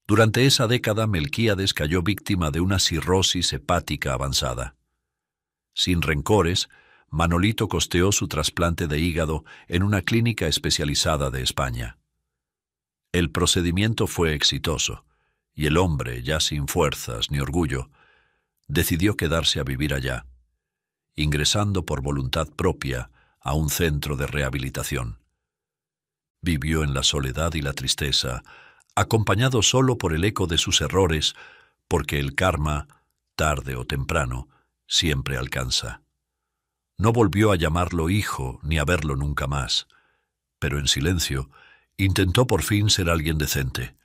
[SPEAKER 1] Durante esa década Melquíades cayó víctima de una cirrosis hepática avanzada. Sin rencores, Manolito costeó su trasplante de hígado en una clínica especializada de España. El procedimiento fue exitoso, y el hombre, ya sin fuerzas ni orgullo, decidió quedarse a vivir allá. ingresando por voluntad propia a un centro de rehabilitación. Vivió en la soledad y la tristeza, acompañado solo por el eco de sus errores, porque el karma, tarde o temprano, siempre alcanza. No volvió a llamarlo hijo ni a verlo nunca más, pero en silencio intentó por fin ser alguien decente.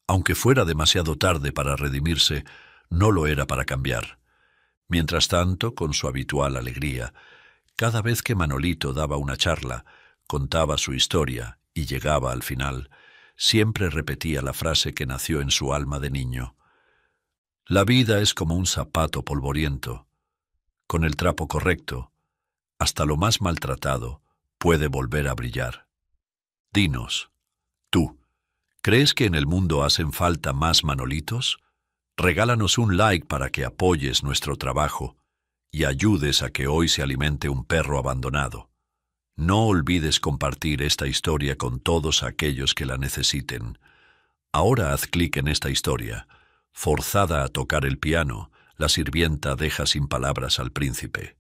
[SPEAKER 1] Aunque fuera demasiado tarde para redimirse, no lo era para cambiar. Mientras tanto, con su habitual alegría, cada vez que Manolito daba una charla, contaba su historia y llegaba al final, siempre repetía la frase que nació en su alma de niño. La vida es como un zapato polvoriento. Con el trapo correcto, hasta lo más maltratado puede volver a brillar. Dinos, tú, ¿crees que en el mundo hacen falta más Manolitos? Regálanos un like para que apoyes nuestro trabajo y ayudes a que hoy se alimente un perro abandonado. No olvides compartir esta historia con todos aquellos que la necesiten. Ahora haz clic en esta historia. Forzada a tocar el piano, la sirvienta deja sin palabras al príncipe.